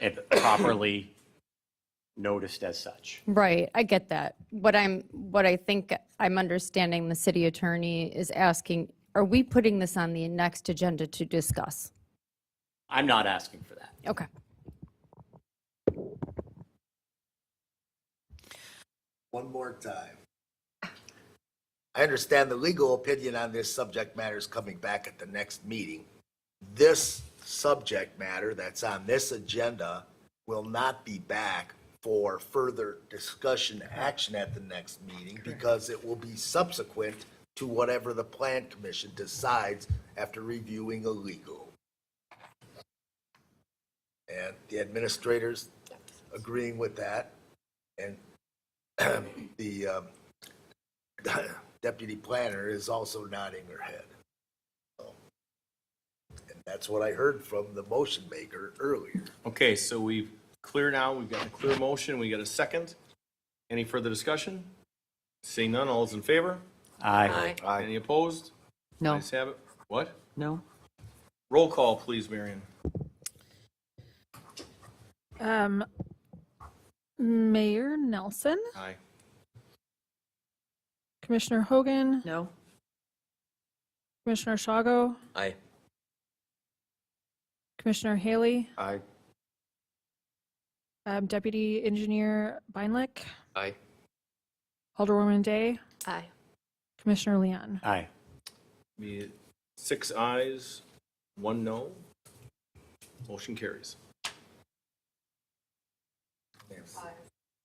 if properly noticed as such. Right, I get that. What I think I'm understanding the city attorney is asking, are we putting this on the next agenda to discuss? I'm not asking for that. Okay. One more time. I understand the legal opinion on this subject matter is coming back at the next meeting. This subject matter that's on this agenda will not be back for further discussion, action at the next meeting because it will be subsequent to whatever the Plan Commission decides after reviewing a legal. And the administrators agreeing with that, and the deputy planner is also nodding her head. So, and that's what I heard from the motion maker earlier. Okay, so we've clear now, we've got a clear motion, we got a second. Any further discussion? Seeing none, all is in favor? Aye. Any opposed? No. Ayes have it. What? No? Roll call, please, Marion. Mayor Nelson, Aye. Commissioner Hogan, No? Commissioner Shago, Aye. Commissioner Haley, Aye. Deputy Engineer Beinlich, Aye. Alderwoman Day, Aye. Commissioner Leon. Aye. Be 6 ayes, 1 no. Motion carries.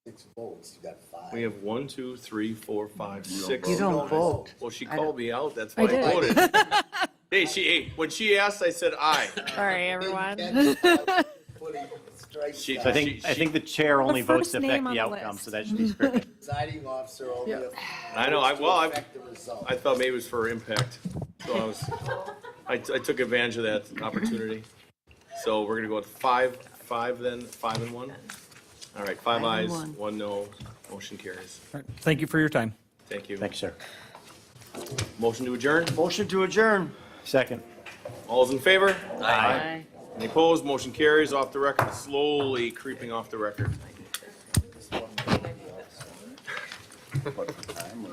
6 votes, you got 5. We have 1, 2, 3, 4, 5, 6. You don't vote. Well, she I called don't- me out, that's I why I did. voted. Hey, when she asked, I said aye. Sorry, everyone. She- So I think the chair only The votes first to name affect on the the outcome, list. so that should be stricken. Presiding officer only I know, I affect the result. I thought maybe it was for impact, so I took advantage of that opportunity. So we're gonna go with 5 then, 5 and 1? All right, 5 5 and ayes, 1. 1 no, motion carries. All right, thank you for your time. Thank you. Thanks, sir. Motion to adjourn? Motion to adjourn. Second. All's in favor? Aye. Any opposed? Motion carries off the record, slowly creeping off the record. What time?